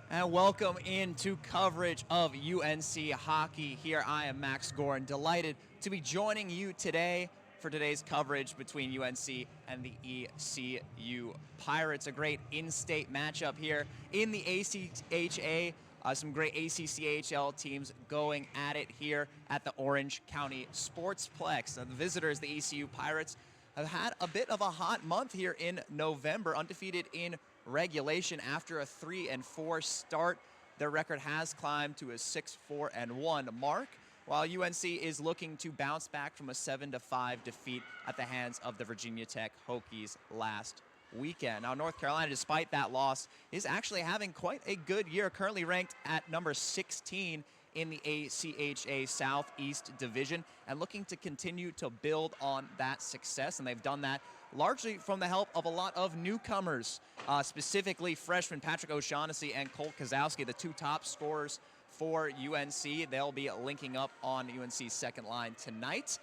And welcome into coverage of UNC hockey. Here I am, Max Gorin, delighted to be joining you today for today's coverage between UNC and the ECU Pirates. A great in-state matchup here in the ACHA. Some great ACCHL teams going at it here at the Orange County Sportsplex. The visitors, the ECU Pirates, have had a bit of a hot month here in November, undefeated in regulation after a 3-4 start. Their record has climbed to a 6-4-1 mark, while UNC is looking to bounce back from a 7-5 defeat at the hands of the Virginia Tech Hokies last weekend. Now, North Carolina, despite that loss, is actually having quite a good year, currently ranked at number 16 in the ACHA Southeast Division and looking to continue to build on that success. And they've done that largely from the help of a lot of newcomers, specifically freshmen Patrick O'Shaughnessy and Colt Kozowski, the two top scorers for UNC. They'll be linking up on UNC's second line tonight.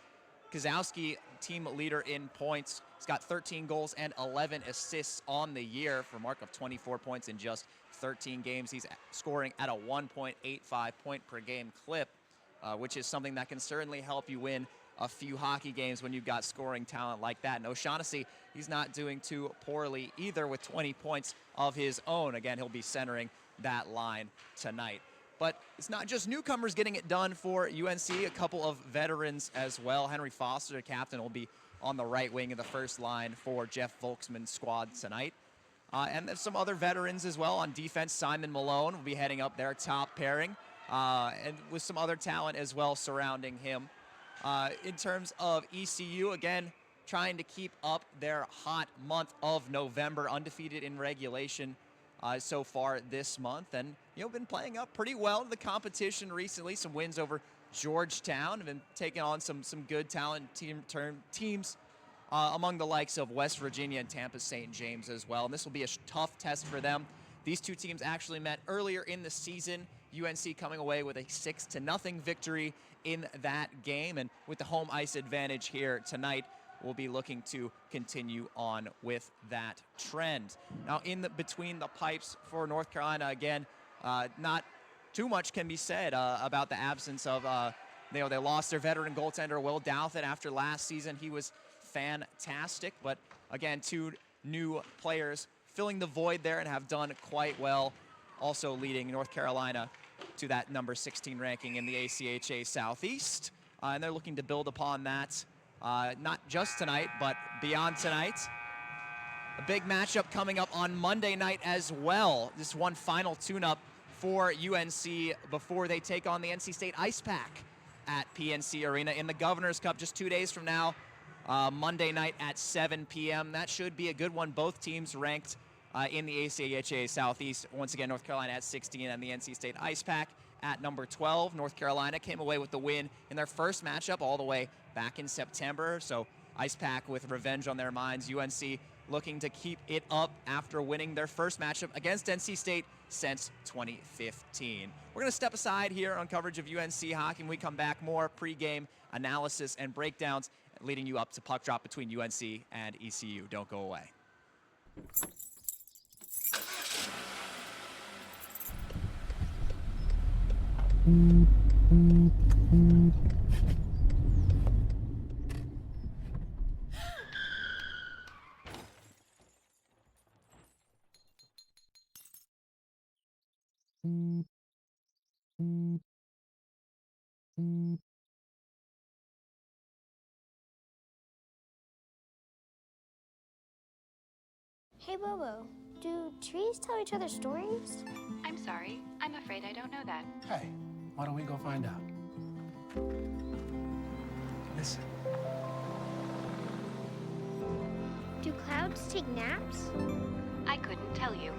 Kozowski, team leader in points. He's got 13 goals and 11 assists on the year for a mark of 24 points in just 13 games. He's scoring at a 1.85 point per game clip, which is something that can certainly help you win a few hockey games when you've got scoring talent like that. And O'Shaughnessy, he's not doing too poorly either with 20 points of his own. Again, he'll be centering that line tonight. But it's not just newcomers getting it done for UNC, a couple of veterans as well. Henry Foster, the captain, will be on the right wing of the first line for Jeff Volksman's squad tonight. And there's some other veterans as well on defense. Simon Malone will be heading up their top pairing, and with some other talent as well surrounding him. In terms of ECU, again, trying to keep up their hot month of November, undefeated in regulation so far this month, and been playing up pretty well in the competition recently. Some wins over Georgetown, have been taking on some good talent teams among the likes of West Virginia and Tampa St. James as well. And this will be a tough test for them. These two teams actually met earlier in the season. UNC coming away with a 6-0 victory in that game, and with the home ice advantage here tonight, we'll be looking to continue on with that trend. Now, between the pipes for North Carolina, again, not too much can be said about the absence of, they lost their veteran goaltender, Will Douthat, after last season. He was fantastic, but again, two new players filling the void there and have done quite well, also leading North Carolina to that number 16 ranking in the ACHA Southeast. And they're looking to build upon that. Not just tonight, but beyond tonight. A big matchup coming up on Monday night as well. This one final tune-up for UNC before they take on the NC State Ice Pack at PNC Arena in the Governor's Cup just 2 days from now, Monday night at 7 p.m. That should be a good one. Both teams ranked in the ACHA Southeast. Once again, North Carolina at 16 and the NC State Ice Pack at number 12. North Carolina came away with the win in their first matchup all the way back in September. So Ice Pack with revenge on their minds. UNC looking to keep it up after winning their first matchup against NC State since 2015. We're going to step aside here on coverage of UNC hockey. When we come back, more pregame analysis and breakdowns leading you up to puck drop between UNC and ECU. Don't go away. Hey, Bobo, do trees tell each other stories? I'm sorry. I'm afraid I don't know that. Hey, why don't we go find out? Listen. Do clouds take naps? I couldn't tell you.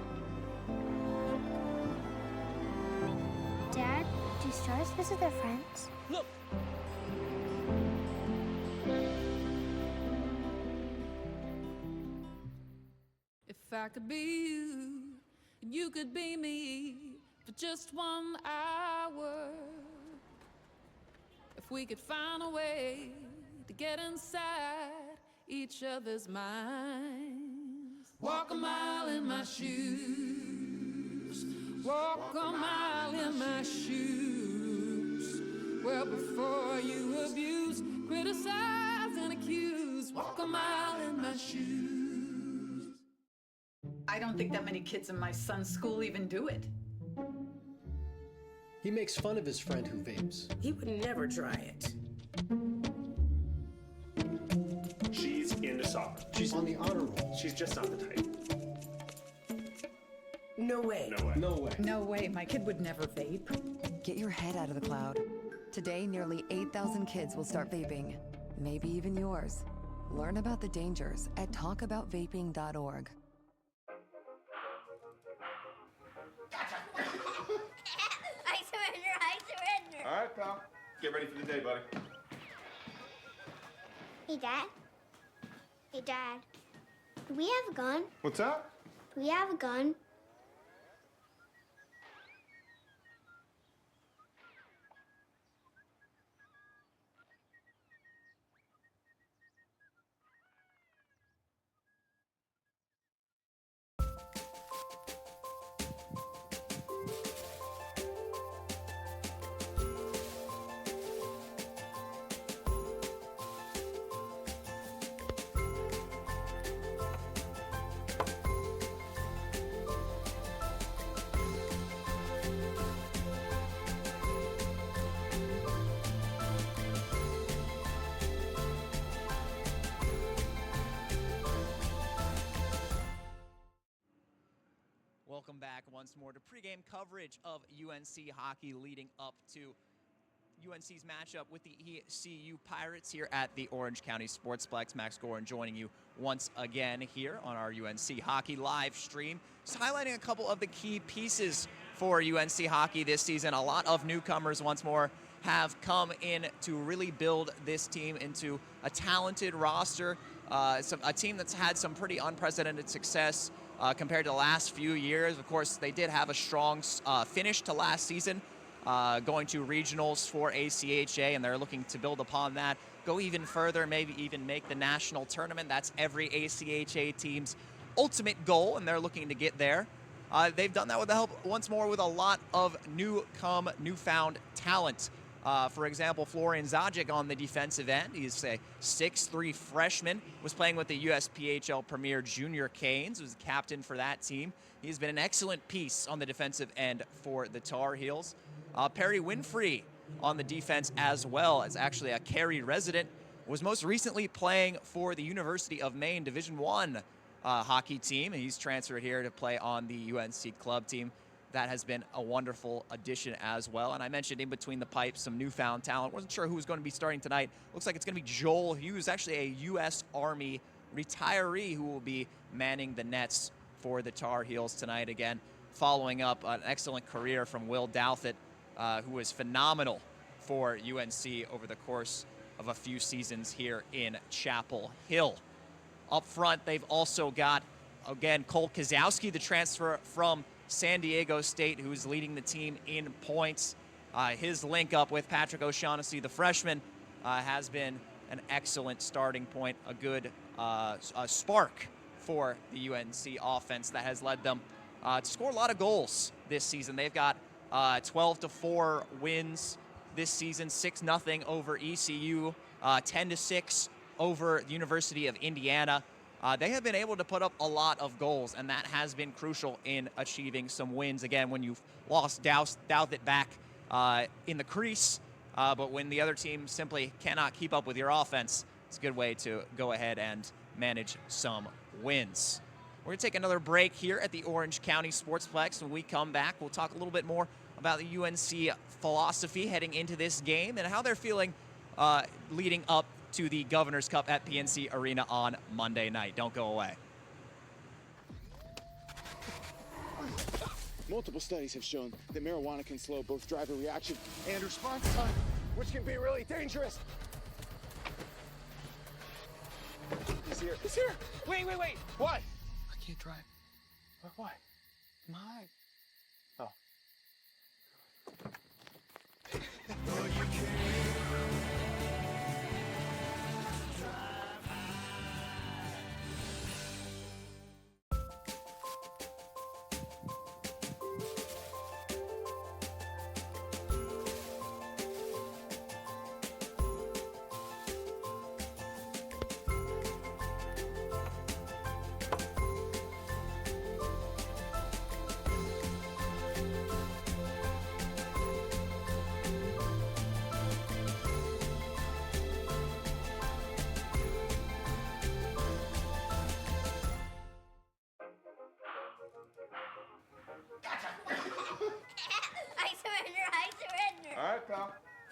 Dad, do stars visit their friends? Look! If I could be you, and you could be me for just 1 hour. If we could find a way to get inside each other's minds. Walk a mile in my shoes, Walk a mile in my shoes. Well, before you abuse, criticize, and accuse, walk a mile in my shoes. I don't think that many kids in my son's school even do it. He makes fun of his friend who vapes. He would never try it. She's into soccer. She's on the honor roll. She's just not the type. No way. No way. No way. No way, my kid would never vape. Get your head out of the cloud. Today, nearly 8,000 kids will start vaping. Maybe even yours. Learn about the dangers at talkaboutvaping.org. I surrender. All right, pal. Get ready for the day, buddy. Hey, Dad. Hey, Dad. Do we have a gun? What's up? Do we have a gun? Welcome back once more to pregame coverage of UNC hockey leading up to UNC's matchup with the ECU Pirates here at the Orange County Sportsplex. Max Gorin joining you once again here on our UNC hockey live stream. Just highlighting a couple of the key pieces for UNC hockey this season. A lot of newcomers once more have come in to really build this team into a talented roster, a team that's had some pretty unprecedented success compared to the last few years. Of course, they did have a strong finish to last season, going to regionals for ACHA, and they're looking to build upon that, go even further, maybe even make the national tournament. That's every ACHA team's ultimate goal, and they're looking to get there. They've done that with the help, once more, with a lot of newfound talent. For example, Florian Zajic on the defensive end. He's a 6'3" freshman, was playing with the USPHL Premier Junior Canes, was captain for that team. He's been an excellent piece on the defensive end for the Tar Heels. Perry Winfrey on the defense as well, as actually a Cary resident, was most recently playing for the University of Maine Division I hockey team, and he's transferred here to play on the UNC club team. That has been a wonderful addition as well. And I mentioned in between the pipes some newfound talent. Wasn't sure who was going to be starting tonight. Looks like it's going to be Joel Hughes, actually a U.S. Army retiree who will be manning the nets for the Tar Heels tonight. Again, following up an excellent career from Will Douthit, who was phenomenal for UNC over the course of a few seasons here in Chapel Hill. Up front, they've also got, again, Cole Kozowski, the transfer from San Diego State, who's leading the team in points. His link up with Patrick O'Shaughnessy, the freshman, has been an excellent starting point, a good spark for the UNC offense that has led them to score a lot of goals this season. They've got 12-4 wins this season, 6-0 over ECU, 10-6 over the University of Indiana. They have been able to put up a lot of goals, and that has been crucial in achieving some wins. Again, when you've lost Douthit back in the crease, but when the other team simply cannot keep up with your offense, it's a good way to go ahead and manage some wins. We're going to take another break here at the Orange County Sportsplex. When we come back, we'll talk a little bit more about the UNC philosophy heading into this game and how they're feeling leading up to the Governor's Cup at PNC Arena on Monday night. Don't go away. Multiple studies have shown that marijuana can slow both driver reaction and response time, which can be really dangerous. He's here. He's here. Wait. What? I can't drive. Why? My. Oh.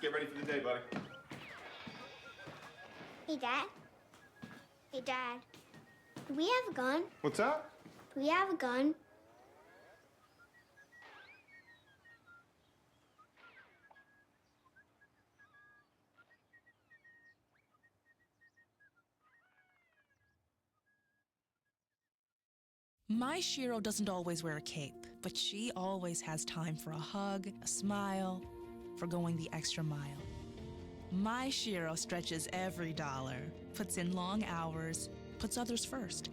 Get ready for the day, buddy. Hey, Dad. Hey, Dad. Do we have a gun? What's that? Do we have a gun? My Shiro doesn't always wear a cape, but she always has time for a hug, a smile, for going the extra mile. My Shiro stretches every dollar, puts in long hours, puts others first.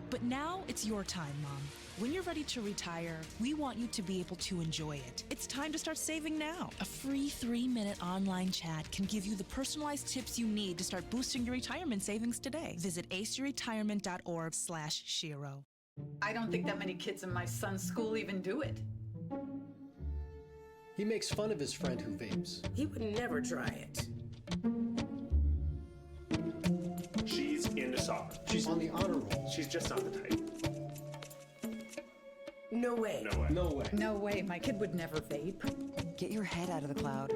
But now it's your time, Mom. When you're ready to retire, we want you to be able to enjoy it. It's time to start saving now. A free 3-minute online chat can give you the personalized tips you need to start boosting your retirement savings today. Visit aceyourretirement.org/Shiro. I don't think that many kids in my son's school even do it. He makes fun of his friend who vapes. He would never try it. She's into soccer. She's on the honor roll. She's just not the type. No way. No way. No way. No way, my kid would never vape. Get your head out of the cloud.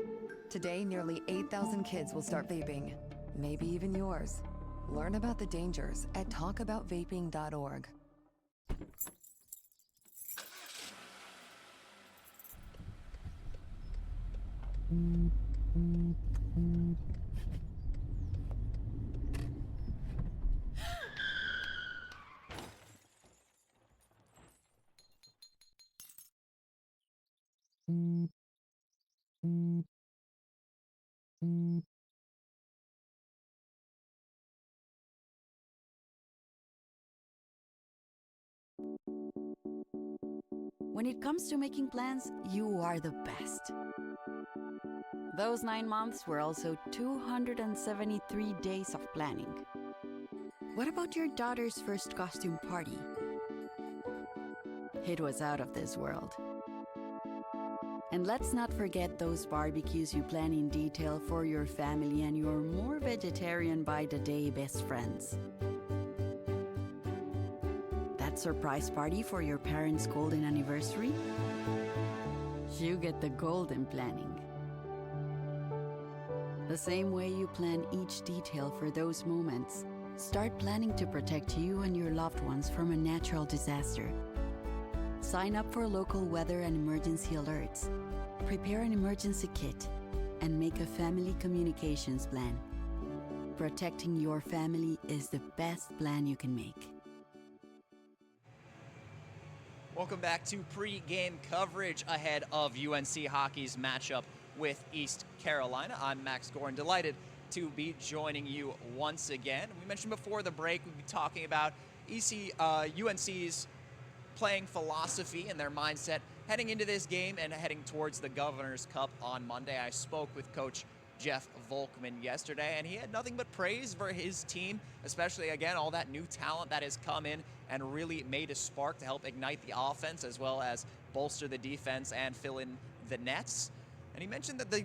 Today, nearly 8,000 kids will start vaping. Maybe even yours. Learn about the dangers at talkaboutvaping.org. When it comes to making plans, you are the best. Those 9 months were also 273 days of planning. What about your daughter's first costume party? It was out of this world. And let's not forget those barbecues you plan in detail for your family and your more vegetarian by the day best friends. That surprise party for your parents' golden anniversary? You get the golden planning. The same way you plan each detail for those moments, start planning to protect you and your loved ones from a natural disaster. Sign up for local weather and emergency alerts. Prepare an emergency kit and make a family communications plan. Protecting your family is the best plan you can make. Welcome back to pre-game coverage ahead of UNC hockey's matchup with East Carolina. I'm Max Gorin, delighted to be joining you once again. We mentioned before the break we'd be talking about UNC's playing philosophy and their mindset heading into this game and heading towards the Governor's Cup on Monday. I spoke with Coach Jeff Volkman yesterday, and he had nothing but praise for his team, especially, again, all that new talent that has come in and really made a spark to help ignite the offense as well as bolster the defense and fill in the nets. And he mentioned that the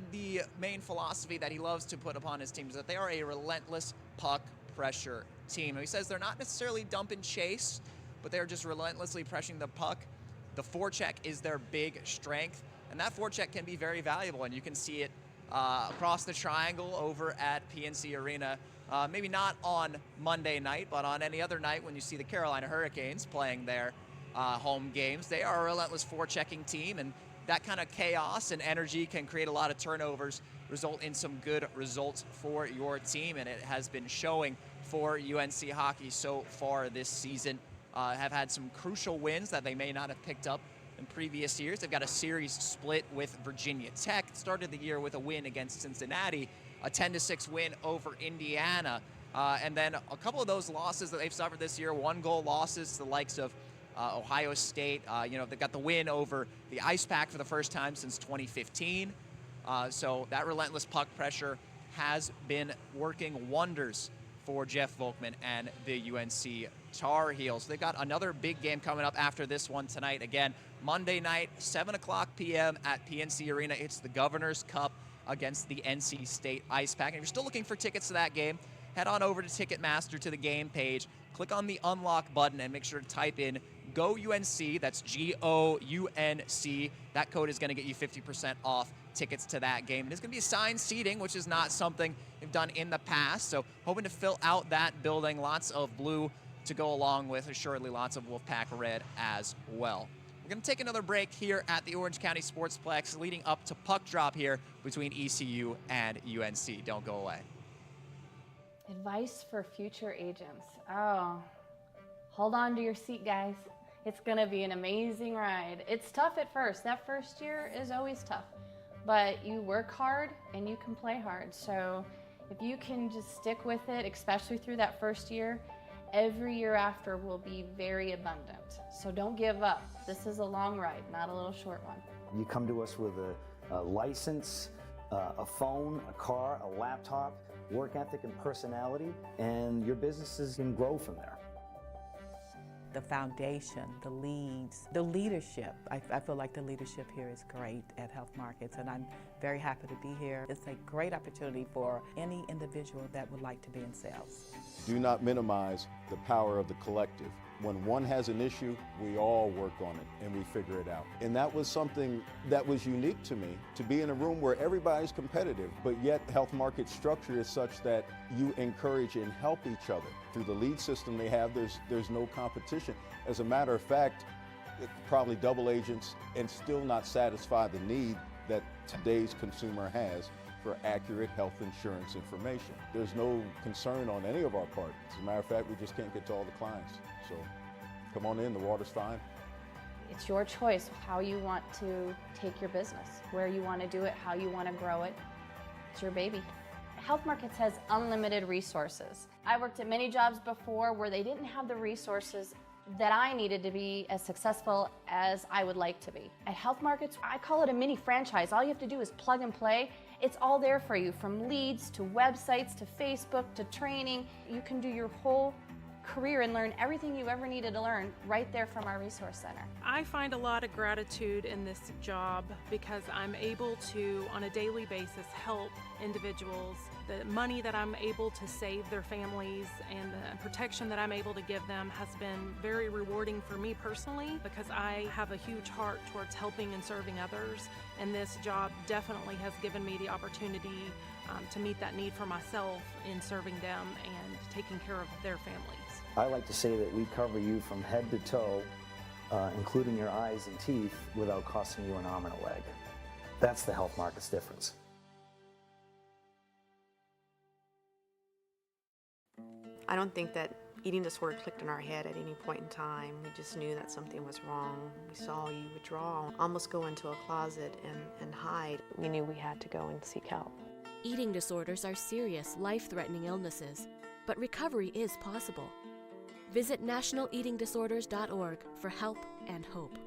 main philosophy that he loves to put upon his team is that they are a relentless puck pressure team. And he says they're not necessarily dump and chase, but they're just relentlessly pressing the puck. The forecheck is their big strength, and that forecheck can be very valuable, and you can see it across the triangle over at PNC Arena. Maybe not on Monday night, but on any other night when you see the Carolina Hurricanes playing their home games. They are a relentless forechecking team, and that kind of chaos and energy can create a lot of turnovers, result in some good results for your team, and it has been showing for UNC hockey so far this season. Have had some crucial wins that they may not have picked up in previous years. They've got a series split with Virginia Tech. Started the year with a win against Cincinnati, a 10-6 win over Indiana, and then a couple of those losses that they've suffered this year, 1-goal losses to the likes of Ohio State. They got the win over the Ice Pack for the first time since 2015. So that relentless puck pressure has been working wonders for Jeff Volkman and the UNC Tar Heels. They've got another big game coming up after this one tonight. Again, Monday night, 7 o'clock p.m. at PNC Arena. It's the Governor's Cup against the NC State Ice Pack. And if you're still looking for tickets to that game, head on over to Ticketmaster to the game page. Click on the unlock button and make sure to type in GOUNC. That's GOUNC. That code is going to get you 50% off tickets to that game. It is going to be assigned seating, which is not something they've done in the past. So hoping to fill out that building. Lots of blue to go along with, assuredly lots of Wolfpack red as well. We're going to take another break here at the Orange County Sportsplex, leading up to puck drop here between ECU and UNC. Don't go away. Advice for future agents. Oh, hold on to your seat, guys. It's going to be an amazing ride. It's tough at first. That first year is always tough. But you work hard and you can play hard. So if you can just stick with it, especially through that first year, every year after will be very abundant. So don't give up. This is a long ride, not a little short one. You come to us with a license, a phone, a car, a laptop, work ethic and personality, and your businesses can grow from there. The foundation, the leads, the leadership. I feel like the leadership here is great at Health Markets, and I'm very happy to be here. It's a great opportunity for any individual that would like to be in sales. Do not minimize the power of the collective. When one has an issue, we all work on it and we figure it out. And that was something that was unique to me, to be in a room where everybody's competitive, but yet Health Market structure is such that you encourage and help each other. Through the lead system they have, there's no competition. As a matter of fact, it probably double agents and still not satisfy the need that today's consumer has for accurate health insurance information. There's no concern on any of our part. As a matter of fact, we just can't get to all the clients. So come on in, the water's fine. It's your choice how you want to take your business, where you want to do it, how you want to grow it. It's your baby. Health Markets has unlimited resources. I worked at many jobs before where they didn't have the resources that I needed to be as successful as I would like to be. At Health Markets, I call it a mini franchise. All you have to do is plug and play. It's all there for you, from leads to websites to Facebook to training. You can do your whole career and learn everything you ever needed to learn right there from our resource center. I find a lot of gratitude in this job because I'm able to, on a daily basis, help individuals. The money that I'm able to save their families and the protection that I'm able to give them has been very rewarding for me personally, because I have a huge heart towards helping and serving others, and this job definitely has given me the opportunity to meet that need for myself in serving them and taking care of their families. I like to say that we cover you from head to toe, including your eyes and teeth, without costing you an arm and a leg. That's the Health Markets difference. I don't think that eating disorder clicked in our head at any point in time. We just knew that something was wrong. We saw you withdraw, almost go into a closet and hide. We knew we had to go and seek help. Eating disorders are serious, life-threatening illnesses, but recovery is possible. Visit nationaleatingdisorders.org for help and hope.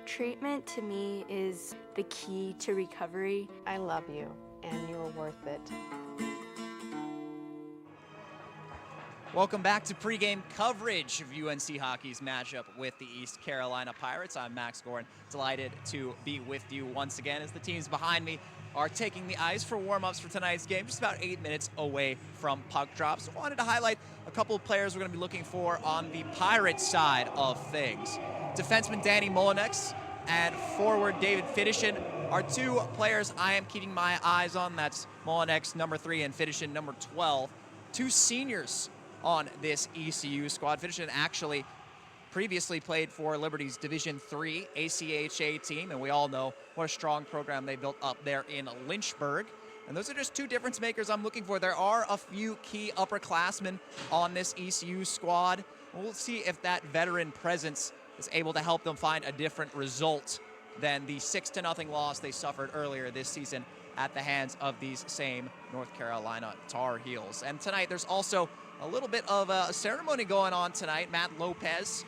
Treatment to me is the key to recovery. I love you, and you're worth it. Welcome back to pregame coverage of UNC hockey's matchup with the East Carolina Pirates. I'm Max Gorin, delighted to be with you once again as the teams behind me are taking the ice for warm-ups for tonight's game, just about 8 minutes away from puck drops. Wanted to highlight a couple of players we're going to be looking for on the Pirates side of things. Defenseman Danny Molinex and forward David Fidishin are two players I am keeping my eyes on. That's Molinex, number 3, and Fidishin, number 12. Two seniors on this ECU squad. Fidishin actually previously played for Liberty's Division III ACHA team, and we all know what a strong program they built up there in Lynchburg. And those are just two difference makers I'm looking for. There are a few key upperclassmen on this ECU squad. We'll see if that veteran presence is able to help them find a different result than the 6-0 loss they suffered earlier this season at the hands of these same North Carolina Tar Heels. And tonight there's also a little bit of a ceremony going on tonight. Matt Lopez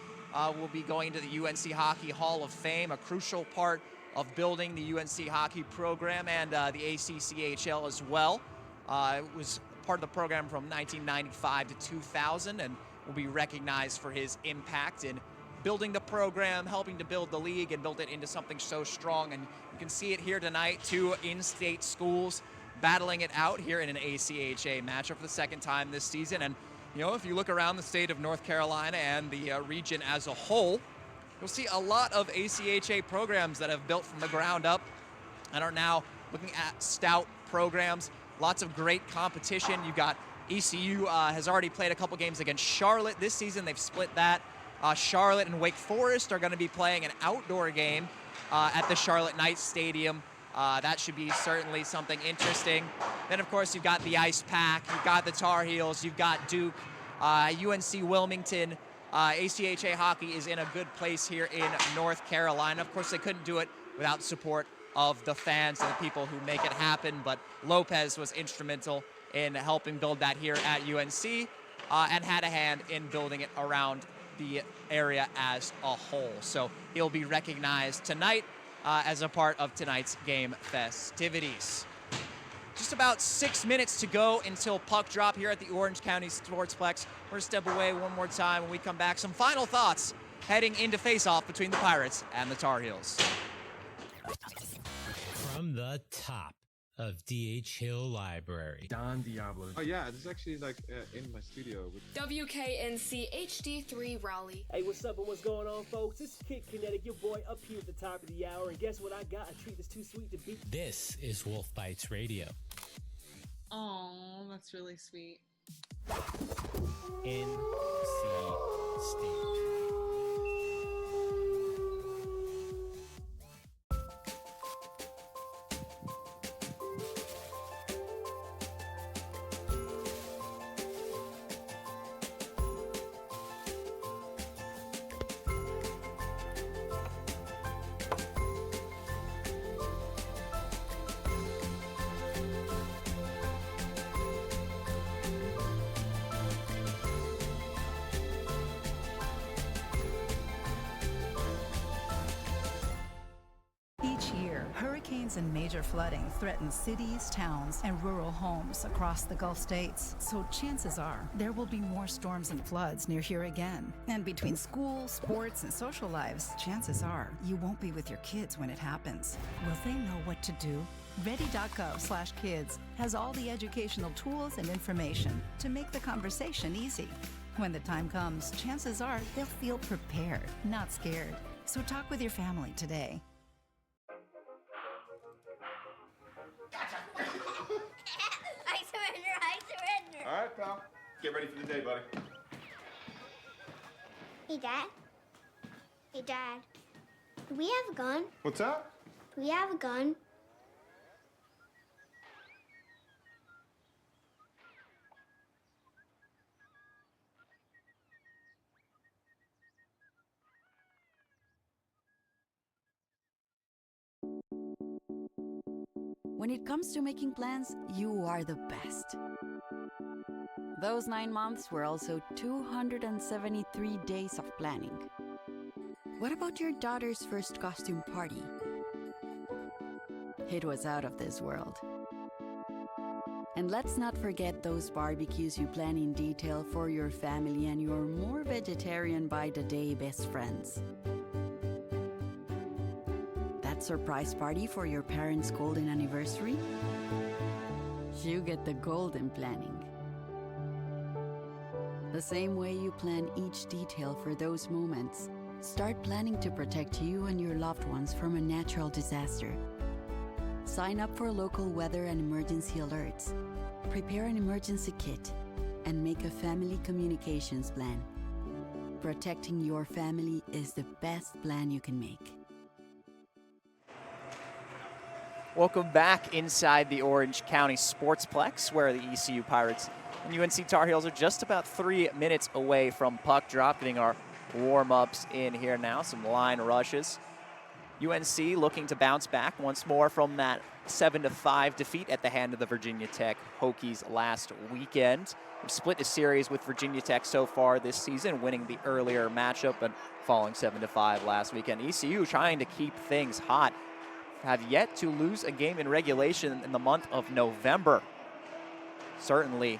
will be going to the UNC Hockey Hall of Fame, a crucial part of building the UNC hockey program and the ACCHL as well. It was part of the program from 1995 to 2000 and will be recognized for his impact in building the program, helping to build the league and build it into something so strong. And you can see it here tonight, two in-state schools battling it out here in an ACHA matchup for the second time this season. And, you know, if you look around the state of North Carolina and the region as a whole, you'll see a lot of ACHA programs that have built from the ground up and are now looking at stout programs, lots of great competition. You've got ECU has already played a couple games against Charlotte this season. They've split that. Charlotte and Wake Forest are going to be playing an outdoor game at the Charlotte Knights Stadium. That should be certainly something interesting. Then, of course, you've got the Ice Pack, you've got the Tar Heels, you've got Duke, UNC Wilmington. ACHA hockey is in a good place here in North Carolina. Of course, they couldn't do it without support of the fans and the people who make it happen, but Lopez was instrumental in helping build that here at UNC and had a hand in building it around the area as a whole. So he'll be recognized tonight as a part of tonight's game festivities. Just about 6 minutes to go until puck drop here at the Orange County Sportsplex. We're going to step away one more time when we come back. Some final thoughts heading into face-off between the Pirates and the Tar Heels. From the top of D.H. Hill Library. Don Diablo. Oh yeah, this is actually like in my studio. WKNC HD3 Raleigh. Hey, what's up and what's going on, folks? This is Kid Kinetic, your boy, up here at the top of the hour. And guess what I got? A treat that's too sweet to beat. This is Wolf Bites Radio. Oh, that's really sweet. NC State. Each year, hurricanes and major flooding threaten cities, towns, and rural homes across the Gulf states. So chances are there will be more storms and floods near here again. And between school, sports, and social lives, chances are you won't be with your kids when it happens. Will they know what to do? Ready.gov/kids has all the educational tools and information to make the conversation easy. When the time comes, chances are they'll feel prepared, not scared. So talk with your family today. I surrender. All right, pal. Get ready for the day, buddy. Hey, Dad. Hey, Dad. Do we have a gun? What's that? Do we have a gun? When it comes to making plans, you are the best. Those 9 months were also 273 days of planning. What about your daughter's first costume party? It was out of this world. And let's not forget those barbecues you plan in detail for your family and your more vegetarian by the day best friends. That surprise party for your parents' golden anniversary? You get the golden planning. The same way you plan each detail for those moments, start planning to protect you and your loved ones from a natural disaster. Sign up for local weather and emergency alerts. Prepare an emergency kit and make a family communications plan. Protecting your family is the best plan you can make. Welcome back inside the Orange County Sportsplex, where the ECU Pirates and UNC Tar Heels are just about 3 minutes away from puck drop, getting our warm-ups in here now, some line rushes. UNC looking to bounce back once more from that 7-5 defeat at the hand of the Virginia Tech Hokies last weekend. We've split a series with Virginia Tech so far this season, winning the earlier matchup and falling 7-5 last weekend. ECU trying to keep things hot. Have yet to lose a game in regulation in the month of November. Certainly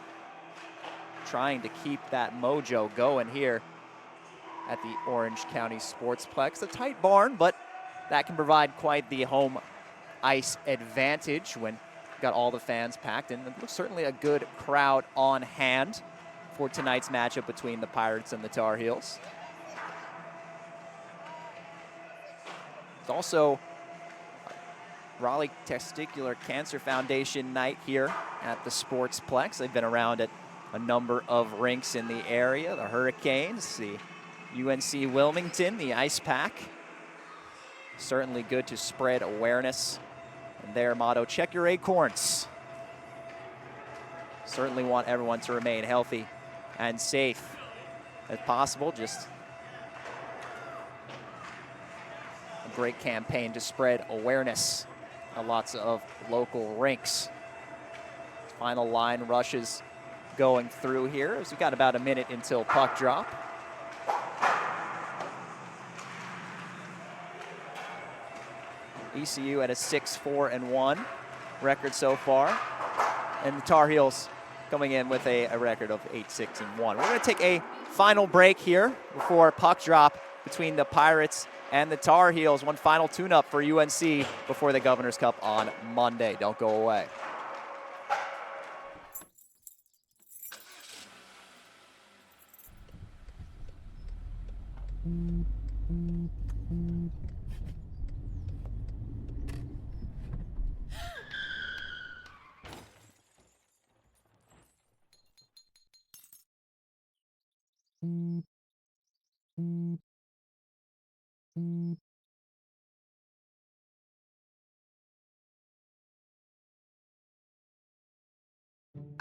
trying to keep that mojo going here at the Orange County Sportsplex. A tight barn, but that can provide quite the home ice advantage when you've got all the fans packed. And it looks certainly a good crowd on hand for tonight's matchup between the Pirates and the Tar Heels. It's also Raleigh Testicular Cancer Foundation night here at the Sportsplex. They've been around at a number of rinks in the area. The Hurricanes, the UNC Wilmington, the Ice Pack. Certainly good to spread awareness. And their motto, check your acorns. Certainly want everyone to remain healthy and safe as possible. Just a great campaign to spread awareness at lots of local rinks. Final line rushes going through here as we've got about a minute until puck drop. ECU at a 6-4-1 record so far. And the Tar Heels coming in with a record of 8-6-1. We're going to take a final break here before puck drop between the Pirates and the Tar Heels. One final tune-up for UNC before the Governor's Cup on Monday. Don't go away.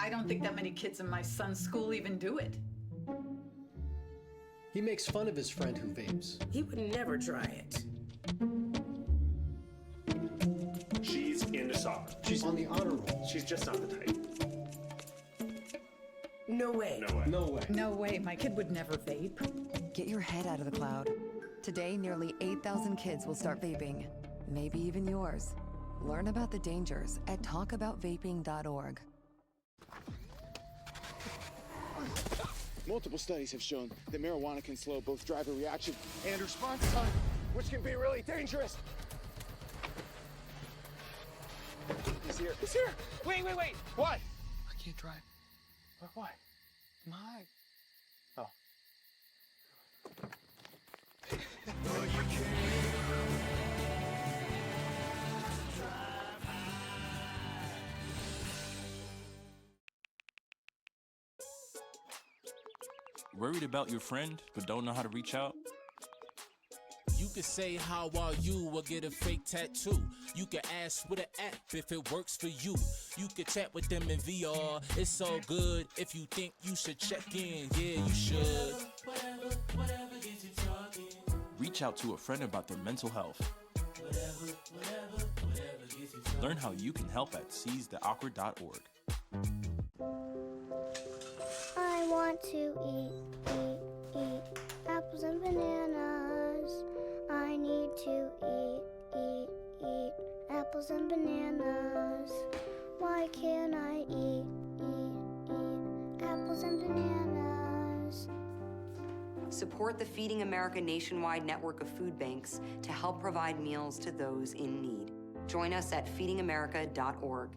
I don't think that many kids in my son's school even do it. He makes fun of his friend who vapes. He would never try it. She's into soccer. She's on the honor roll. She's just not the type. No way. No way. No way. No way. My kid would never vape. Get your head out of the cloud. Today, nearly 8,000 kids will start vaping, maybe even yours. Learn about the dangers at talkaboutvaping.org. Multiple studies have shown that marijuana can slow both driver reaction and response time, which can be really dangerous. He's here. He's here. Wait. What? I can't drive. Why? My. Oh. Worried about your friend, but don't know how to reach out? You could say, how are you, or get a fake tattoo. You could ask with an app if it works for you. You could chat with them in VR, it's all good. If you think you should check in, yeah, you should. Whatever gets you talking. Reach out to a friend about their mental health. Whatever gets you talking. Learn how you can help at seizetheawkward.org. I want to eat apples and bananas. I need to eat apples and bananas. Why can't I eat apples and bananas? Support the Feeding America nationwide network of food banks to help provide meals to those in need. Join us at feedingamerica.org.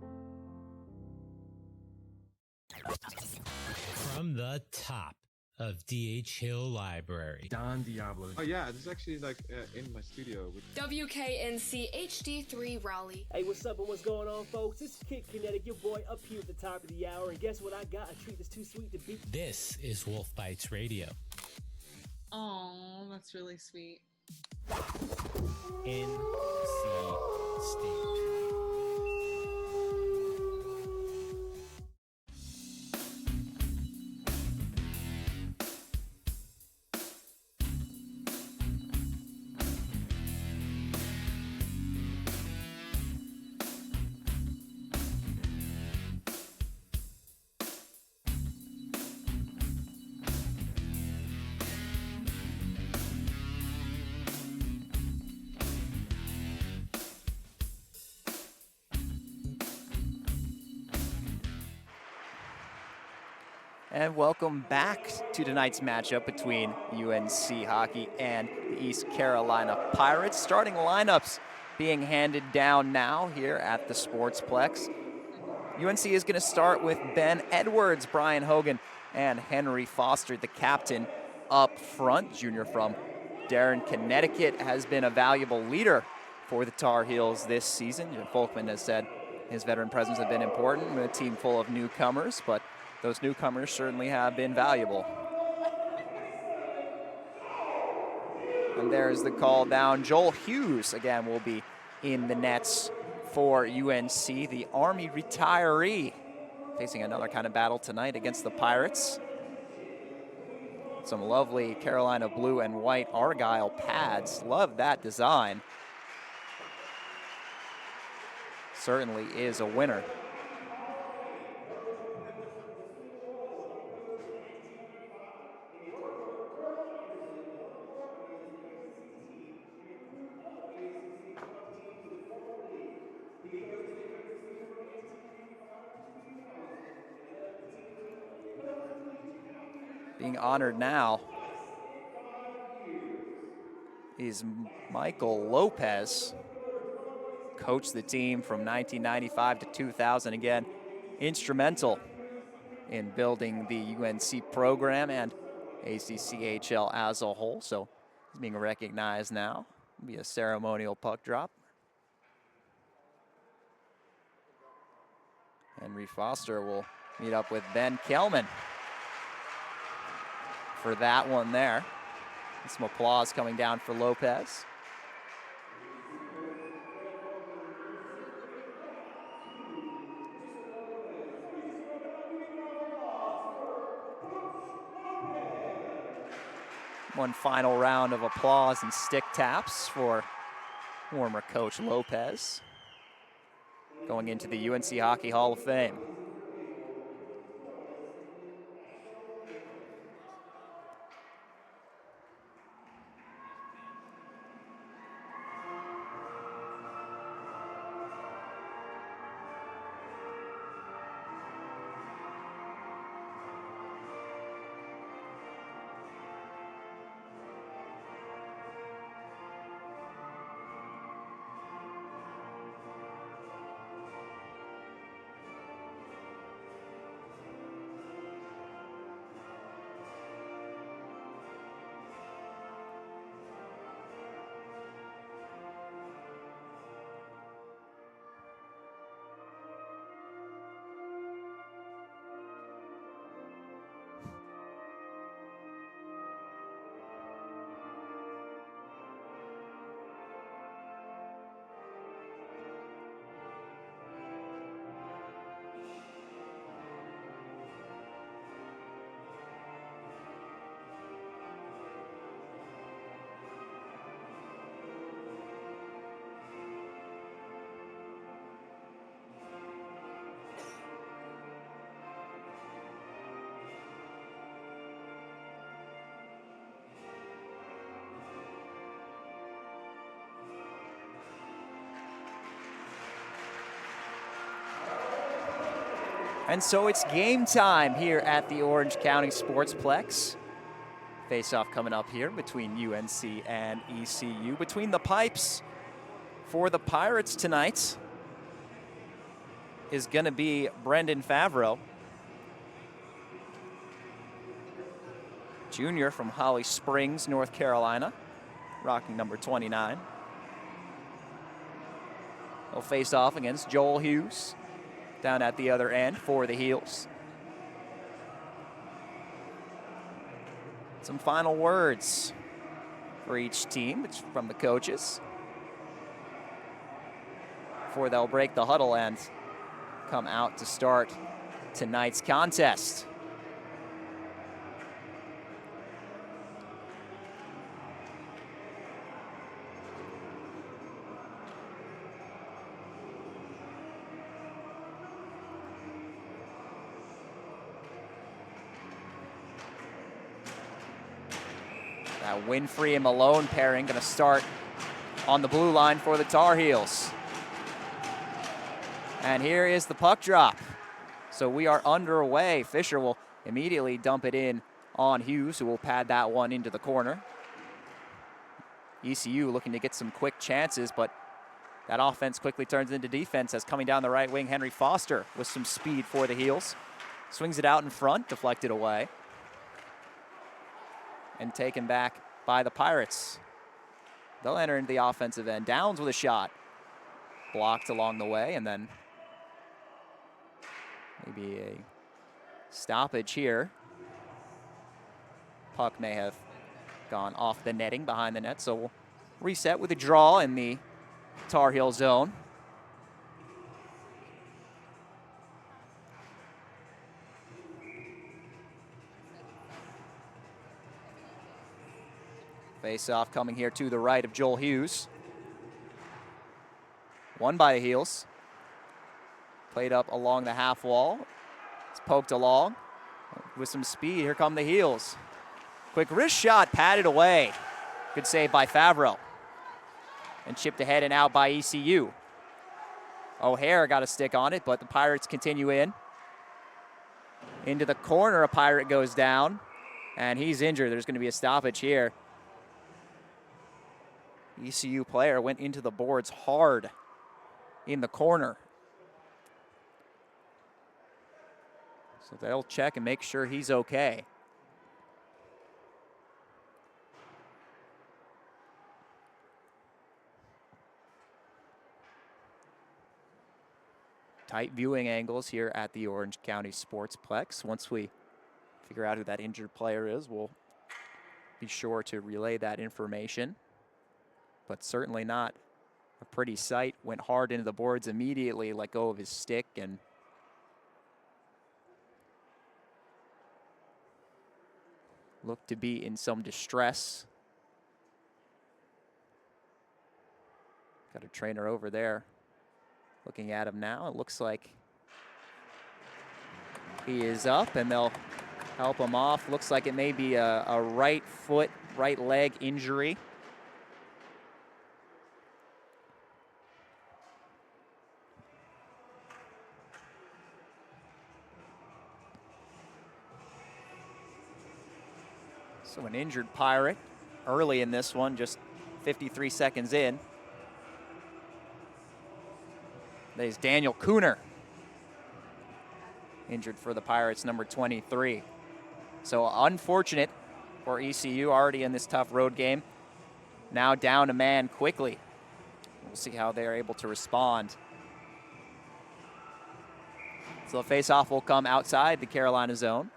From the top of D.H. Hill Library. Don Diablo. Oh yeah, this is actually like in my studio. WKNC HD3 Raleigh. Hey, what's up and what's going on, folks? This is Kid Kinetic, your boy up here at the top of the hour. And guess what I got? A treat that's too sweet to beat. This is Wolf Bites Radio. Oh, that's really sweet. NC State. And welcome back to tonight's matchup between UNC Hockey and the East Carolina Pirates. Starting lineups being handed down now here at the Sportsplex. UNC is going to start with Ben Edwards, Brian Hogan, and Henry Foster, the captain up front. Junior from Darren, Connecticut, has been a valuable leader for the Tar Heels this season. Folkman has said his veteran presence has been important with a team full of newcomers, but those newcomers certainly have been valuable. And there's the call down. Joel Hughes, again, will be in the nets for UNC, the Army retiree, facing another kind of battle tonight against the Pirates. Some lovely Carolina blue and white Argyle pads. Love that design. Certainly is a winner. Being honored now is Michael Lopez. Coached the team from 1995 to 2000. Again, instrumental in building the UNC program and ACCHL as a whole. So he's being recognized now. It'll be a ceremonial puck drop. Henry Foster will meet up with Ben Kelman for that one there. And some applause coming down for Lopez. One final round of applause and stick taps for former coach Lopez going into the UNC Hockey Hall of Fame. And so it's game time here at the Orange County Sportsplex. Face-off coming up here between UNC and ECU. Between the pipes for the Pirates tonight is going to be Brendan Favreau, junior from Holly Springs, North Carolina, rocking number 29. He'll face off against Joel Hughes down at the other end for the Heels. Some final words for each team from the coaches before they'll break the huddle and come out to start tonight's contest. That Winfrey and Malone pairing going to start on the blue line for the Tar Heels. And here is the puck drop. So we are underway. Fisher will immediately dump it in on Hughes, who will pad that one into the corner. ECU looking to get some quick chances, but that offense quickly turns into defense as coming down the right wing, Henry Foster with some speed for the Heels. Swings it out in front, deflected away. And taken back by the Pirates. They'll enter into the offensive end. Downs with a shot. Blocked along the way, and then maybe a stoppage here. Puck may have gone off the netting behind the net, so we'll reset with a draw in the Tar Heel zone. Face-off coming here to the right of Joel Hughes. Won by the Heels. Played up along the half wall. It's poked along with some speed. Here come the Heels. Quick wrist shot, patted away. Good save by Favreau. And chipped ahead and out by ECU. O'Hare got a stick on it, but the Pirates continue in. Into the corner, a Pirate goes down, and he's injured. There's going to be a stoppage here. ECU player went into the boards hard in the corner. So they'll check and make sure he's okay. Tight viewing angles here at the Orange County Sportsplex. Once we figure out who that injured player is, we'll be sure to relay that information. But certainly not a pretty sight. Went hard into the boards immediately, let go of his stick, and looked to be in some distress. Got a trainer over there looking at him now. It looks like he is up, and they'll help him off. Looks like it may be a right foot, right leg injury. So an injured Pirate early in this one, just 53 seconds in. There's Daniel Cooner, injured for the Pirates, number 23. So unfortunate for ECU, already in this tough road game. Now down a man quickly. We'll see how they're able to respond. So the face-off will come outside the Carolina zone.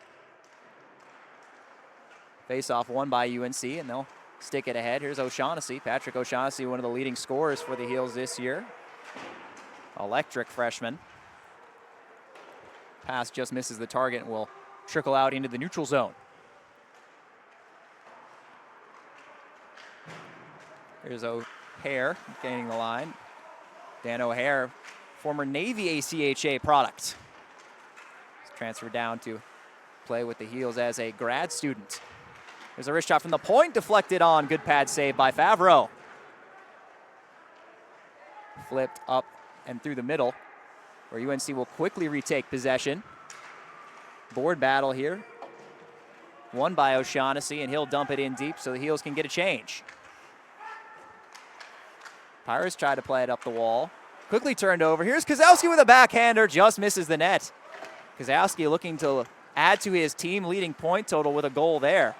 Face-off won by UNC, and they'll stick it ahead. Here's O'Shaughnessy. Patrick O'Shaughnessy, one of the leading scorers for the Heels this year. Electric freshman. Pass just misses the target and will trickle out into the neutral zone. Here's O'Hare gaining the line. Dan O'Hare, former Navy ACHA product. He's transferred down to play with the Heels as a grad student. There's a wrist shot from the point, deflected on. Good pad save by Favreau. Flipped up and through the middle, where UNC will quickly retake possession. Board battle here. Won by O'Shaughnessy, and he'll dump it in deep so the Heels can get a change. Pirates try to play it up the wall. Quickly turned over. Here's Kozowski with a backhander, just misses the net. Kozowski looking to add to his team-leading point total with a goal there.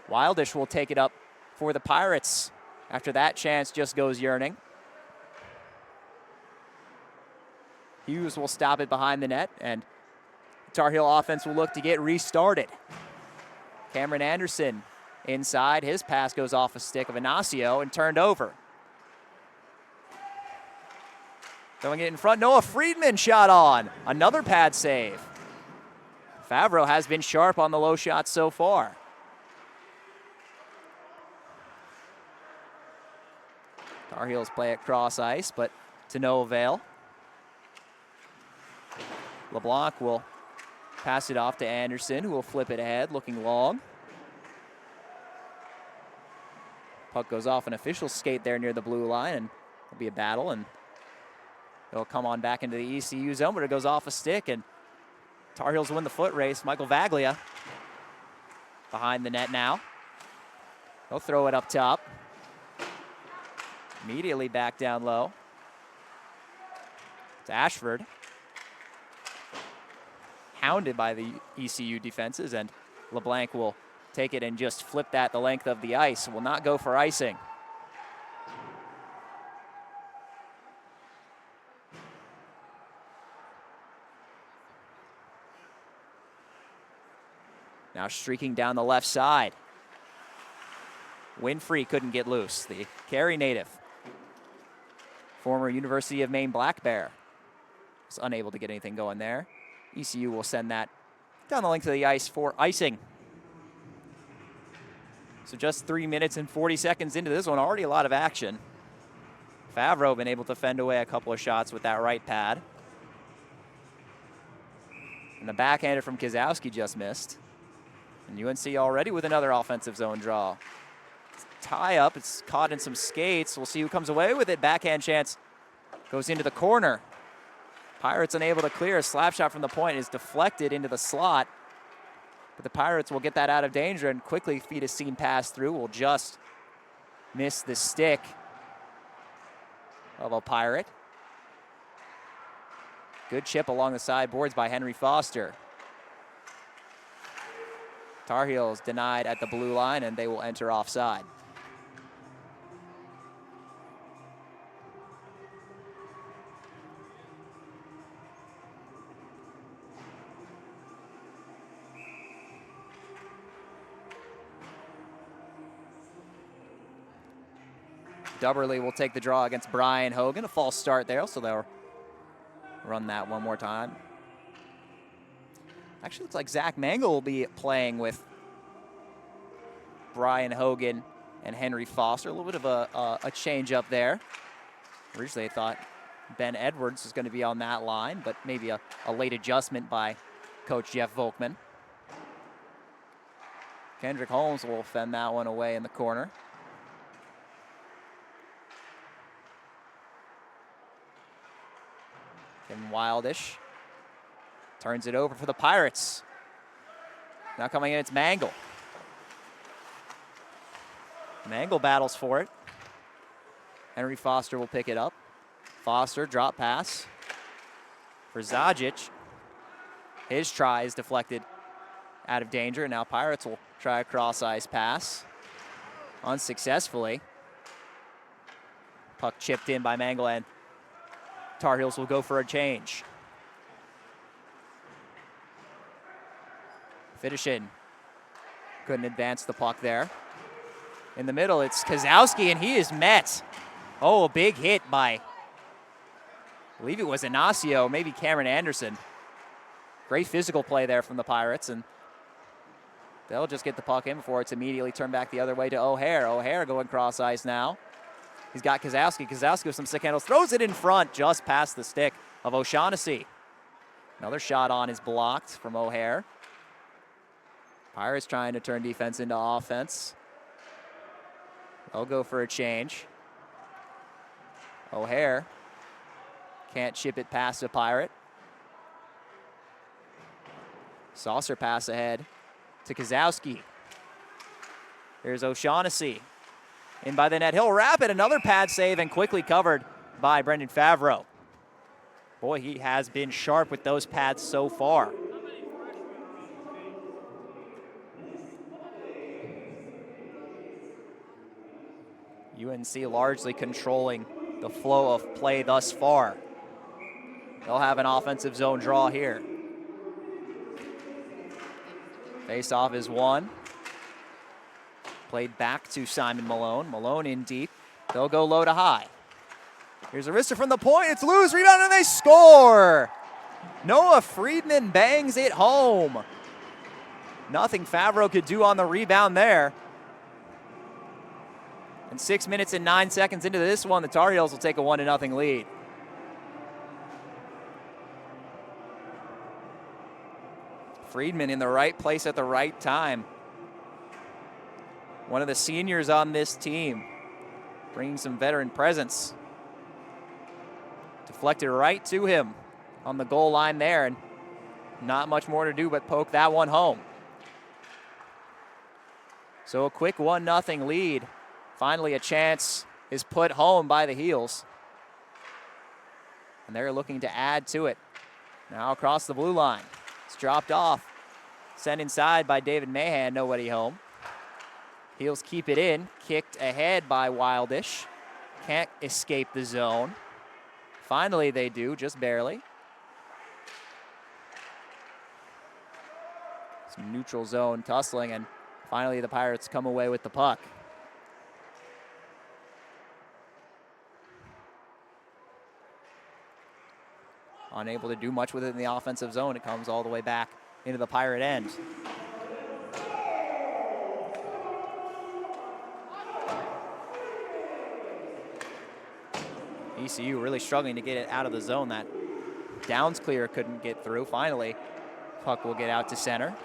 Wildish will take it up for the Pirates after that chance just goes yearning. Hughes will stop it behind the net, and Tar Heel offense will look to get restarted. Cameron Anderson inside. His pass goes off a stick of Inacio and turned over. Throwing it in front, Noah Friedman shot on. Another pad save. Favreau has been sharp on the low shots so far. Tar Heels play it cross ice, but to no avail. LeBlanc will pass it off to Anderson, who will flip it ahead, looking long. Puck goes off an official skate there near the blue line, and it'll be a battle, and it'll come on back into the ECU zone, but it goes off a stick, and Tar Heels win the foot race. Michael Vaglia behind the net now. He'll throw it up top. Immediately back down low. It's Ashford. Hounded by the ECU defenses, and LeBlanc will take it and just flip that the length of the ice. Will not go for icing. Now streaking down the left side. Winfrey couldn't get loose. The Cary native, former University of Maine Black Bear, was unable to get anything going there. ECU will send that down the length of the ice for icing. So just 3 minutes and 40 seconds into this one, already a lot of action. Favreau been able to fend away a couple of shots with that right pad. And the backhander from Kozowski just missed. And UNC already with another offensive zone draw. Tie up, it's caught in some skates. We'll see who comes away with it. Backhand chance goes into the corner. Pirates unable to clear. A slap shot from the point is deflected into the slot. But the Pirates will get that out of danger and quickly feed a seam pass through. Will just miss the stick of a Pirate. Good chip along the sideboards by Henry Foster. Tar Heels denied at the blue line, and they will enter offside. Dubberly will take the draw against Brian Hogan. A false start there, so they'll run that one more time. Actually, looks like Zach Mangle will be playing with Brian Hogan and Henry Foster. A little bit of a change up there. Originally, I thought Ben Edwards was going to be on that line, but maybe a late adjustment by Coach Jeff Volkman. Kendrick Holmes will fend that one away in the corner. Kevin Wildish turns it over for the Pirates. Now coming in, it's Mangle. Mangle battles for it. Henry Foster will pick it up. Foster, drop pass for Zajic. His try is deflected out of danger, and now Pirates will try a cross-ice pass. Unsuccessfully. Puck chipped in by Mangle, and Tar Heels will go for a change. Fidishin couldn't advance the puck there. In the middle, it's Kozowski, and he is met. Oh, a big hit by, I believe it was Inacio, maybe Cameron Anderson. Great physical play there from the Pirates, and they'll just get the puck in before it's immediately turned back the other way to O'Hare. O'Hare going cross ice now. He's got Kozowski. Kozowski with some stick handles, throws it in front just past the stick of O'Shaughnessy. Another shot on is blocked from O'Hare. Pirates trying to turn defense into offense. They'll go for a change. O'Hare can't chip it past a Pirate. Saucer pass ahead to Kozowski. Here's O'Shaughnessy. In by the net, he'll wrap it. Another pad save and quickly covered by Brendan Favreau. Boy, he has been sharp with those pads so far. UNC largely controlling the flow of play thus far. They'll have an offensive zone draw here. Face-off is won. Played back to Simon Malone. Malone in deep. They'll go low to high. Here's a wrister from the point. It's loose. Rebound, and they score. Noah Friedman bangs it home. Nothing Favreau could do on the rebound there. And 6 minutes and 9 seconds into this one, the Tar Heels will take a 1-0 lead. Friedman in the right place at the right time. One of the seniors on this team, bringing some veteran presence. Deflected right to him on the goal line there, and not much more to do but poke that one home. So a quick 1-0 lead. Finally, a chance is put home by the Heels. And they're looking to add to it. Now across the blue line. It's dropped off. Sent inside by David Mahan. Nobody home. Heels keep it in, kicked ahead by Wildish. Can't escape the zone. Finally they do, just barely. Some neutral zone tussling, and finally the Pirates come away with the puck. Unable to do much with it in the offensive zone. It comes all the way back into the Pirate end. ECU really struggling to get it out of the zone. That Downs clear couldn't get through. Finally, puck will get out to center.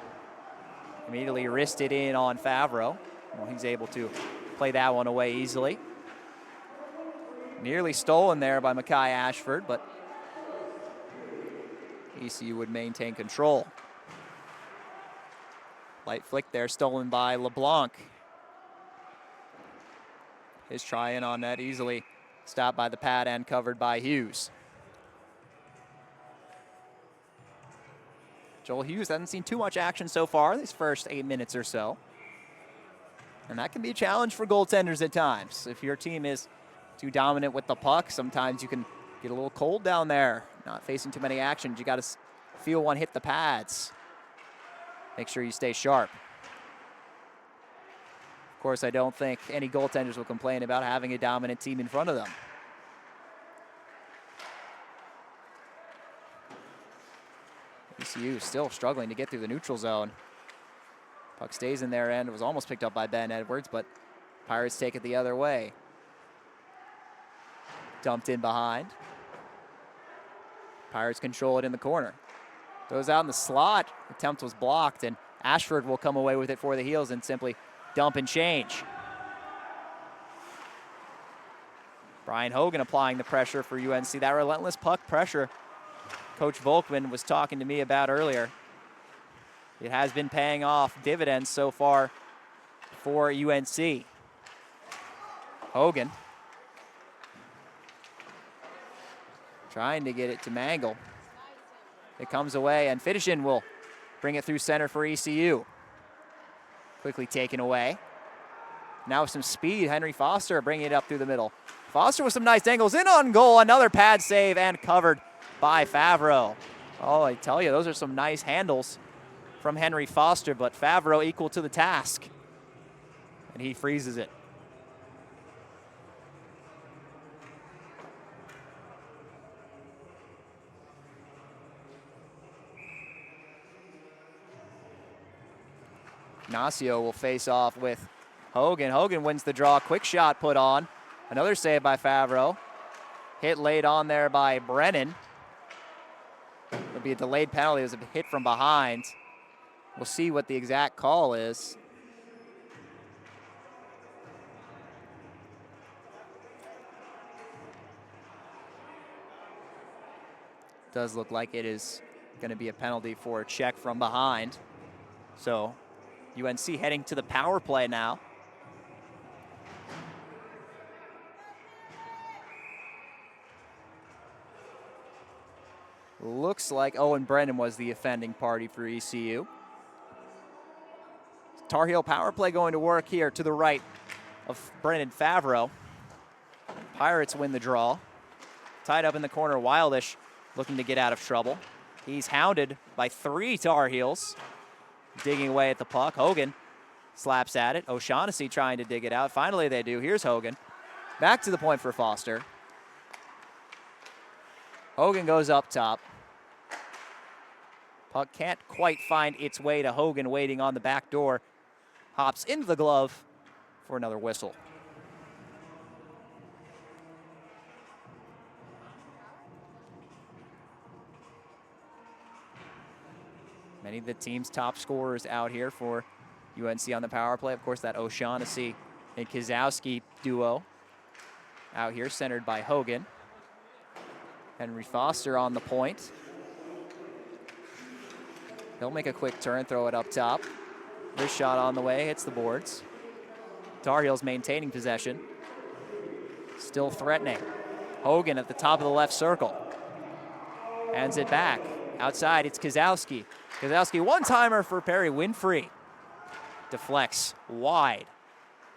Immediately wristed in on Favreau. Well, he's able to play that one away easily. Nearly stolen there by Mackay Ashford, but ECU would maintain control. Light flick there, stolen by LeBlanc. His try in on net easily stopped by the pad and covered by Hughes. Joel Hughes hasn't seen too much action so far these first 8 minutes or so. And that can be a challenge for goaltenders at times. If your team is too dominant with the puck, sometimes you can get a little cold down there, not facing too many actions. You got to feel one hit the pads. Make sure you stay sharp. Of course, I don't think any goaltenders will complain about having a dominant team in front of them. ECU still struggling to get through the neutral zone. Puck stays in their end. It was almost picked up by Ben Edwards, but Pirates take it the other way. Dumped in behind. Pirates control it in the corner. Goes out in the slot. Attempt was blocked, and Ashford will come away with it for the Heels and simply dump and change. Brian Hogan applying the pressure for UNC. That relentless puck pressure Coach Volkman was talking to me about earlier. It has been paying off dividends so far for UNC. Hogan trying to get it to Mangle. It comes away, and Fidishin will bring it through center for ECU. Quickly taken away. Now with some speed, Henry Foster bringing it up through the middle. Foster with some nice angles, in on goal, another pad save and covered by Favreau. Oh, I tell you, those are some nice handles from Henry Foster, but Favreau equal to the task. And he freezes it. Ignacio will face off with Hogan. Hogan wins the draw. Quick shot put on. Another save by Favreau. Hit laid on there by Brennan. It'll be a delayed penalty. It was a hit from behind. We'll see what the exact call is. Does look like it is going to be a penalty for a check from behind. So UNC heading to the power play now. Looks like Owen Brennan was the offending party for ECU. Tar Heel power play going to work here to the right of Brennan Favreau. Pirates win the draw. Tied up in the corner, Wildish looking to get out of trouble. He's hounded by 3 Tar Heels. Digging away at the puck. Hogan slaps at it. O'Shaughnessy trying to dig it out. Finally they do. Here's Hogan. Back to the point for Foster. Hogan goes up top. Puck can't quite find its way to Hogan waiting on the back door. Hops into the glove for another whistle. Many of the team's top scorers out here for UNC on the power play. Of course, that O'Shaughnessy and Kozowski duo out here centered by Hogan. Henry Foster on the point. He'll make a quick turn, throw it up top. This shot on the way, hits the boards. Tar Heels maintaining possession. Still threatening. Hogan at the top of the left circle. Hands it back. Outside, it's Kozowski. Kozowski, one-timer for Perry Winfrey. Deflects wide.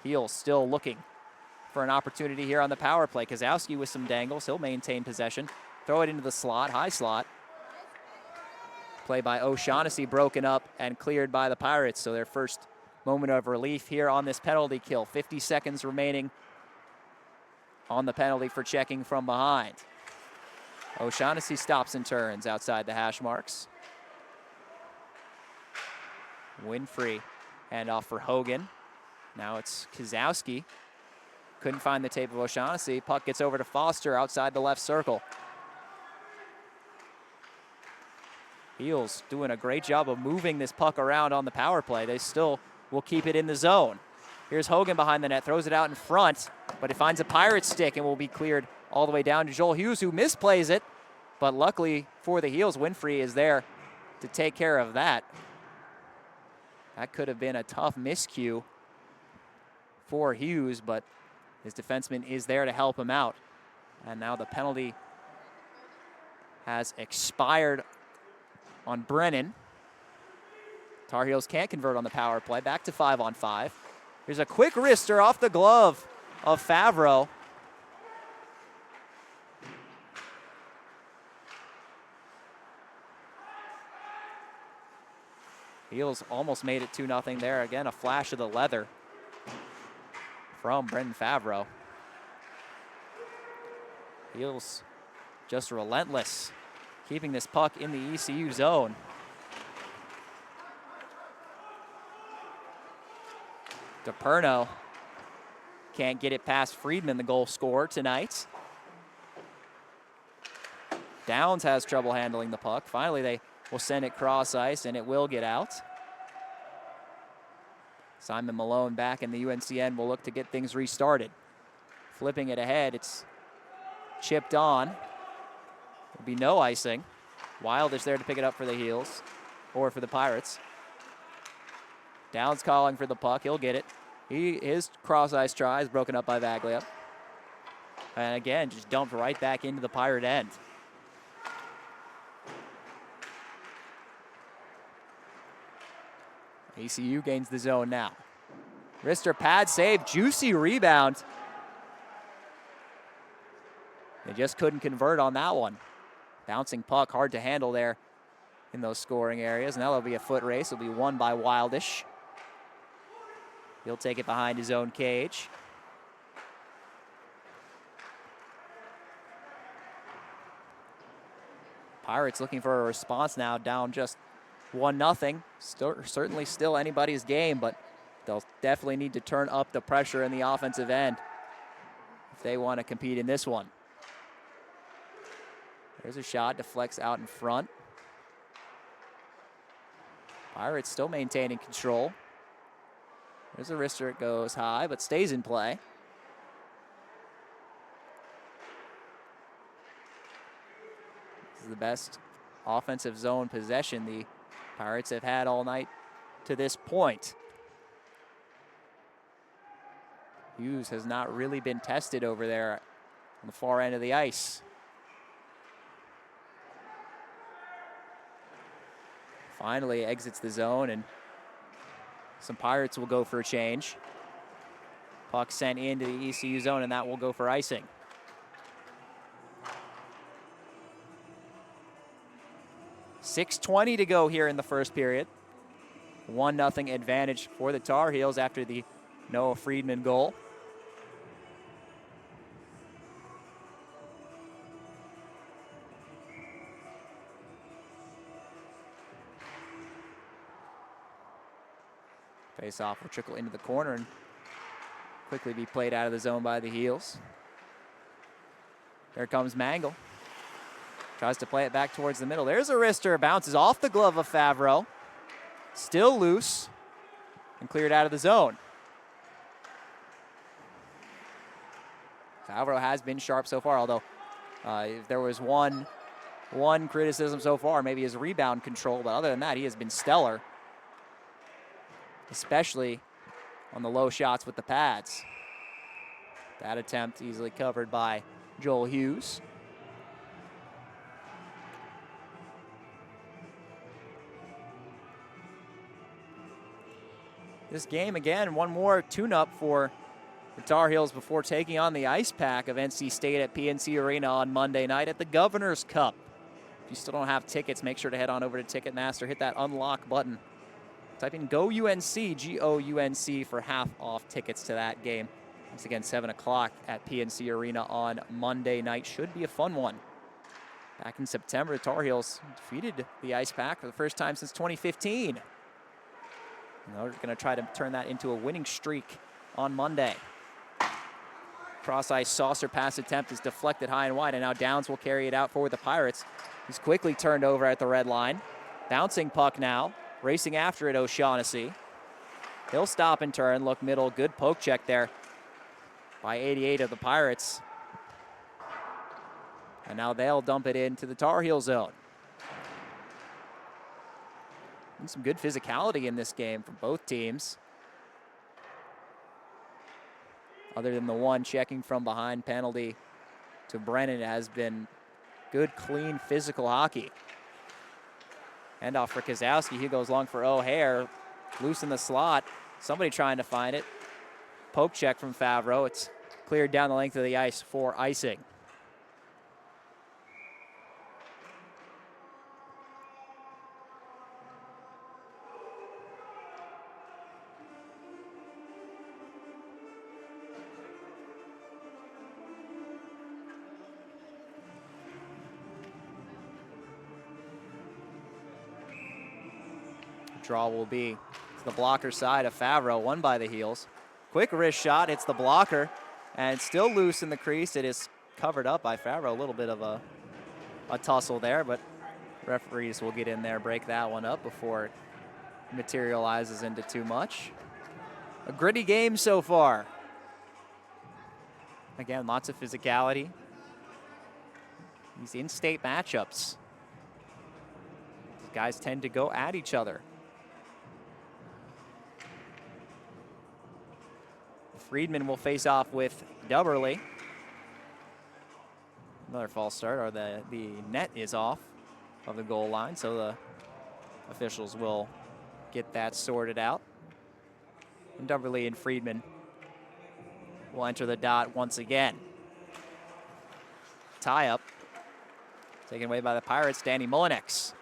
Heels still looking for an opportunity here on the power play. Kozowski with some dangles. He'll maintain possession. Throw it into the slot, high slot. Play by O'Shaughnessy broken up and cleared by the Pirates. So their first moment of relief here on this penalty kill. 50 seconds remaining on the penalty for checking from behind. O'Shaughnessy stops and turns outside the hash marks. Winfrey, handoff for Hogan. Now it's Kozowski. Couldn't find the tape of O'Shaughnessy. Puck gets over to Foster outside the left circle. Heels doing a great job of moving this puck around on the power play. They still will keep it in the zone. Here's Hogan behind the net, throws it out in front, but it finds a Pirate stick and will be cleared all the way down to Joel Hughes, who misplays it. But luckily for the Heels, Winfrey is there to take care of that. That could have been a tough miscue for Hughes, but his defenseman is there to help him out. And now the penalty has expired on Brennan. Tar Heels can't convert on the power play. Back to 5-on-5. Here's a quick wrister off the glove of Favreau. Heels almost made it 2-0 there. Again, a flash of the leather from Brendan Favreau. Heels just relentless, keeping this puck in the ECU zone. DePerno can't get it past Friedman, the goal scorer tonight. Downs has trouble handling the puck. Finally, they will send it cross ice, and it will get out. Simon Malone back in the UNC end will look to get things restarted. Flipping it ahead, it's chipped on. There'll be no icing. Wild is there to pick it up for the Heels, or for the Pirates. Downs calling for the puck, he'll get it. His cross ice try is broken up by Vaglia. And again, just dumped right back into the Pirate end. ECU gains the zone now. Wrister pad save, juicy rebound. They just couldn't convert on that one. Bouncing puck, hard to handle there in those scoring areas. Now there'll be a foot race. It'll be won by Wildish. He'll take it behind his own cage. Pirates looking for a response now, down just 1-0. Certainly still anybody's game, but they'll definitely need to turn up the pressure in the offensive end if they want to compete in this one. There's a shot, deflects out in front. Pirates still maintaining control. There's a wrister, it goes high, but stays in play. This is the best offensive zone possession the Pirates have had all night to this point. Hughes has not really been tested over there on the far end of the ice. Finally exits the zone, and some Pirates will go for a change. Puck sent into the ECU zone, and that will go for icing. .6:20 to go here in the first period. 1-0 advantage for the Tar Heels after the Noah Friedman goal. Face-off will trickle into the corner and quickly be played out of the zone by the Heels. Here comes Mangle. Tries to play it back towards the middle. There's a wrister, bounces off the glove of Favreau. Still loose and cleared out of the zone. Favreau has been sharp so far, although if there was one criticism so far, maybe his rebound control, but other than that, he has been stellar, especially on the low shots with the pads. That attempt easily covered by Joel Hughes. this game again. One more tune-up for the Tar Heels before taking on the Ice Pack of NC State at PNC Arena on Monday night at the Governor's Cup. If you still don't have tickets, make sure to head on over to Ticketmaster, hit that unlock button. Type in GO UNC, G-O-U-N-C, for half-off tickets to that game. Once again, 7 o'clock at PNC Arena on Monday night. Should be a fun one. Back in September, the Tar Heels defeated the Ice Pack for the first time since 2015. They're going to try to turn that into a winning streak on Monday. Cross-ice saucer pass attempt is deflected high and wide, and now Downs will carry it out for the Pirates. He's quickly turned over at the red line. Bouncing puck now, racing after it, O'Shaughnessy. He'll stop and turn, look middle, good poke check there by 88 of the Pirates. And now they'll dump it into the Tar Heel zone. And some good physicality in this game from both teams. Other than the one checking from behind penalty to Brennan, it has been good, clean, physical hockey. Handoff for Kozowski. He goes long for O'Hare. Loose in the slot. Somebody trying to find it. Poke check from Favreau. It's cleared down the length of the ice for icing. Draw will be to the blocker side of Favreau, won by the Heels. Quick wrist shot, hits the blocker, and still loose in the crease. It is covered up by Favreau. A little bit of a tussle there, but referees will get in there, break that one up before it materializes into too much. A gritty game so far. Again, lots of physicality. These in-state matchups. These guys tend to go at each other. Friedman will face off with Dubberly. Another false start, or the net is off of the goal line, so the officials will get that sorted out. And Dubberly and Friedman will enter the dot once again. Tie up, taken away by the Pirates. Danny Mullinex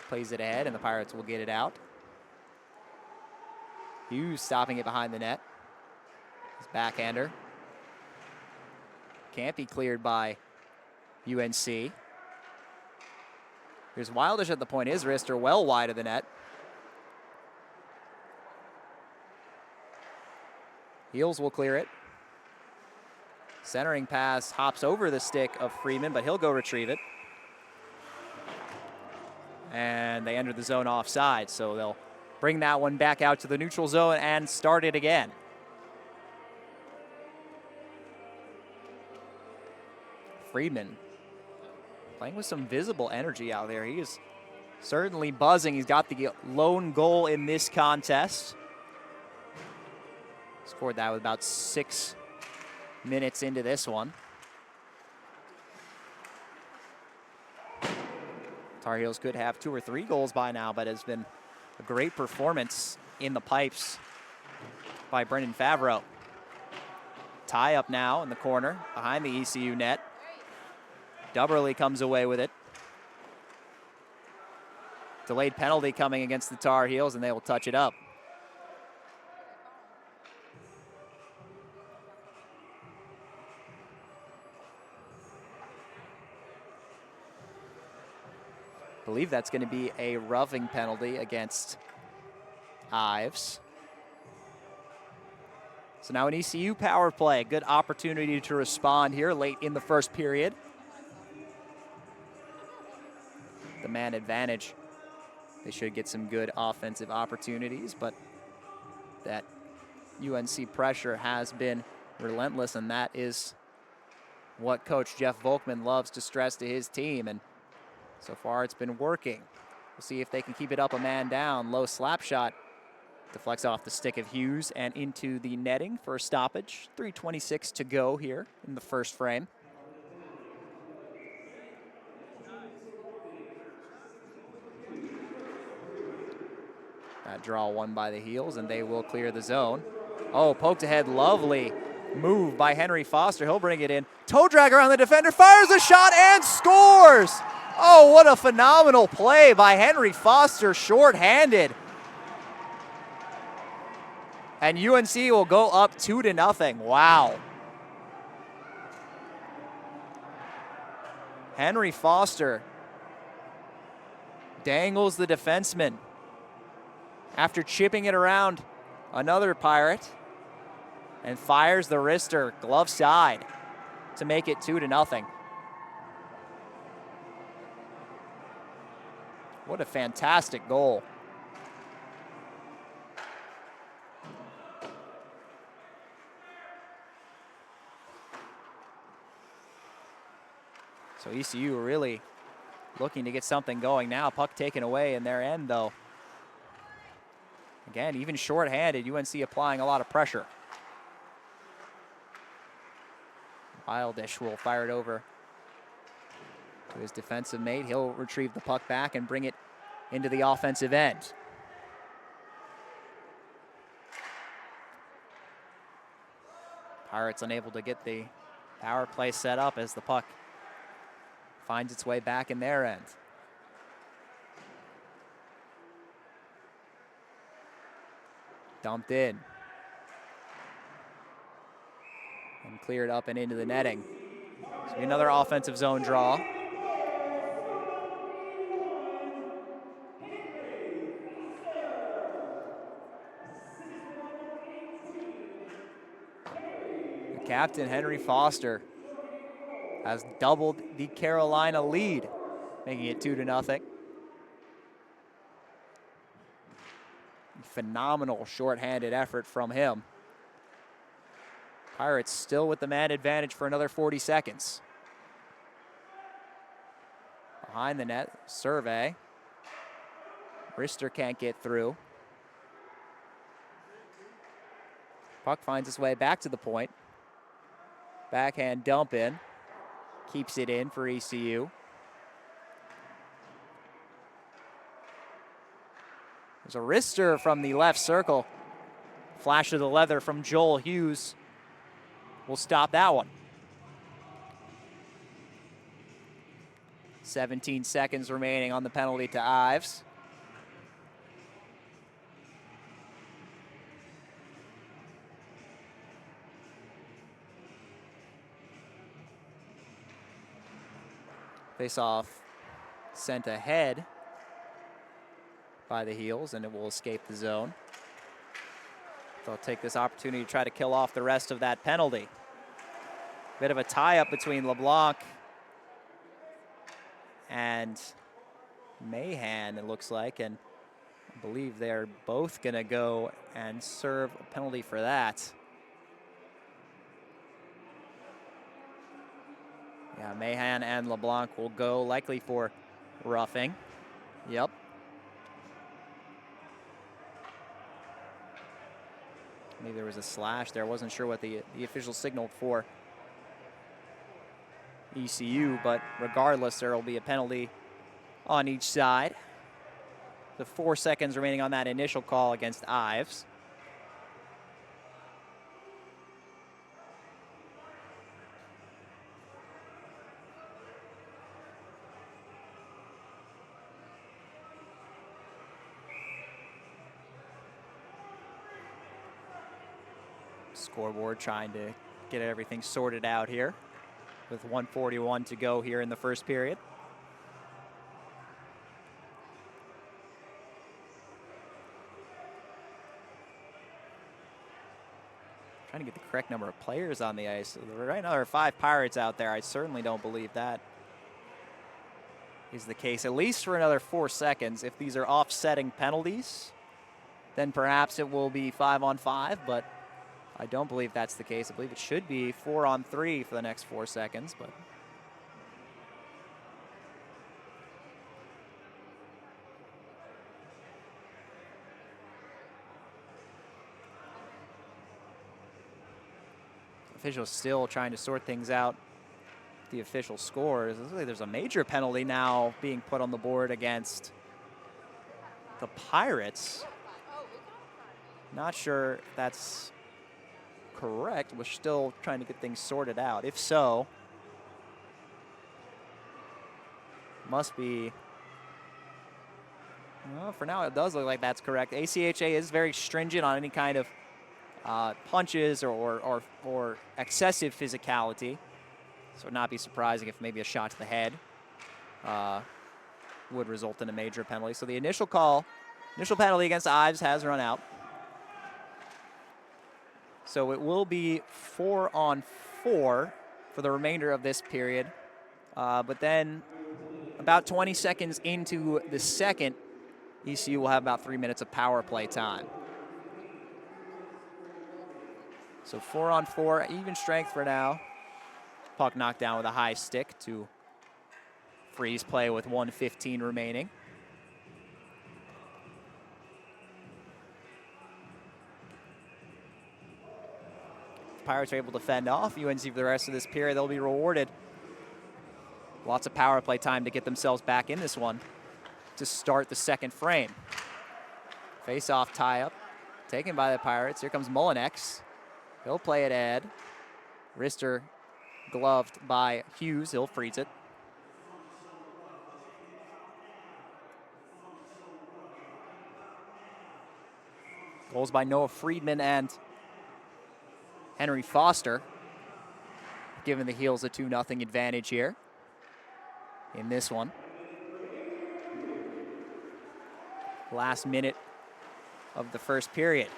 plays it ahead, and the Pirates will get it out. Hughes stopping it behind the net. His backhander. Can't be cleared by UNC. Here's Wildish at the point. His wrists are well wide of the net. Heels will clear it. Centering pass hops over the stick of Freeman, but he'll go retrieve it. And they enter the zone offside, so they'll bring that one back out to the neutral zone and start it again. Friedman playing with some visible energy out there. He is certainly buzzing. He's got the lone goal in this contest. Scored that with about 6 minutes into this one. Tar Heels could have 2 or 3 goals by now, but it's been a great performance in the pipes by Brendan Favreau. Tie up now in the corner behind the ECU net. Dubberly comes away with it. Delayed penalty coming against the Tar Heels, and they will touch it up. I believe that's going to be a roughing penalty against Ives. So now an ECU power play. Good opportunity to respond here late in the first period. The man advantage. They should get some good offensive opportunities, but that UNC pressure has been relentless, and that is what Coach Jeff Volkman loves to stress to his team, and so far it's been working. We'll see if they can keep it up a man down. Low slap shot deflects off the stick of Hughes and into the netting for a stoppage. 3:26 to go here in the first frame. That draw one by the heels, and they will clear the zone. Oh, poked ahead, lovely move by Henry Foster. He'll bring it in. Toe drag around the defender, fires a shot and scores! Oh, what a phenomenal play by Henry Foster, short-handed. And UNC will go up 2-0. Wow. Henry Foster dangles the defenseman after chipping it around another Pirate and fires the wrister glove side to make it 2-0. What a fantastic goal. So ECU really looking to get something going now. Puck taken away in their end, though. Again, even shorthanded, UNC applying a lot of pressure. Wildish will fire it over to his defensive mate. He'll retrieve the puck back and bring it into the offensive end. Pirates unable to get the power play set up as the puck finds its way back in their end. Dumped in. And cleared up and into the netting. So another offensive zone draw. The captain, Henry Foster, has doubled the Carolina lead, making it 2-0. Phenomenal shorthanded effort from him. Pirates still with the man advantage for another 40 seconds. Behind the net, survey. Wrister can't get through. Puck finds its way back to the point. Backhand dump in. Keeps it in for ECU. There's a wrister from the left circle. Flash of the leather from Joel Hughes will stop that one. 17 seconds remaining on the penalty to Ives. Face-off sent ahead by the heels, and it will escape the zone. They'll take this opportunity to try to kill off the rest of that penalty. Bit of a tie-up between LeBlanc and Mahan, it looks like, and I believe they're both going to go and serve a penalty for that. Yeah, Mahan and LeBlanc will go likely for roughing. Yep. Maybe there was a slash there. Wasn't sure what the official signaled for ECU, but regardless, there will be a penalty on each side. The 4 seconds remaining on that initial call against Ives. Scoreboard trying to get everything sorted out here with 1:41 to go here in the first period. Trying to get the correct number of players on the ice. Right now there are 5 Pirates out there. I certainly don't believe that is the case, at least for another 4 seconds. If these are offsetting penalties, then perhaps it will be 5-on-5, but I don't believe that's the case. I believe it should be 4-on-3 for the next 4 seconds, but officials still trying to sort things out. The official scores. Looks like there's a major penalty now being put on the board against the Pirates. Not sure if that's correct. We're still trying to get things sorted out. If so, must be. Well, for now, it does look like that's correct. ACHA is very stringent on any kind of punches or excessive physicality. So it would not be surprising if maybe a shot to the head would result in a major penalty. So the initial penalty against Ives has run out. So it will be 4-on-4 for the remainder of this period. But then about 20 seconds into the second, ECU will have about 3 minutes of power play time. So 4-on-4, even strength for now. Puck knocked down with a high stick to freeze play with 1:15 remaining. Pirates are able to fend off UNC for the rest of this period. They'll be rewarded. Lots of power play time to get themselves back in this one to start the second frame. Face-off tie-up taken by the Pirates. Here comes Mullinex. He'll play it ahead. Wrister gloved by Hughes. He'll freeze it. Goals by Noah Friedman and Henry Foster, giving the Heels a 2-0 advantage here in this one. Last minute of the first period.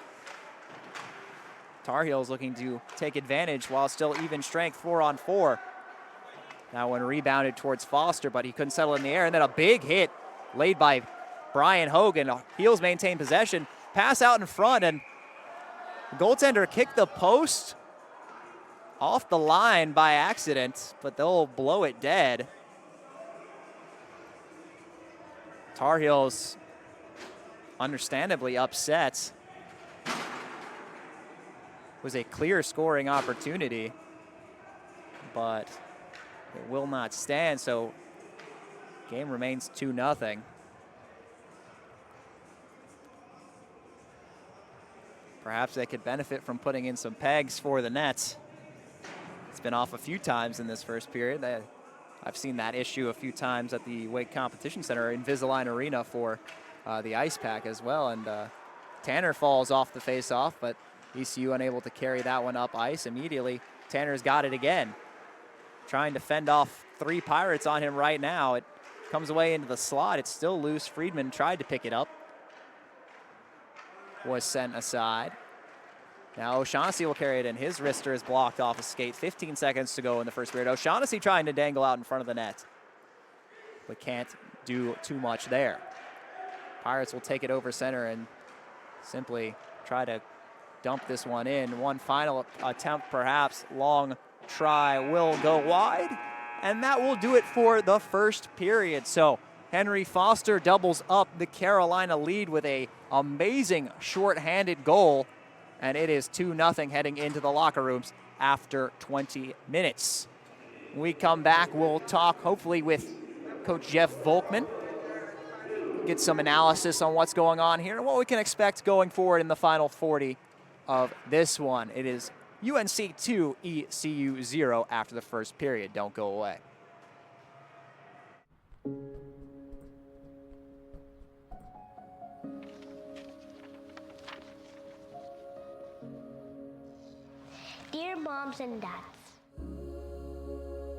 Tar Heels looking to take advantage while still even strength, 4-on-4. That one rebounded towards Foster, but he couldn't settle in the air. And then a big hit laid by Brian Hogan. Heels maintain possession, pass out in front, and the goaltender kicked the post off the line by accident, but they'll blow it dead. Tar Heels understandably upset. It was a clear scoring opportunity, but it will not stand, so game remains 2-0. Perhaps they could benefit from putting in some pegs for the net. It's been off a few times in this first period. I've seen that issue a few times at the Wake Competition Center, Invisalign Arena for the ice pack as well. And Tanner falls off the face-off, but ECU unable to carry that one up ice immediately. Tanner's got it again. Trying to fend off 3 Pirates on him right now. It comes away into the slot. It's still loose. Friedman tried to pick it up. Was sent aside. Now O'Shaughnessy will carry it in. His wrister is blocked off a skate. 15 seconds to go in the first period. O'Shaughnessy trying to dangle out in front of the net, but can't do too much there. Pirates will take it over center and simply try to dump this one in. One final attempt, perhaps. Long try will go wide, and that will do it for the first period. So Henry Foster doubles up the Carolina lead with a amazing shorthanded goal, and it is 2-0 heading into the locker rooms after 20 minutes. When we come back, we'll talk hopefully with Coach Jeff Volkman, get some analysis on what's going on here and what we can expect going forward in the final 40 of this one. It is UNC 2, ECU 0 after the first period. Don't go away. Dear moms and dads,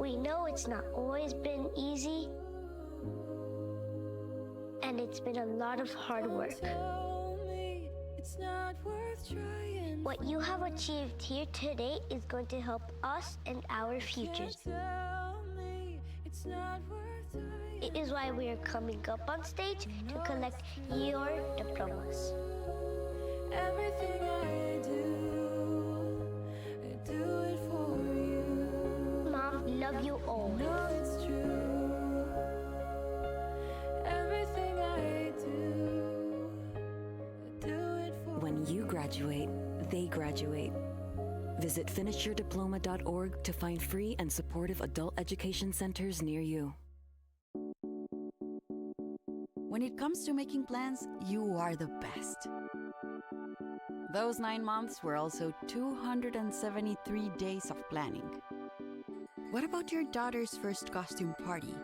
we know it's not always been easy, and it's been a lot of hard work. What you have achieved here today is going to help us and our futures. It is why we are coming up on stage to collect your diplomas. Everything I do it for you. Mom, love you always. No, it's true. Everything I do it for you. When you graduate, they graduate. Visit finishyourdiploma.org to find free and supportive adult education centers near you. When it comes to making plans, you are the best. Those 9 months were also 273 days of planning. What about your daughter's first costume party?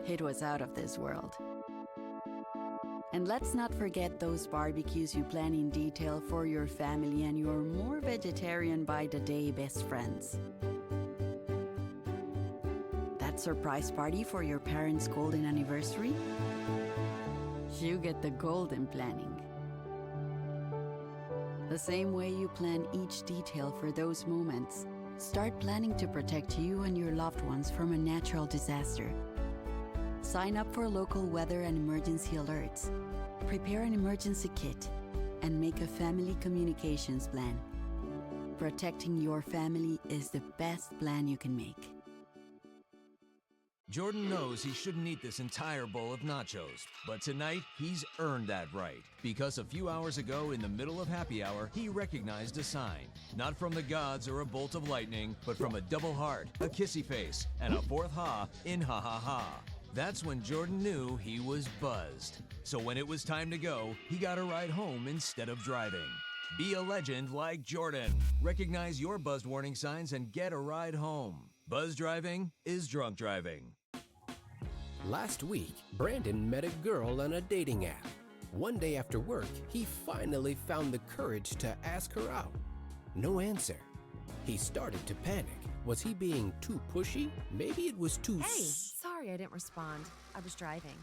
It was out of this world. And let's not forget those barbecues you plan in detail for your family and your more vegetarian by the day best friends. That surprise party for your parents' golden anniversary? You get the golden planning. The same way you plan each detail for those moments, start planning to protect you and your loved ones from a natural disaster. Sign up for local weather and emergency alerts. Prepare an emergency kit and make a family communications plan. Protecting your family is the best plan you can make. Jordan knows he shouldn't eat this entire bowl of nachos, but tonight he's earned that right. Because a few hours ago in the middle of happy hour, he recognized a sign. Not from the gods or a bolt of lightning, but from a double heart, a kissy face, and a fourth ha in ha ha ha. That's when Jordan knew he was buzzed. So when it was time to go, he got a ride home instead of driving. Be a legend like Jordan. Recognize your buzzed warning signs and get a ride home. Buzz driving is drunk driving. Last week, Brandon met a girl on a dating app. One day after work, he finally found the courage to ask her out. No answer. He started to panic. Was he being too pushy? Maybe it was too... Hey, sorry I didn't respond. I was driving.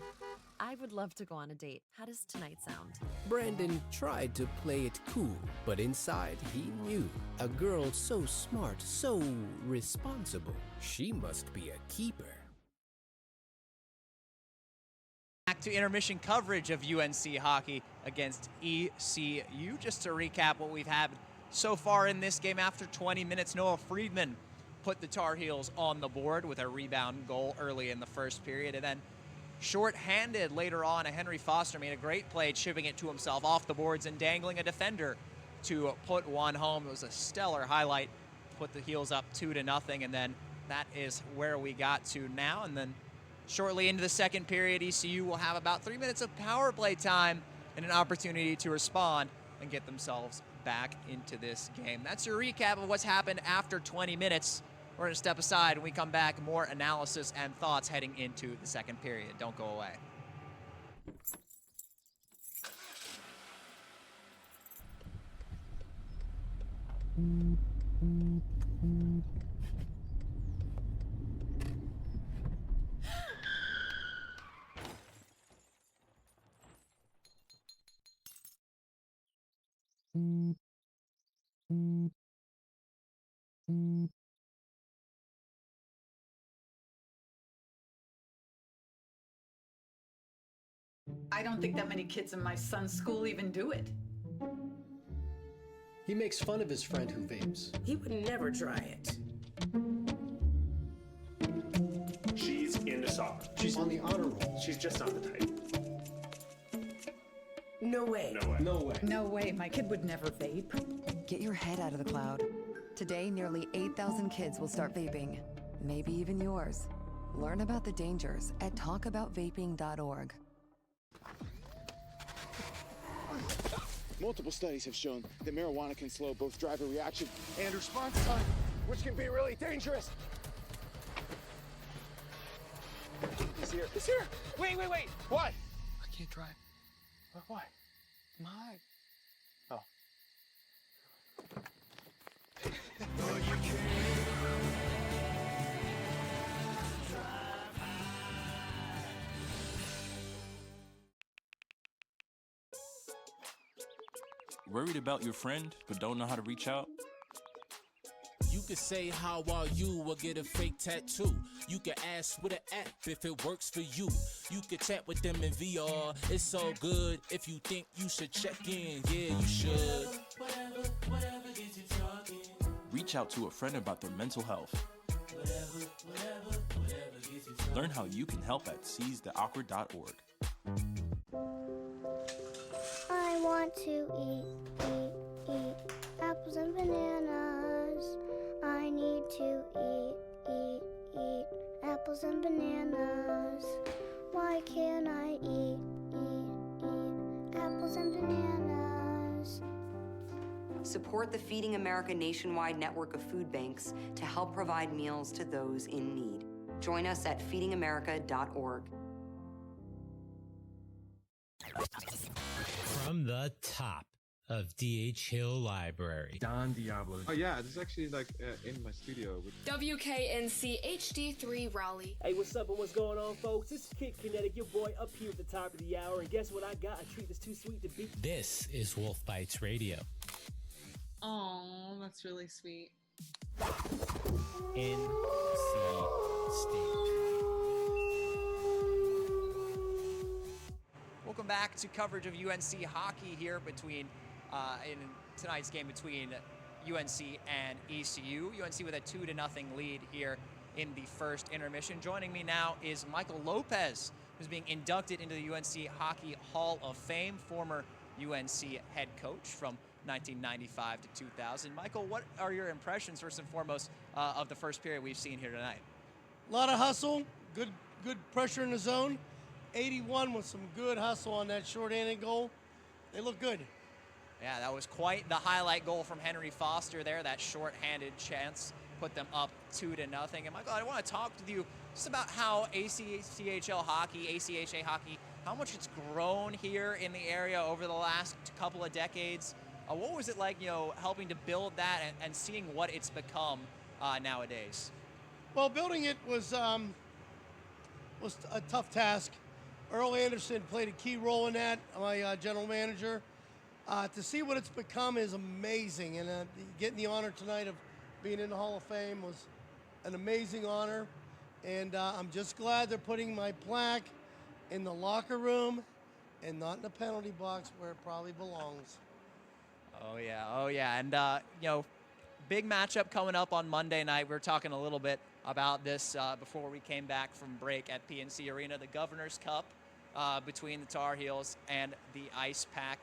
I would love to go on a date. How does tonight sound? Brandon tried to play it cool, but inside he knew. A girl so smart, so responsible. She must be a keeper. Back to intermission coverage of UNC hockey against ECU. Just to recap what we've had so far in this game, after 20 minutes, Noah Friedman put the Tar Heels on the board with a rebound goal early in the first period. And then short-handed later on, Henry Foster made a great play, chipping it to himself off the boards and dangling a defender to put one home. It was a stellar highlight, put the Heels up 2-0, and then that is where we got to now. And then shortly into the second period, ECU will have about 3 minutes of power play time and an opportunity to respond and get themselves back into this game. That's your recap of what's happened after 20 minutes. We're going to step aside. When we come back, more analysis and thoughts heading into the second period. Don't go away. I don't think that many kids in my son's school even do it. He makes fun of his friend who vapes. He would never try it. She's into soccer. She's on the honor roll. She's just not the type. No way. No way. No way. No way. My kid would never vape. Get your head out of the cloud. Today, nearly 8,000 kids will start vaping. Maybe even yours. Learn about the dangers at talkaboutvaping.org. Multiple studies have shown that marijuana can slow both driver reaction and response time, which can be really dangerous. He's here. He's here. Wait. What? I can't drive. Why? My. Oh. Worried about your friend, but don't know how to reach out? You could say how are you or get a fake tattoo. You could ask with an app if it works for you. You could chat with them in VR. It's so good. If you think you should check in, yeah, you should. Whatever gets you talking. Reach out to a friend about their mental health. Whatever gets you talking. Learn how you can help at seizetheawkward.org. I want to eat apples and bananas. I need to eat apples and bananas. Why can't I eat apples and bananas? Support the Feeding America nationwide network of food banks to help provide meals to those in need. Join us at feedingamerica.org. From the top of D.H. Hill Library. Don Diablo. Oh yeah, this is actually like in my studio. WKNC HD3 Raleigh. Hey, what's up and what's going on, folks? This is Kid Kinetic, your boy up here at the top of the hour. And guess what I got? A treat that's too sweet to beat. This is Wolf Bites Radio. Oh, that's really sweet. NC State. Welcome back to coverage of UNC hockey here between in tonight's game between UNC and ECU. UNC with a 2-0 lead here in the first intermission. Joining me now is Michael Lopez, who's being inducted into the UNC Hockey Hall of Fame, former UNC head coach from 1995 to 2000. Michael, what are your impressions, first and foremost, of the first period we've seen here tonight? A lot of hustle, good pressure in the zone. 81 with some good hustle on that short-handed goal. They look good. Yeah, that was quite the highlight goal from Henry Foster there. That short-handed chance put them up 2-0. And Michael, I want to talk with you just about how ACHL hockey, ACHA hockey, how much it's grown here in the area over the last couple of decades. What was it like, helping to build that and seeing what it's become nowadays? Well, building it was a tough task. Earl Anderson played a key role in that, my general manager. To see what it's become is amazing, and getting the honor tonight of being in the Hall of Fame was an amazing honor, and I'm just glad they're putting my plaque in the locker room and not in the penalty box where it probably belongs. Oh yeah, and big matchup coming up on Monday night. We were talking a little bit about this before we came back from break at PNC Arena, the Governor's Cup between the Tar Heels and the Ice Pack.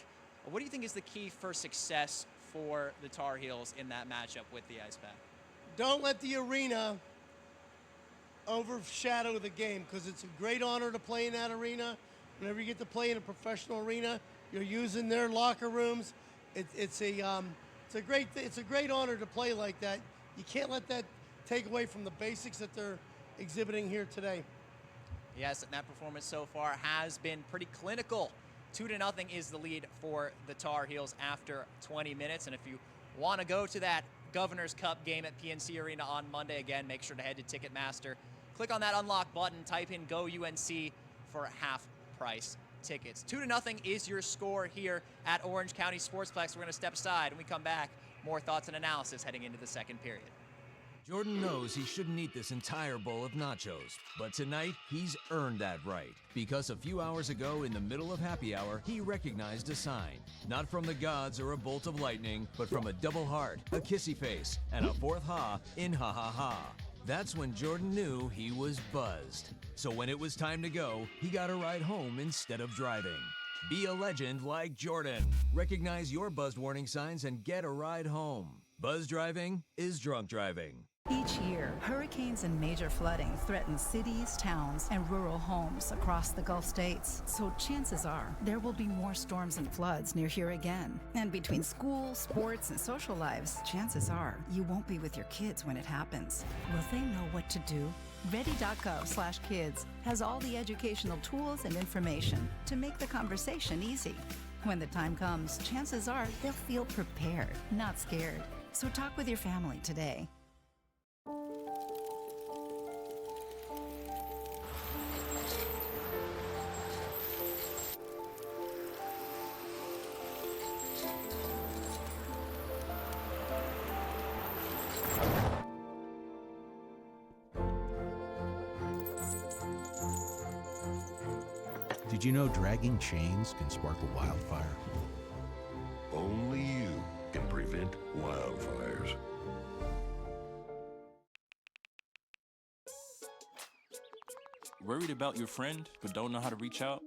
What do you think is the key for success for the Tar Heels in that matchup with the Ice Pack? Don't let the arena overshadow the game, because it's a great honor to play in that arena. Whenever you get to play in a professional arena, you're using their locker rooms. It's a great honor to play like that. You can't let that take away from the basics that they're exhibiting here today. Yes, and that performance so far has been pretty clinical. 2-0 is the lead for the Tar Heels after 20 minutes. And if you want to go to that Governor's Cup game at PNC Arena on Monday, again, make sure to head to Ticketmaster. Click on that unlock button, type in Go UNC for half-price tickets. 2-0 is your score here at Orange County Sportsplex. We're going to step aside. When we come back, more thoughts and analysis heading into the second period. Jordan knows he shouldn't eat this entire bowl of nachos, but tonight he's earned that right, because a few hours ago in the middle of happy hour, he recognized a sign, not from the gods or a bolt of lightning, but from a double heart, a kissy face, and a fourth ha in ha ha ha. That's when Jordan knew he was buzzed. So when it was time to go, he got a ride home instead of driving. Be a legend like Jordan. Recognize your buzzed warning signs and get a ride home. Buzz driving is drunk driving. Each year, hurricanes and major flooding threaten cities, towns, and rural homes across the Gulf states. So chances are there will be more storms and floods near here again. And between school, sports, and social lives, chances are you won't be with your kids when it happens. Will they know what to do? Ready.gov/kids has all the educational tools and information to make the conversation easy. When the time comes, chances are they'll feel prepared, not scared. So talk with your family today. Did you know dragging chains can spark a wildfire? Only you can prevent wildfires. Worried about your friend but don't know how to reach out?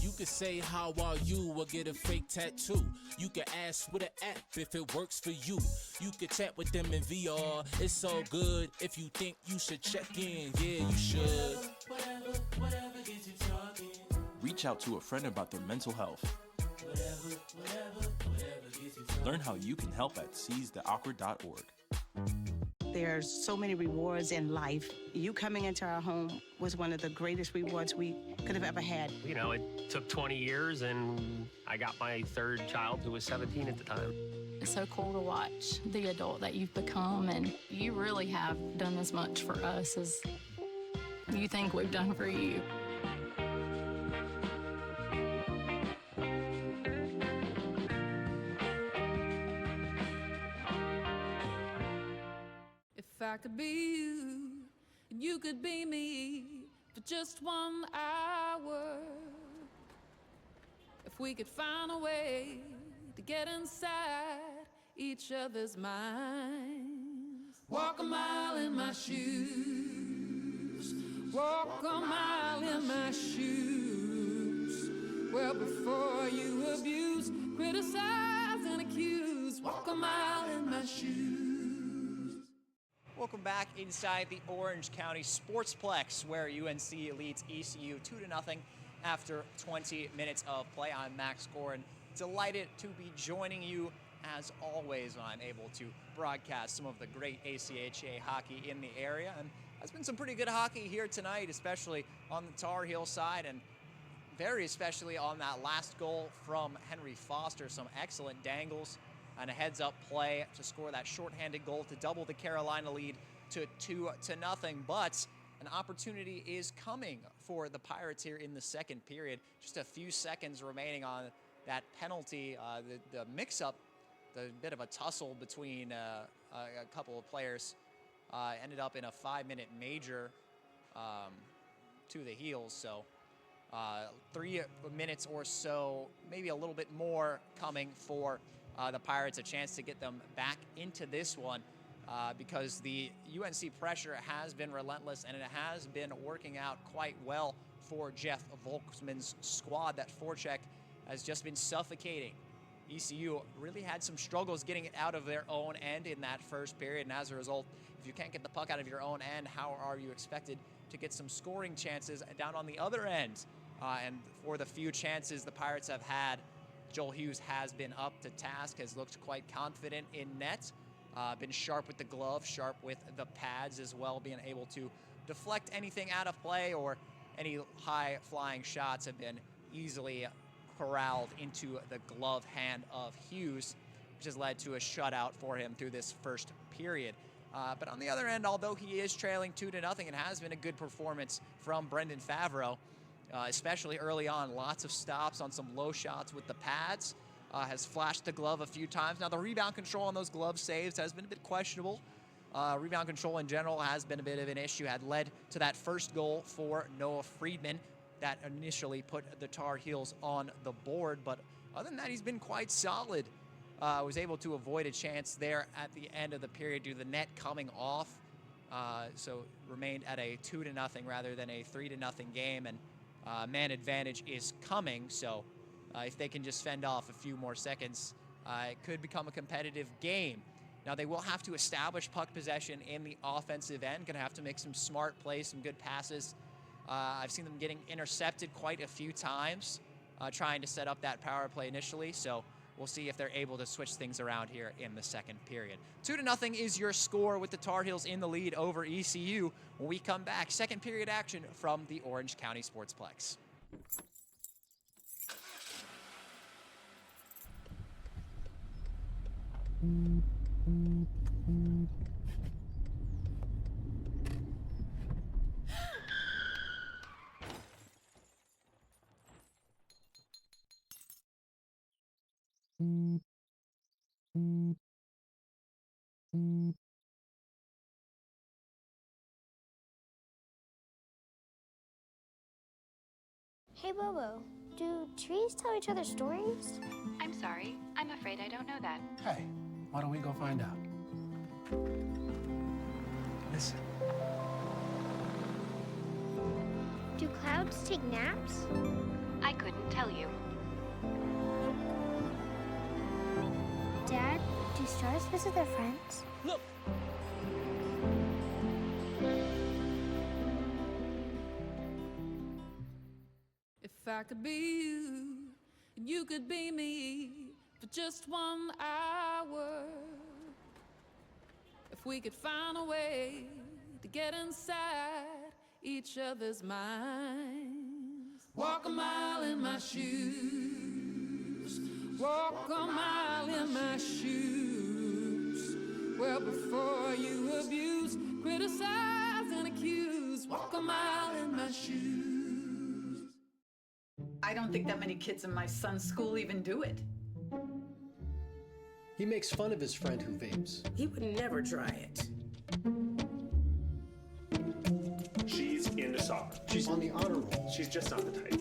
You could say how are you or get a fake tattoo. You could ask with an app if it works for you. You could chat with them in VR. It's all good if you think you should check in. Yeah, you should. Whatever gets you talking. Reach out to a friend about their mental health. Whatever gets you talking. Learn how you can help at seizetheawkward.org. There's so many rewards in life. You coming into our home was one of the greatest rewards we could have ever had. You know, it took 20 years, and I got my third child, who was 17 at the time. It's so cool to watch the adult that you've become, and you really have done as much for us as you think we've done for you. If I could be you, and you could be me for just 1 hour. If we could find a way to get inside each other's minds. Walk a mile in my shoes. Walk a mile in my shoes. Well, before you abuse, criticize, and accuse. Walk a mile in my shoes. Welcome back inside the Orange County Sportsplex, where UNC leads ECU 2-0 after 20 minutes of play. I'm Max Gorin, delighted to be joining you as always when I'm able to broadcast some of the great ACHA hockey in the area. And there's been some pretty good hockey here tonight, especially on the Tar Heel side, and very especially on that last goal from Henry Foster. Some excellent dangles and a heads-up play to score that shorthanded goal to double the Carolina lead to 2-0. But an opportunity is coming for the Pirates here in the second period. Just a few seconds remaining on that penalty. The mix-up, the bit of a tussle between a couple of players ended up in a 5-minute major to the heels. So 3 minutes or so, maybe a little bit more coming for the Pirates, a chance to get them back into this one because the UNC pressure has been relentless and it has been working out quite well for Jeff Volkman's squad. That forecheck has just been suffocating. ECU really had some struggles getting it out of their own end in that first period, and as a result, if you can't get the puck out of your own end, how are you expected to get some scoring chances down on the other end? And for the few chances the Pirates have had, Joel Hughes has been up to task, has looked quite confident in net, been sharp with the glove, sharp with the pads as well, being able to deflect anything out of play, or any high-flying shots have been easily corralled into the glove hand of Hughes, which has led to a shutout for him through this first period. But on the other end, although he is trailing 2-0, it has been a good performance from Brendan Favreau, especially early on. Lots of stops on some low shots with the pads, has flashed the glove a few times. Now, the rebound control on those glove saves has been a bit questionable. Rebound control in general has been a bit of an issue, had led to that first goal for Noah Friedman that initially put the Tar Heels on the board. But other than that, he's been quite solid. Was able to avoid a chance there at the end of the period due to the net coming off. So remained at a 2-0 rather than a 3-0 game. And man advantage is coming. So if they can just fend off a few more seconds, it could become a competitive game. Now, they will have to establish puck possession in the offensive end. Going to have to make some smart plays, some good passes. I've seen them getting intercepted quite a few times, trying to set up that power play initially. So we'll see if they're able to switch things around here in the second period. 2-0 is your score with the Tar Heels in the lead over ECU. When we come back, second period action from the Orange County Sportsplex. Hey, Bobo, do trees tell each other stories? I'm sorry. I'm afraid I don't know that. Hey, why don't we go find out? Listen. Do clouds take naps? I couldn't tell you. Dad, do stars visit their friends? Look! If I could be you, and you could be me for just 1 hour. If we could find a way to get inside each other's minds. Walk a mile in my shoes. Walk a mile in my shoes. Well, before you abuse, criticize, and accuse. Walk a mile in my shoes. I don't think that many kids in my son's school even do it. He makes fun of his friend who vapes. He would never try it. She's into soccer. She's on the honor roll. She's just not the type.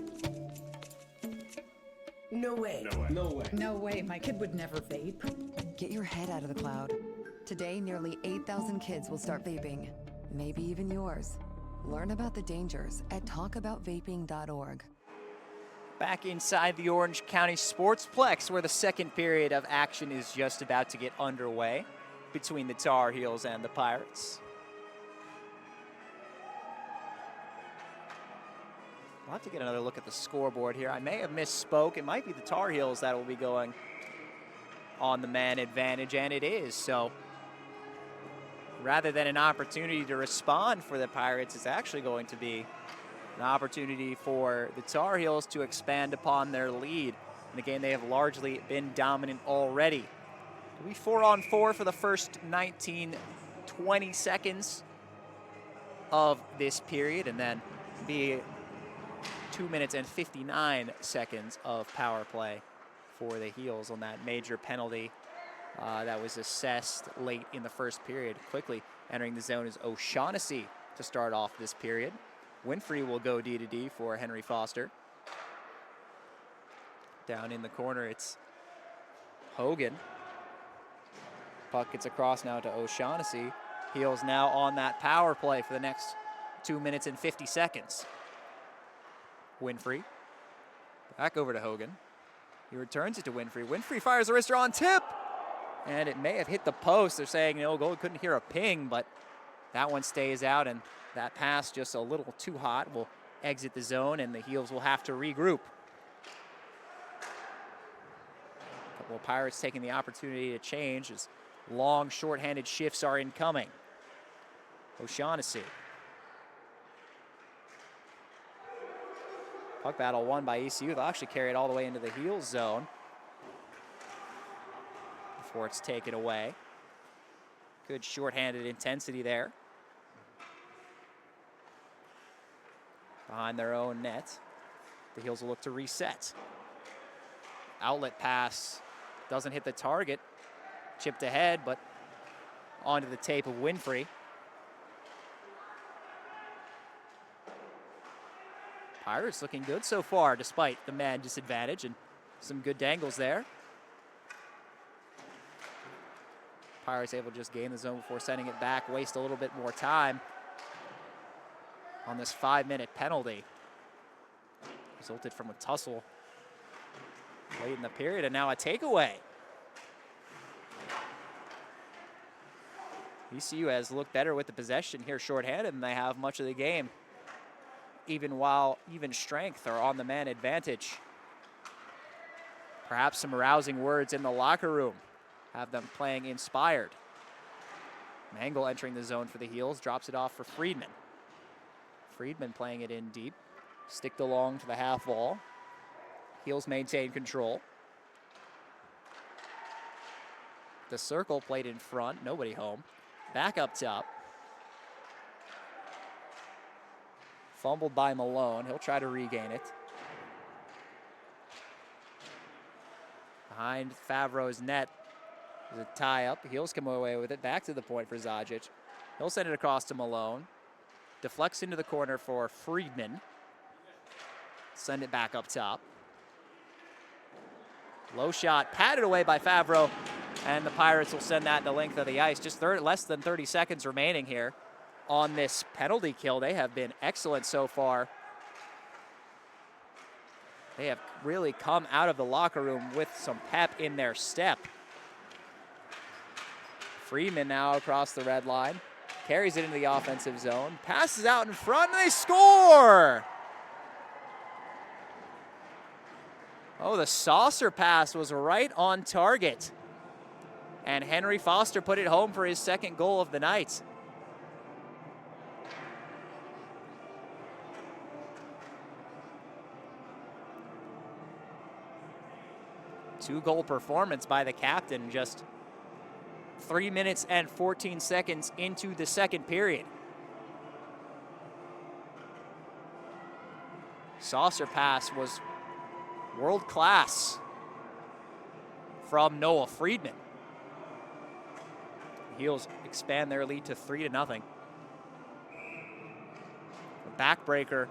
No way. No way. No way. No way, my kid would never vape. Get your head out of the cloud. Today, nearly 8,000 kids will start vaping. Maybe even yours. Learn about the dangers at talkaboutvaping.org. Back inside the Orange County Sportsplex, where the second period of action is just about to get underway between the Tar Heels and the Pirates. We'll have to get another look at the scoreboard here. I may have misspoke. It might be the Tar Heels that will be going on the man advantage, and it is. So rather than an opportunity to respond for the Pirates, it's actually going to be an opportunity for the Tar Heels to expand upon their lead. In a game they have largely been dominant already. It'll be 4-on-4 for the first 19, 20 seconds of this period, and then be 2 minutes and 59 seconds of power play for the Heels on that major penalty that was assessed late in the first period. Quickly entering the zone is O'Shaughnessy to start off this period. Winfrey will go D-to-D for Henry Foster. Down in the corner, it's Hogan. Puck gets across now to O'Shaughnessy. Heels now on that power play for the next 2 minutes and 50 seconds. Winfrey, back over to Hogan. He returns it to Winfrey. Winfrey fires a wrister on tip, and it may have hit the post. They're saying no goal, couldn't hear a ping, but that one stays out, and that pass just a little too hot will exit the zone, and the Heels will have to regroup. A couple of Pirates taking the opportunity to change as long shorthanded shifts are incoming. O'Shaughnessy. Puck battle won by ECU. They'll actually carry it all the way into the Heels zone before it's taken away. Good shorthanded intensity there. Behind their own net, the Heels will look to reset. Outlet pass doesn't hit the target. Chipped ahead, but onto the tape of Winfrey. Pirates looking good so far, despite the man disadvantage, and some good dangles there. Pirates able to just gain the zone before sending it back, waste a little bit more time on this 5-minute penalty. Resulted from a tussle late in the period, and now a takeaway. ECU has looked better with the possession here shorthanded than they have much of the game, even while even strength are on the man advantage. Perhaps some rousing words in the locker room have them playing inspired. Mangle entering the zone for the Heels, drops it off for Friedman. Friedman playing it in deep, sticked along to the half wall. Heels maintain control. The circle played in front, nobody home. Back up top. Fumbled by Malone, he'll try to regain it. Behind Favreau's net is a tie-up. Heels come away with it, back to the point for Zajic. He'll send it across to Malone. Deflects into the corner for Friedman. Send it back up top. Low shot, patted away by Favreau, and the Pirates will send that the length of the ice. Just less than 30 seconds remaining here on this penalty kill. They have been excellent so far. They have really come out of the locker room with some pep in their step. Friedman now across the red line. Carries it into the offensive zone. Passes out in front, and they score! Oh, the saucer pass was right on target. And Henry Foster put it home for his second goal of the night. Two-goal performance by the captain just 3 minutes and 14 seconds into the second period. Saucer pass was world class from Noah Friedman. Heels expand their lead to 3-0. A backbreaker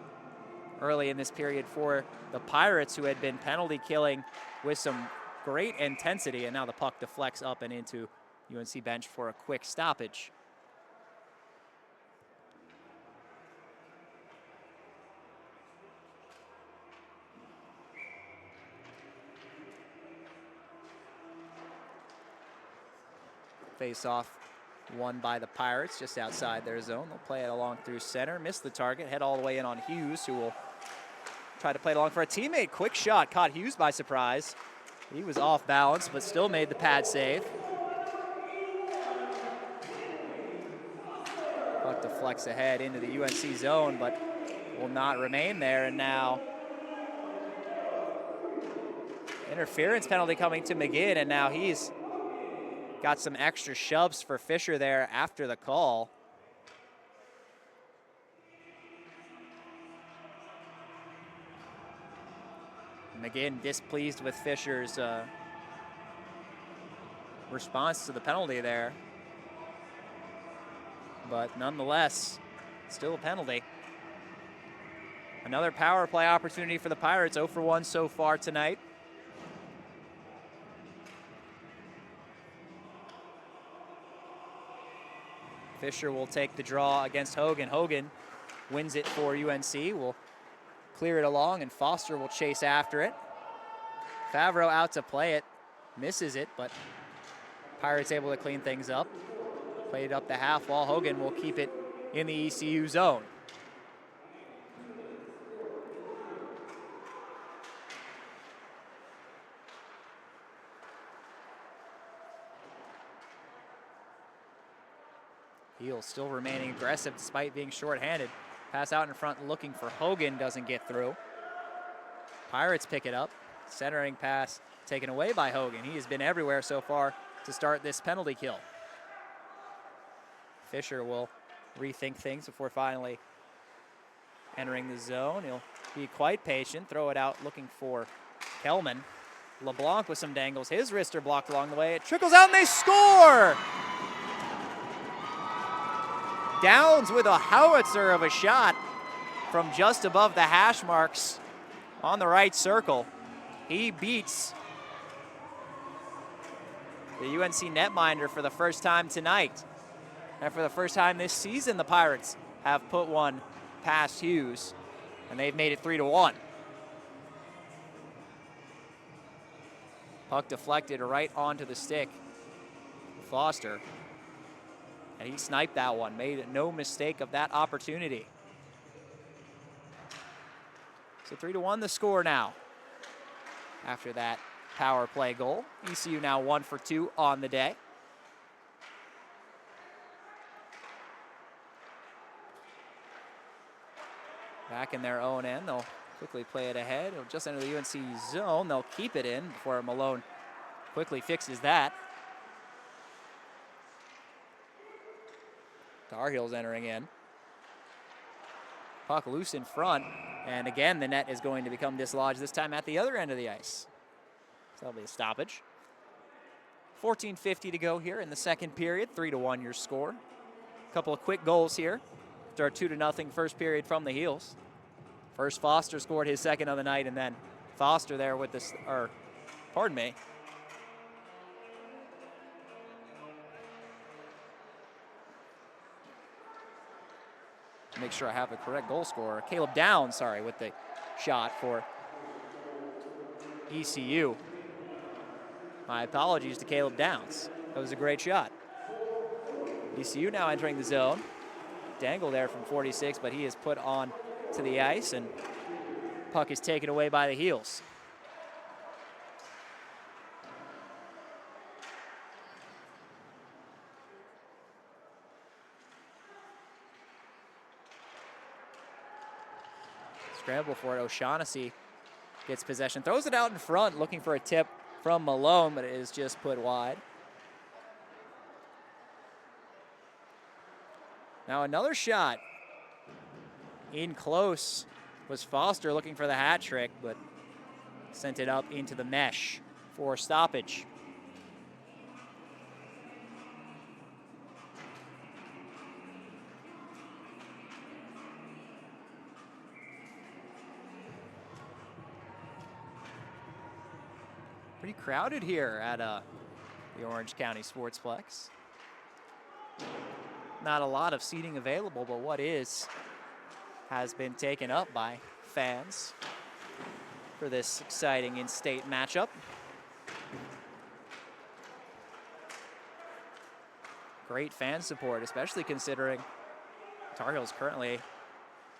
early in this period for the Pirates, who had been penalty killing with some great intensity, and now the puck deflects up and into UNC bench for a quick stoppage. Face-off won by the Pirates just outside their zone. They'll play it along through center, miss the target, head all the way in on Hughes, who will try to play it along for a teammate. Quick shot, caught Hughes by surprise. He was off balance, but still made the pad save. Puck deflects ahead into the UNC zone, but will not remain there. And now interference penalty coming to McGinn, and now he's got some extra shoves for Fisher there after the call. McGinn displeased with Fisher's response to the penalty there. But nonetheless, still a penalty. Another power play opportunity for the Pirates, 0 for 1 so far tonight. Fisher will take the draw against Hogan. Hogan wins it for UNC, will clear it along, and Foster will chase after it. Favreau out to play it, misses it, but Pirates able to clean things up. Play it up the half wall. Hogan will keep it in the ECU zone. Heel still remaining aggressive despite being shorthanded. Pass out in front looking for Hogan, doesn't get through. Pirates pick it up. Centering pass taken away by Hogan. He has been everywhere so far to start this penalty kill. Fisher will rethink things before finally entering the zone. He'll be quite patient, throw it out looking for Kelman. LeBlanc with some dangles. His wrists are blocked along the way. It trickles out and they score! Downs with a howitzer of a shot from just above the hash marks on the right circle. He beats the UNC netminder for the first time tonight. And for the first time this season, the Pirates have put one past Hughes, and they've made it 3-1. Puck deflected right onto the stick. Foster. And he sniped that one, made no mistake of that opportunity. So 3-1 the score now. After that power play goal, ECU now 1 for 2 on the day. Back in their own end, they'll quickly play it ahead. It'll just enter the UNC zone. They'll keep it in before Malone quickly fixes that. Tar Heels entering in. Puck loose in front, and again the net is going to become dislodged, this time at the other end of the ice. So that'll be a stoppage. 14:50 to go here in the second period. 3-1 your score. A couple of quick goals here after our 2-0 first period from the Heels. First Foster scored his second of the night, and then Foster there with this, or pardon me. Make sure I have the correct goal scorer. Caleb Downs, sorry, with the shot for ECU. My apologies to Caleb Downs. That was a great shot. ECU now entering the zone. Dangle there from 46, but he is put on to the ice, and puck is taken away by the Heels. Scramble for it. O'Shaughnessy gets possession. Throws it out in front, looking for a tip from Malone, but it is just put wide. Now another shot. In close was Foster looking for the hat trick, but sent it up into the mesh for stoppage. Pretty crowded here at the Orange County Sportsplex. Not a lot of seating available, but what is has been taken up by fans for this exciting in-state matchup. Great fan support, especially considering Tar Heels currently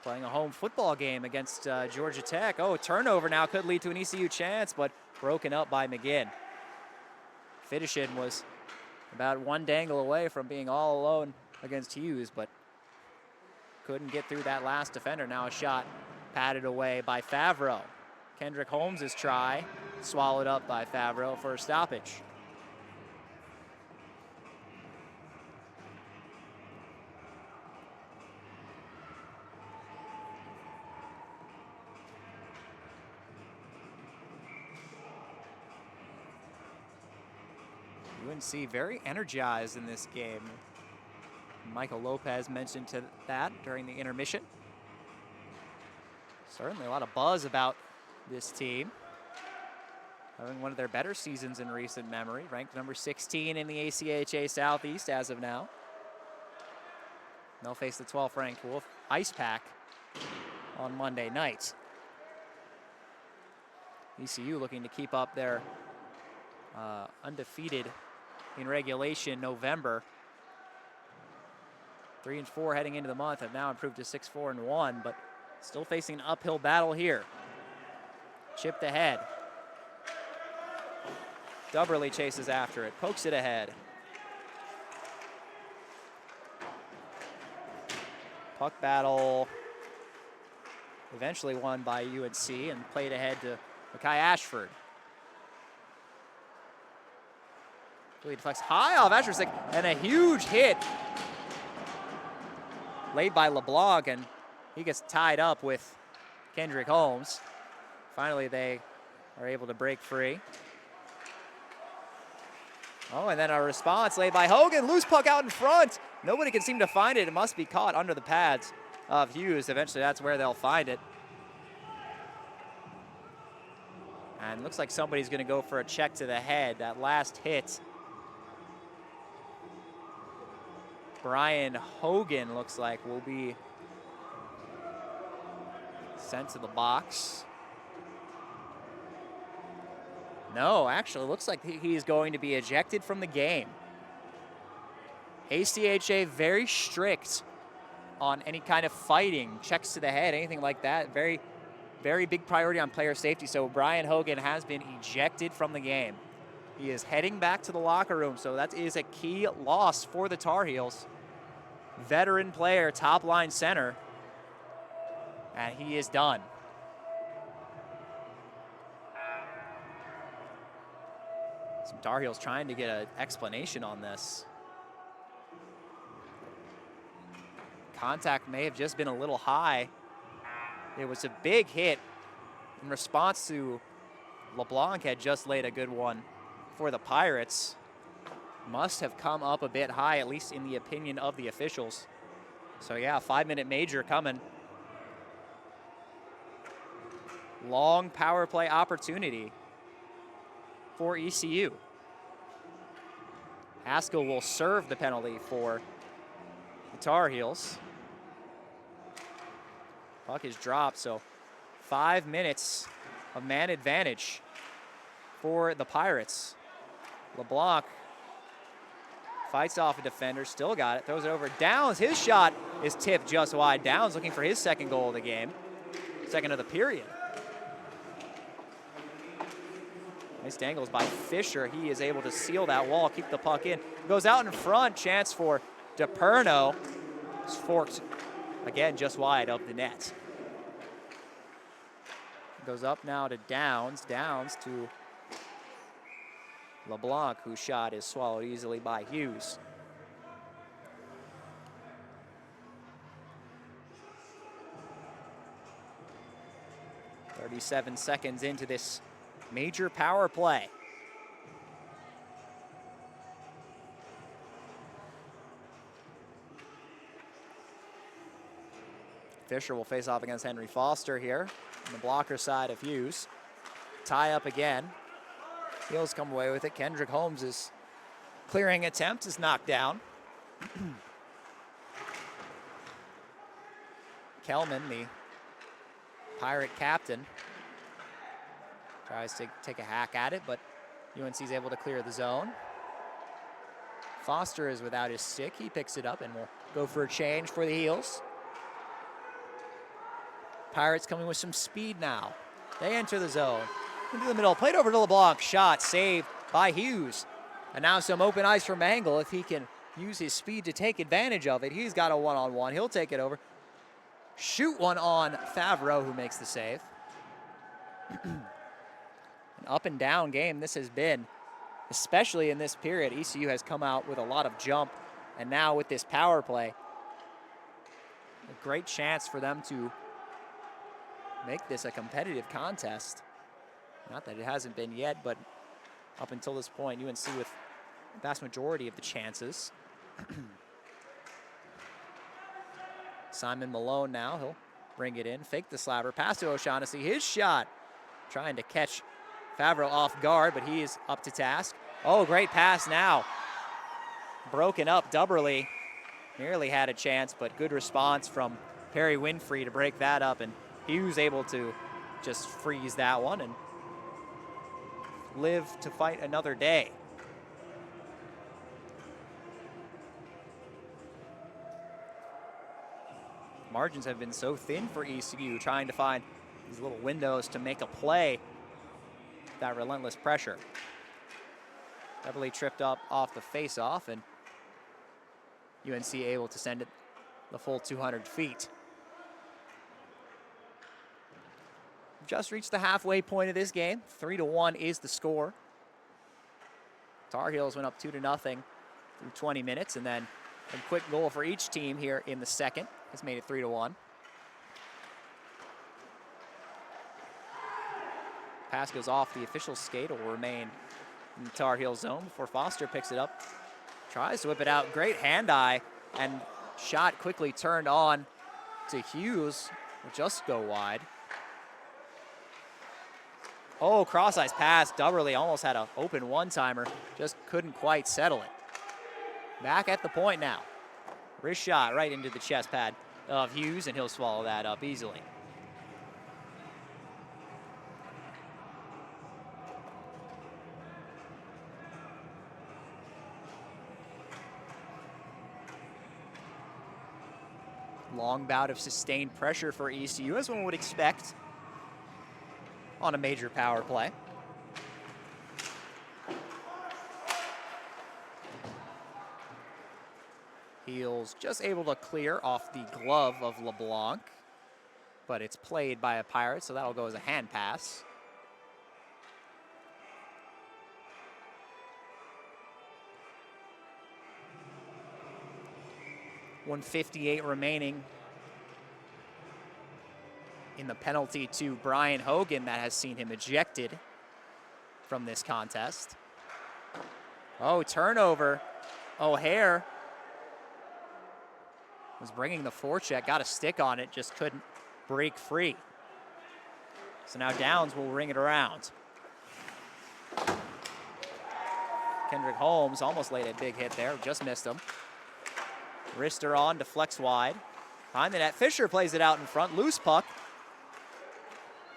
playing a home football game against Georgia Tech. Oh, turnover now could lead to an ECU chance, but broken up by McGinn. Fidishin was about one dangle away from being all alone against Hughes, but couldn't get through that last defender. Now a shot patted away by Favreau. Kendrick Holmes' try swallowed up by Favreau for a stoppage. UNC very energized in this game. Michael Lopez mentioned that during the intermission. Certainly a lot of buzz about this team. Having one of their better seasons in recent memory, ranked number 16 in the ACHA Southeast as of now. They'll face the 12th ranked Wolf Ice Pack on Monday night. ECU looking to keep up their undefeated in regulation November. 3-4 heading into the month, have now improved to 6-4-1, but still facing an uphill battle here. Chipped ahead. Dubberly chases after it, pokes it ahead. Puck battle eventually won by UNC and played ahead to Makai Ashford. Really deflects high off Ashford's stick, and a huge hit laid by LeBlanc, and he gets tied up with Kendrick Holmes. Finally, they are able to break free. Oh, and then a response laid by Hogan. Loose puck out in front. Nobody can seem to find it. It must be caught under the pads of Hughes. Eventually, that's where they'll find it. And looks like somebody's going to go for a check to the head. That last hit. Brian Hogan looks like will be sent to the box. No, actually, looks like he's going to be ejected from the game. ACHA very strict on any kind of fighting, checks to the head, anything like that. Very, very big priority on player safety. So Brian Hogan has been ejected from the game. He is heading back to the locker room, so that is a key loss for the Tar Heels. Veteran player, top line center, and he is done. Some Tar Heels trying to get an explanation on this. Contact may have just been a little high. It was a big hit in response to LeBlanc had just laid a good one for the Pirates. Must have come up a bit high, at least in the opinion of the officials. So yeah, 5-minute major coming. Long power play opportunity for ECU. Haskell will serve the penalty for the Tar Heels. Puck is dropped, so 5 minutes of man advantage for the Pirates. LeBlanc fights off a defender, still got it, throws it over. Downs, his shot is tipped just wide. Downs looking for his second goal of the game, second of the period. Nice dangles by Fisher. He is able to seal that wall, keep the puck in. Goes out in front, chance for DePerno. It's forked again just wide of the net. goes up now to Downs. Downs to LeBlanc, whose shot is swallowed easily by Hughes. .37 seconds into this major power play. Fisher will face off against Henry Foster here on the blocker side of Hughes. Tie up again. Heels come away with it. Kendrick Holmes' clearing attempt is knocked down. Kelman, the Pirate captain, tries to take a hack at it, but UNC is able to clear the zone. Foster is without his stick. He picks it up and will go for a change for the Heels. Pirates coming with some speed now. They enter the zone. Into the middle, played over to LeBlanc. Shot saved by Hughes. And now some open ice for Mangle. If he can use his speed to take advantage of it, he's got a one-on-one. He'll take it over. Shoot one on Favreau, who makes the save. An up and down game this has been, especially in this period. ECU has come out with a lot of jump, and now with this power play, a great chance for them to make this a competitive contest. Not that it hasn't been yet, but up until this point, UNC with the vast majority of the chances. Simon Malone now, he'll bring it in, fake the slapper, pass to O'Shaughnessy, his shot, trying to catch Favreau off guard, but he is up to task. Oh, great pass now. Broken up, Dubberly nearly had a chance, but good response from Perry Winfrey to break that up, and Hughes able to just freeze that one and live to fight another day. Margins have been so thin for ECU, trying to find these little windows to make a play. That relentless pressure. Heavily tripped up off the face-off, and UNC able to send it the full 200 feet. We've just reached the halfway point of this game. 3-1 is the score. Tar Heels went up 2-0 through 20 minutes, and then a quick goal for each team here in the second has made it 3-1. Pass goes off the official skate. It will remain in the Tar Heel zone before Foster picks it up. Tries to whip it out. Great hand-eye, and shot quickly turned on to Hughes. Will just go wide. Oh, cross-ice pass. Dubberly almost had an open one-timer. Just couldn't quite settle it. Back at the point now. Wrist shot right into the chest pad of Hughes, and he'll swallow that up easily. Long bout of sustained pressure for ECU, as one would expect on a major power play. Heels just able to clear off the glove of LeBlanc, but it's played by a Pirate, so that'll go as a hand pass. .158 remaining in the penalty to Brian Hogan that has seen him ejected from this contest. Oh, turnover. O'Hare was bringing the forecheck, got a stick on it, just couldn't break free. So now Downs will ring it around. Kendrick Holmes almost laid a big hit there, just missed him. Wrister on, deflects wide. Behind the net, Fisher plays it out in front, loose puck.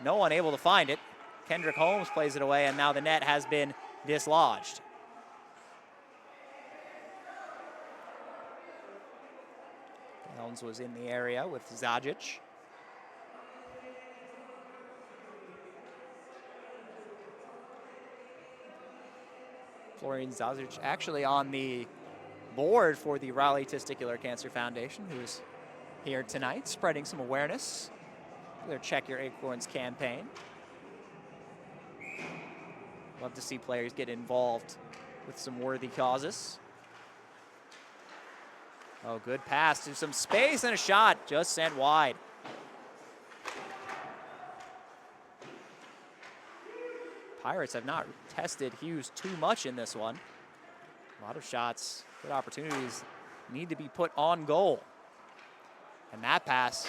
No one able to find it. Kendrick Holmes plays it away, and now the net has been dislodged. Jones was in the area with Zajic. Florian Zajic actually on the board for the Raleigh Testicular Cancer Foundation, who is here tonight spreading some awareness for their Check Your Acorns campaign. Love to see players get involved with some worthy causes. Oh, good pass to some space and a shot just sent wide. Pirates have not tested Hughes too much in this one. A lot of shots, good opportunities need to be put on goal. And that pass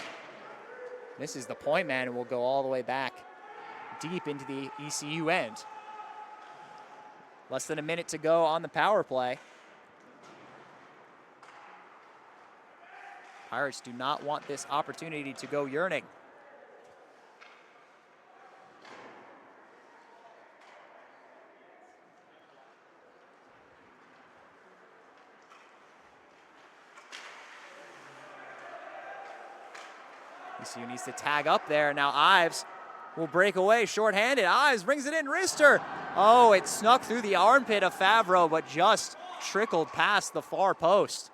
misses the point man and will go all the way back deep into the ECU end. Less than a minute to go on the power play. Pirates do not want this opportunity to go yearning. ECU needs to tag up there. Now Ives will break away shorthanded. Ives brings it in, wrister. Oh, it snuck through the armpit of Favreau, but just trickled past the far post.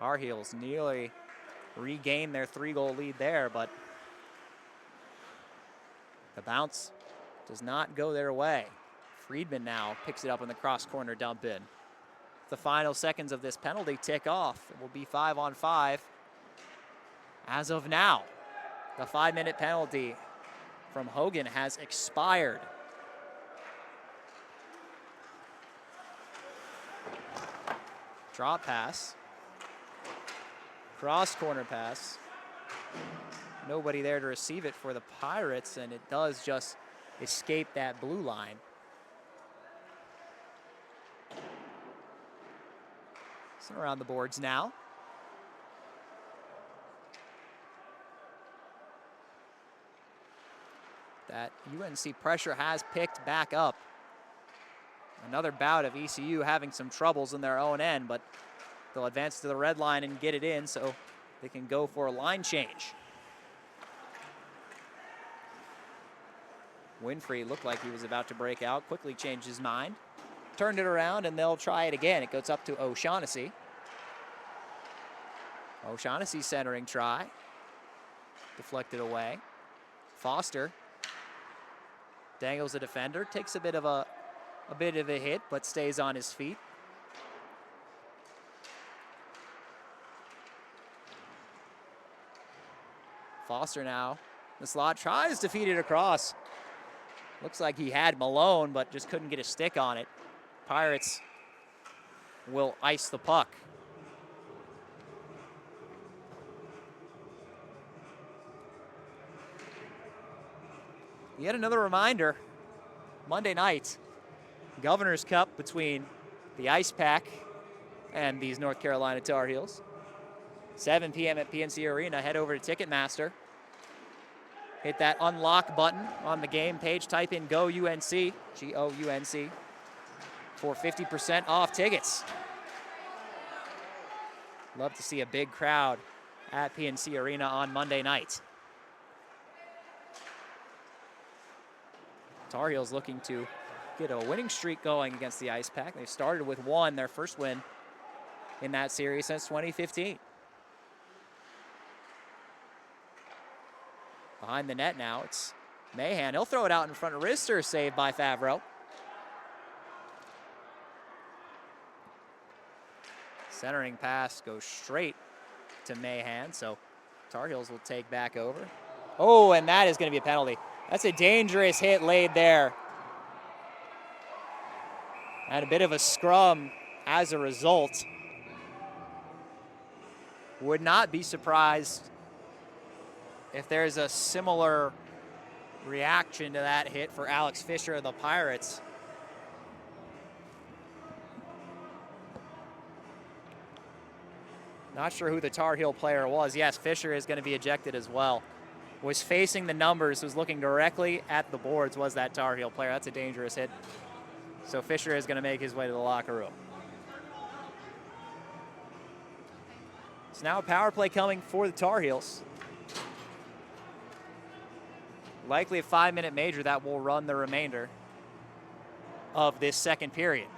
Tar Heels nearly regained their 3-goal lead there, but the bounce does not go their way. Friedman now picks it up in the cross corner dump in. The final seconds of this penalty tick off. It will be 5-on-5 as of now. The 5-minute penalty from Hogan has expired. Drop pass. Cross corner pass. Nobody there to receive it for the Pirates, and it does just escape that blue line. So around the boards now. That UNC pressure has picked back up. Another bout of ECU having some troubles in their own end, but they'll advance to the red line and get it in so they can go for a line change. Winfrey looked like he was about to break out, quickly changed his mind, turned it around, and they'll try it again. It goes up to O'Shaughnessy. O'Shaughnessy centering try. Deflected away. Foster dangles the defender, takes a bit of a hit, but stays on his feet. Foster now, the slot, tries to feed it across. Looks like he had Malone, but just couldn't get a stick on it. Pirates will ice the puck. Yet another reminder, Monday night, Governor's Cup between the Ice Pack and these North Carolina Tar Heels. 7 p.m. at PNC Arena. Head over to Ticketmaster. Hit that unlock button on the game page. Type in GO UNC, G-O-U-N-C, for 50% off tickets. Love to see a big crowd at PNC Arena on Monday night. Tar Heels looking to get a winning streak going against the Ice Pack. They started with one, their first win in that series since 2015. Behind the net now, it's Mahan. He'll throw it out in front of wrister, saved by Favreau. Centering pass goes straight to Mahan, so Tar Heels will take back over. Oh, and that is going to be a penalty. That's a dangerous hit laid there. And a bit of a scrum as a result. Would not be surprised if there's a similar reaction to that hit for Alex Fisher of the Pirates. Not sure who the Tar Heel player was. Yes, Fisher is going to be ejected as well. Was facing the numbers, was looking directly at the boards, was that Tar Heel player. That's a dangerous hit. So Fisher is going to make his way to the locker room. So now a power play coming for the Tar Heels. Likely a 5-minute major that will run the remainder of this second period.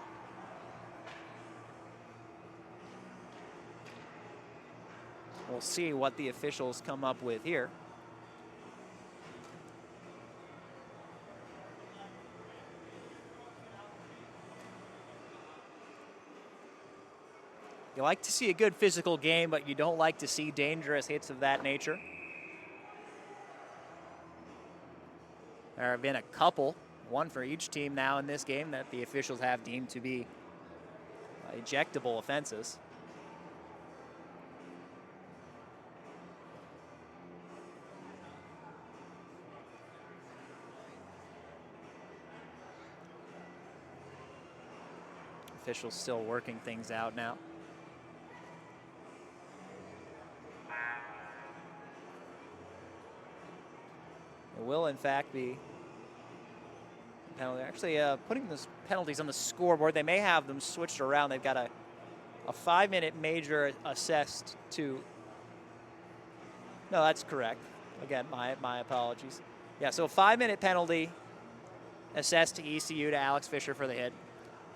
We'll see what the officials come up with here. You like to see a good physical game, but you don't like to see dangerous hits of that nature. There have been a couple, one for each team now in this game, that the officials have deemed to be ejectable offenses. Officials still working things out now. It will, in fact, be a penalty. Actually, putting the penalties on the scoreboard, they may have them switched around. They've got a 5-minute major assessed to. No, that's correct. Again, my apologies. Yeah, so a 5-minute penalty assessed to ECU, to Alex Fisher for the hit.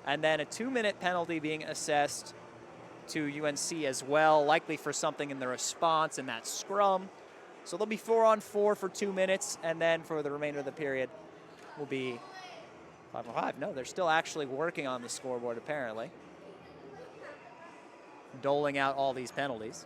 And then a 2-minute penalty being assessed to UNC as well, likely for something in the response in that scrum. So they'll be 4-on-4 for 2 minutes, and then for the remainder of the period will be 5-on-5. No, they're still actually working on the scoreboard, apparently, doling out all these penalties.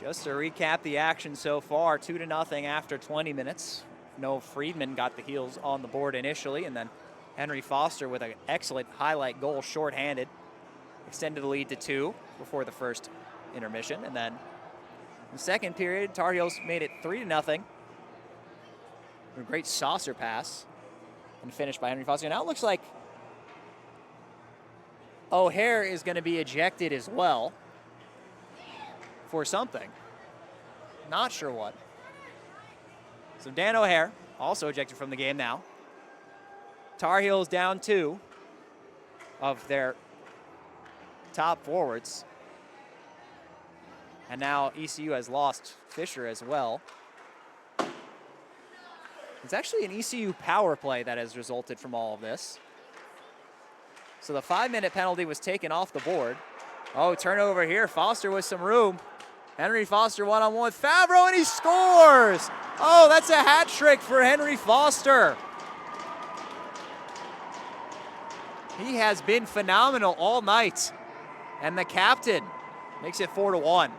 Just to recap the action so far, 2-0 after 20 minutes. Noah Friedman got the heels on the board initially, and then Henry Foster with an excellent highlight goal, shorthanded, extended the lead to 2 before the first intermission. And then in the second period, Tar Heels made it 3-0. A great saucer pass and finished by Henry Foster. Now it looks like O'Hare is going to be ejected as well for something. Not sure what. So Dan O'Hare also ejected from the game now. Tar Heels down 2 of their top forwards. And now ECU has lost Fisher as well. It's actually an ECU power play that has resulted from all of this. So the 5-minute penalty was taken off the board. Oh, turnover here. Foster with some room. Henry Foster one-on-one with Favreau, and he scores! Oh, that's a hat trick for Henry Foster. He has been phenomenal all night. And the captain makes it 4-1.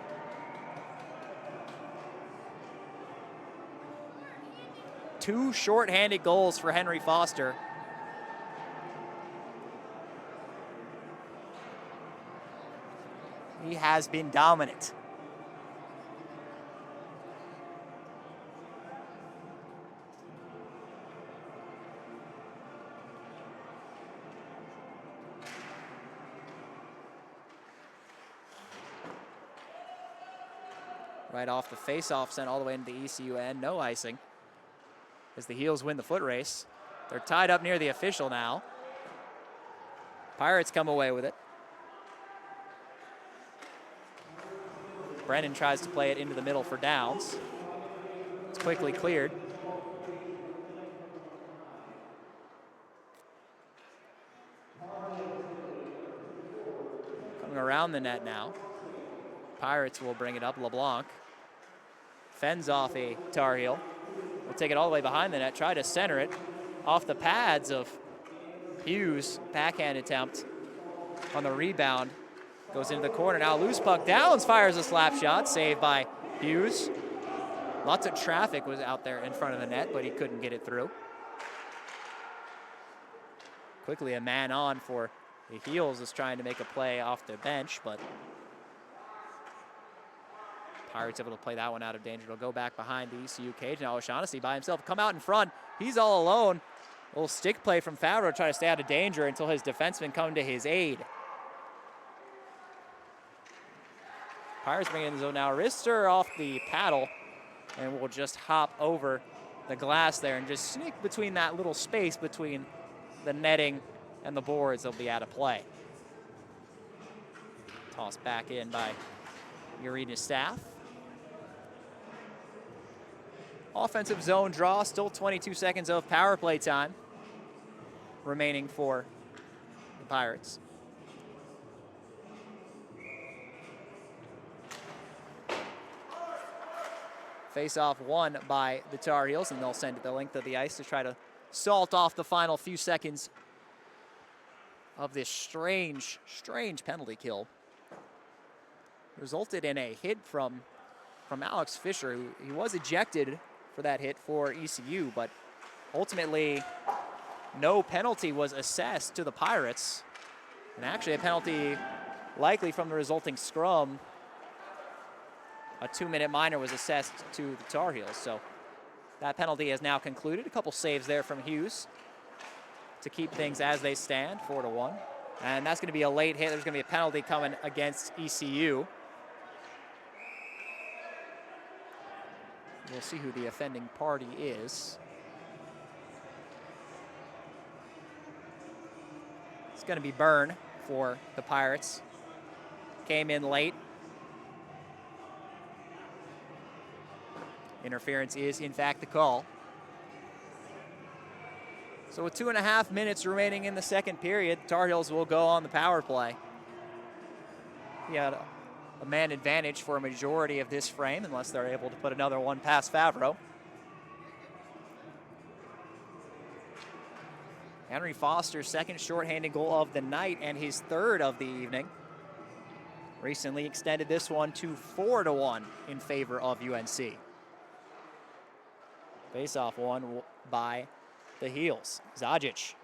Two short-handed goals for Henry Foster. He has been dominant. Right off the face-off, sent all the way into the ECU end. No icing as the Heels win the foot race. They're tied up near the official now. Pirates come away with it. Brennan tries to play it into the middle for Downs. It's quickly cleared. Coming around the net now. Pirates will bring it up. LeBlanc fends off a Tar Heel. Will take it all the way behind the net. Try to center it off the pads of Hughes. Backhand attempt on the rebound. Goes into the corner. Now loose puck. Downs fires a slap shot. Saved by Hughes. Lots of traffic was out there in front of the net, but he couldn't get it through. Quickly a man on for the Heels is trying to make a play off the bench, but Pirates able to play that one out of danger. It'll go back behind the ECU cage. Now O'Shaughnessy by himself. Come out in front. He's all alone. A little stick play from Favreau to try to stay out of danger until his defensemen come to his aid. Pirates bring it in the zone now. Rister off the paddle and will just hop over the glass there and just sneak between that little space between the netting and the boards. They'll be out of play. Tossed back in by Urena Staff. Offensive zone draw, still 22 seconds of power play time remaining for the Pirates. Face-off won by the Tar Heels, and they'll send it the length of the ice to try to salt off the final few seconds of this strange penalty kill. Resulted in a hit from Alex Fisher, who he was ejected for that hit for ECU, but ultimately no penalty was assessed to the Pirates. And actually a penalty likely from the resulting scrum. A 2-minute minor was assessed to the Tar Heels. So that penalty has now concluded. A couple saves there from Hughes to keep things as they stand, 4-1. And that's going to be a late hit. There's going to be a penalty coming against ECU. We'll see who the offending party is. It's going to be Byrne for the Pirates. Came in late. Interference is, in fact, the call. So with 2.5 minutes remaining in the second period, Tar Heels will go on the power play. He had a man advantage for a majority of this frame, unless they're able to put another one past Favreau. Henry Foster's second shorthanded goal of the night and his third of the evening. Recently extended this one to 4-1 in favor of UNC. Face-off won by the Heels. Zajic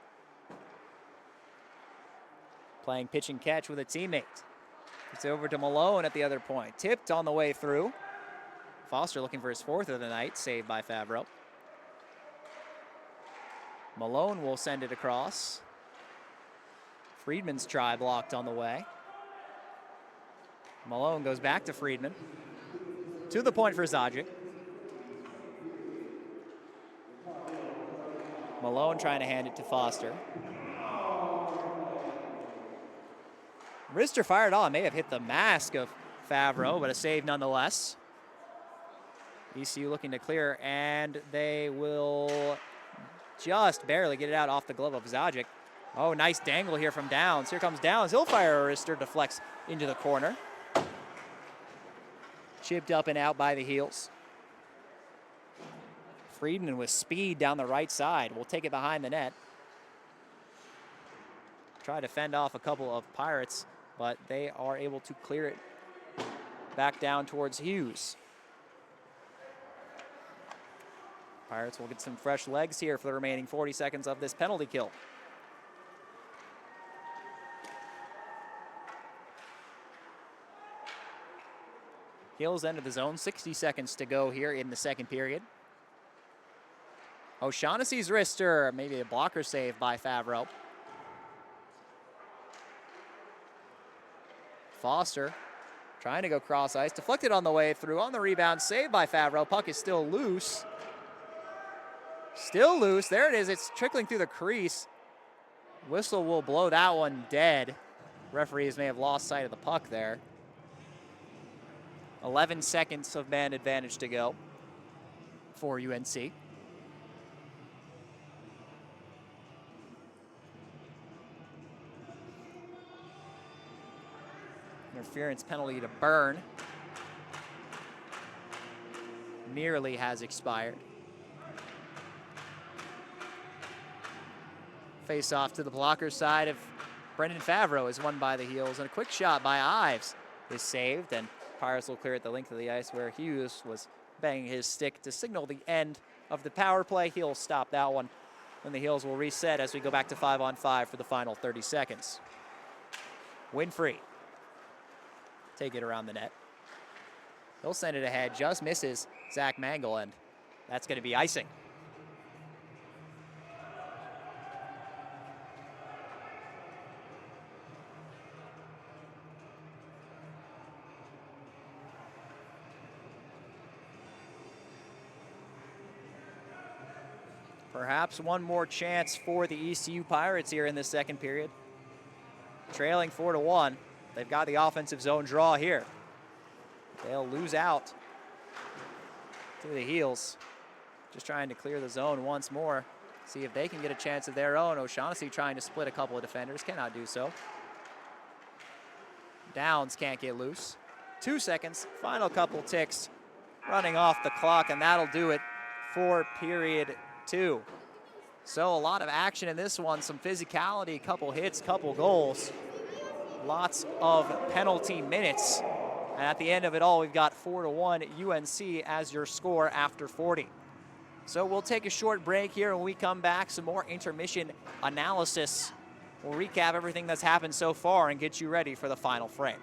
playing pitch and catch with a teammate. It's over to Malone at the other point. Tipped on the way through. Foster looking for his fourth of the night, saved by Favreau. Malone will send it across. Friedman's try blocked on the way. Malone goes back to Friedman. To the point for Zajic. Malone trying to hand it to Foster. Wrister fired on, may have hit the mask of Favreau, but a save nonetheless. ECU looking to clear, and they will just barely get it out off the glove of Zajic. Oh, nice dangle here from Downs. Here comes Downs. He'll fire a wrister, deflects into the corner. Chipped up and out by the Heels. Friedman with speed down the right side will take it behind the net. Try to fend off a couple of Pirates, but they are able to clear it back down towards Hughes. Pirates will get some fresh legs here for the remaining 40 seconds of this penalty kill. Heels end of the zone, 60 seconds to go here in the second period. O'Shaughnessy's wrister, maybe a blocker save by Favreau. Foster trying to go cross ice, deflected on the way through, on the rebound, saved by Favreau. Puck is still loose. Still loose, there it is, it's trickling through the crease. Whistle will blow that one dead. Referees may have lost sight of the puck there. 11 seconds of man advantage to go for UNC. Interference penalty to Byrne. Nearly has expired. Face off to the blocker side of Brendan Favreau is won by the Heels, and a quick shot by Ives is saved, and Pirates will clear at the length of the ice where Hughes was banging his stick to signal the end of the power play. He'll stop that one, and the Heels will reset as we go back to 5-on-5 for the final 30 seconds. Winfrey. Take it around the net. He'll send it ahead, just misses Zach Mangle, and that's going to be icing. Perhaps one more chance for the ECU Pirates here in the second period. Trailing 4-1. They've got the offensive zone draw here. They'll lose out to the Heels. Just trying to clear the zone once more. See if they can get a chance of their own. O'Shaughnessy trying to split a couple of defenders. Cannot do so. Downs can't get loose. 2 seconds. Final couple ticks running off the clock, and that'll do it for period 2. So a lot of action in this one, some physicality, couple hits, couple goals, lots of penalty minutes. And at the end of it all, we've got 4-1 UNC as your score after 40. So we'll take a short break here. When we come back, some more intermission analysis. We'll recap everything that's happened so far and get you ready for the final frame.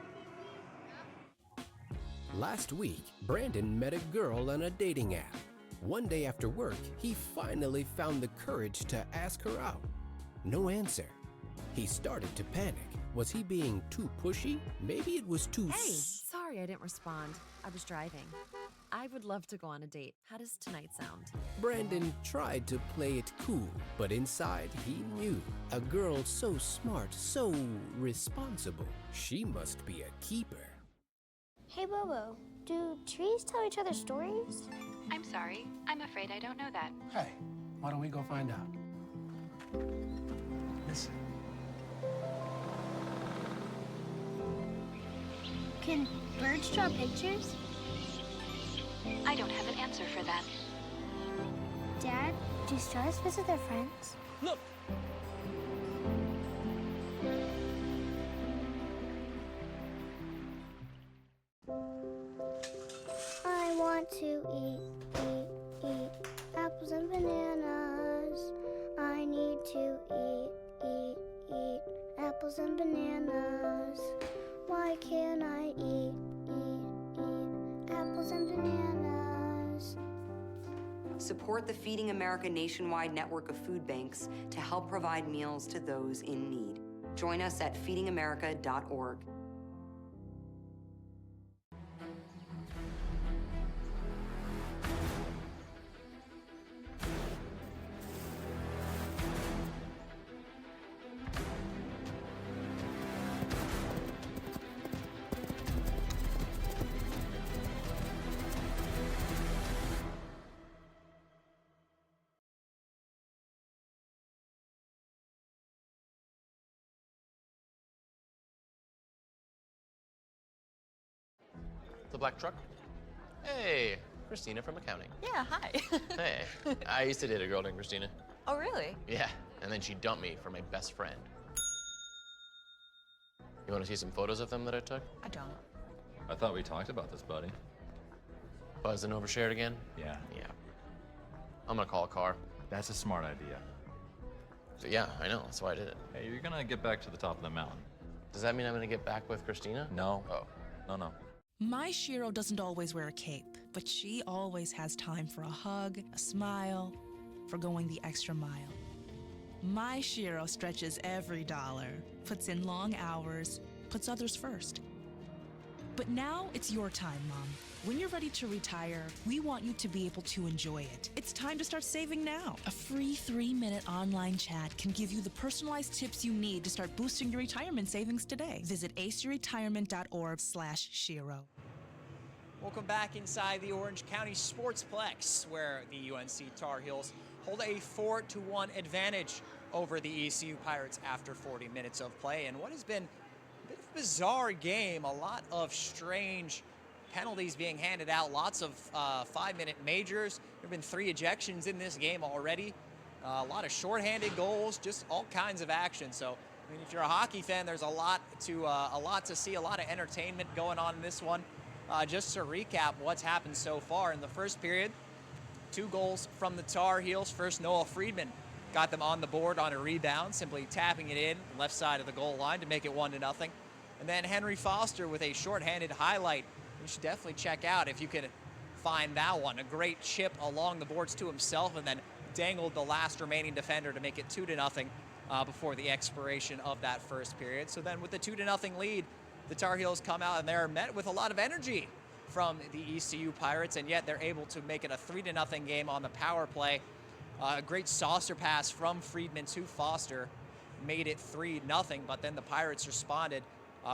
Last week, Brandon met a girl on a dating app. One day after work, he finally found the courage to ask her out. No answer. He started to panic. Was he being too pushy? Maybe it was too... Hey, sorry I didn't respond. I was driving. I would love to go on a date. How does tonight sound? Brandon tried to play it cool, but inside he knew. A girl so smart, so responsible. She must be a keeper. Hey, Bobo, do trees tell each other stories? I'm sorry. I'm afraid I don't know that. Hey, why don't we go find out? Listen. Can birds draw pictures? I don't have an answer for that. Dad, do stars visit their friends? Look! I want to eat apples and bananas. I need to eat apples and bananas. Why can't I eat apples and bananas? Support the Feeding America nationwide network of food banks to help provide meals to those in need. Join us at feedingamerica.org. The black truck? Hey, Christina from accounting. Yeah, hi. Hey, I used to date a girl named Christina. Oh, really? Yeah, and then she dumped me for my best friend. You want to see some photos of them that I took? I don't. I thought we talked about this, buddy. Buzz and overshared again? Yeah. Yeah. I'm gonna call a car. That's a smart idea. So yeah, I know, that's why I did it. Hey, you're gonna get back to the top of the mountain. Does that mean I'm gonna get back with Christina? No. Oh. No. My Shiro doesn't always wear a cape, but she always has time for a hug, a smile, for going the extra mile. My Shiro stretches every dollar, puts in long hours, puts others first. But now it's your time, Mom. When you're ready to retire, we want you to be able to enjoy it. It's time to start saving now. A free 3-minute online chat can give you the personalized tips you need to start boosting your retirement savings today. Visit aceyourretirement.org/Shiro. Welcome back inside the Orange County Sportsplex, where the UNC Tar Heels hold a 4-1 advantage over the ECU Pirates after 40 minutes of play. And what has been a bit of a bizarre game, a lot of strange penalties being handed out, lots of 5-minute majors. There have been 3 ejections in this game already. A lot of shorthanded goals, just all kinds of action. So, I mean, if you're a hockey fan, there's a lot to see, a lot of entertainment going on in this one. Just to recap what's happened so far in the first period, 2 goals from the Tar Heels. First, Noah Friedman got them on the board on a rebound, simply tapping it in left side of the goal line to make it 1-0. And then Henry Foster with a shorthanded highlight. You should definitely check out if you could find that one. A great chip along the boards to himself and then dangled the last remaining defender to make it 2-0 before the expiration of that first period. So then with the 2-0 lead, the Tar Heels come out and they're met with a lot of energy from the ECU Pirates, and yet they're able to make it a 3-0 game on the power play. A great saucer pass from Friedman to Foster made it 3-0, but then the Pirates responded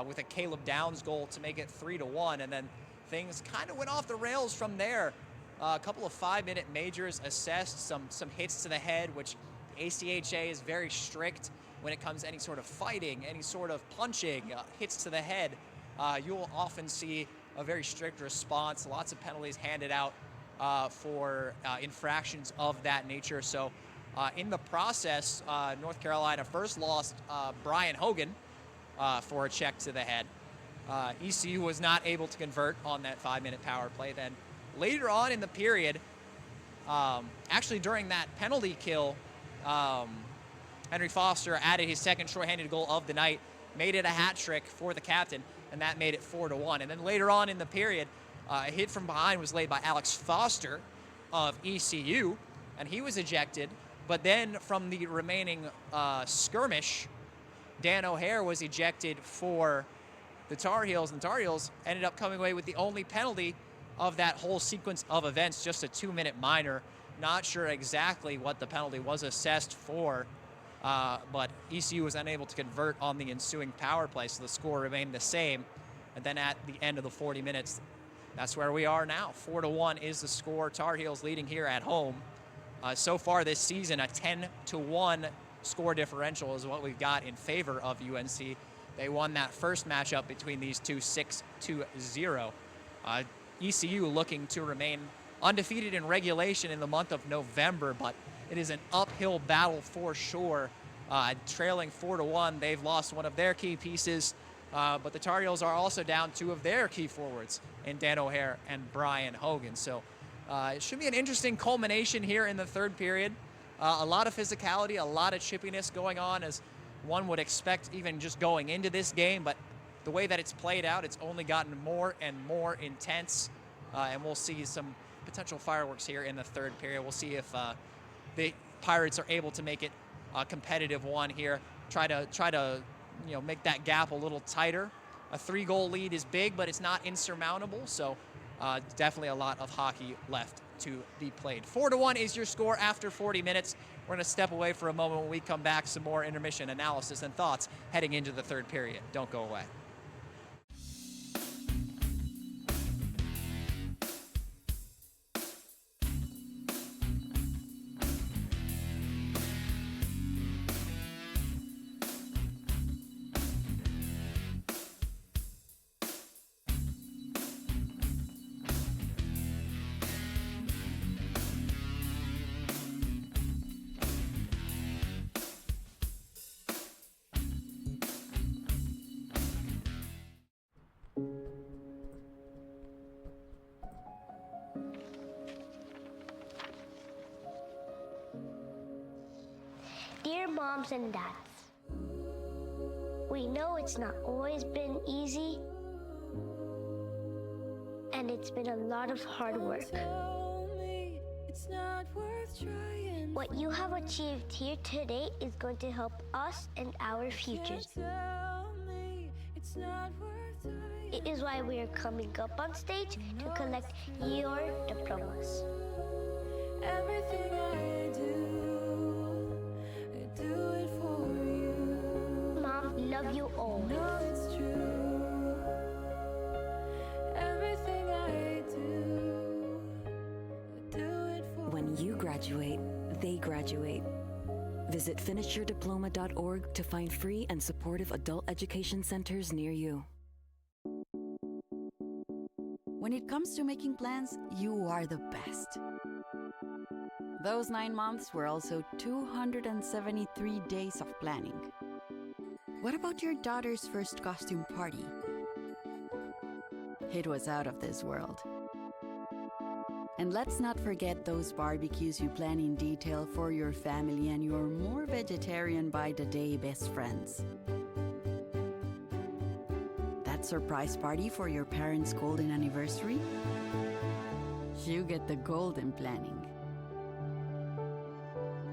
with a Caleb Downs goal to make it 3-1, and then things kind of went off the rails from there. A couple of 5-minute majors assessed, some hits to the head, which the ACHA is very strict when it comes to any sort of fighting, any sort of punching, hits to the head. You'll often see a very strict response. Lots of penalties handed out for infractions of that nature. So in the process, North Carolina first lost Brian Hogan for a check to the head. ECU was not able to convert on that 5-minute power play. Then later on in the period, actually during that penalty kill, Henry Foster added his second shorthanded goal of the night, made it a hat trick for the captain, and that made it 4-1. And then later on in the period, a hit from behind was laid by Alex Foster of ECU, and he was ejected. But then from the remaining skirmish, Dan O'Hare was ejected for the Tar Heels, and the Tar Heels ended up coming away with the only penalty of that whole sequence of events, just a 2-minute minor. Not sure exactly what the penalty was assessed for, but ECU was unable to convert on the ensuing power play, so the score remained the same. And then at the end of the 40 minutes, that's where we are now. 4-1 is the score. Tar Heels leading here at home. So far this season, a 10-1 score differential is what we've got in favor of UNC. They won that first matchup between these two 6-0. ECU looking to remain undefeated in regulation in the month of November, but it is an uphill battle for sure. Trailing 4-1, they've lost one of their key pieces, but the Tar Heels are also down 2 of their key forwards in Dan O'Hare and Brian Hogan. So it should be an interesting culmination here in the third period. A lot of physicality, a lot of chippiness going on, as one would expect even just going into this game, but the way that it's played out, it's only gotten more and more intense, and we'll see some potential fireworks here in the third period. We'll see if the Pirates are able to make it a competitive one here, try to make that gap a little tighter. A 3-goal lead is big, but it's not insurmountable, so definitely a lot of hockey left to be played. 4-1 is your score after 40 minutes. We're going to step away for a moment. When we come back, some more intermission analysis and thoughts heading into the third period. Don't go away. Dear moms and dads, we know it's not always been easy, and it's been a lot of hard work. What you have achieved here today is going to help us and our futures. It is why we are coming up on stage to collect your diplomas. Everything I do it for you. Mom, love you always. No, it's true. Everything I do it for When you graduate, they graduate. Visit finishyourdiploma.org to find free and supportive adult education centers near you. When it comes to making plans, you are the best. Those 9 months were also 273 days of planning. What about your daughter's first costume party? It was out of this world. And let's not forget those barbecues you plan in detail for your family and your more vegetarian by the day best friends. That surprise party for your parents' golden anniversary? You get the golden planning.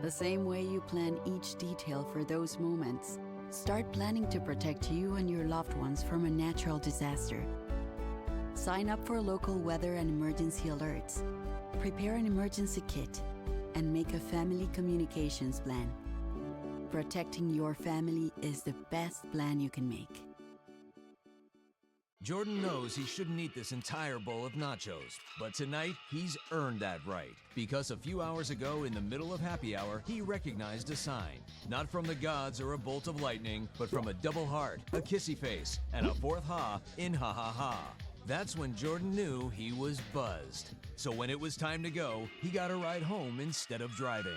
The same way you plan each detail for those moments, start planning to protect you and your loved ones from a natural disaster. Sign up for local weather and emergency alerts. Prepare an emergency kit and make a family communications plan. Protecting your family is the best plan you can make. Jordan knows he shouldn't eat this entire bowl of nachos, but tonight he's earned that right, because a few hours ago in the middle of happy hour, he recognized a sign, not from the gods or a bolt of lightning, but from a double heart, a kissy face, and a fourth ha in ha ha ha. That's when Jordan knew he was buzzed. So when it was time to go, he got a ride home instead of driving.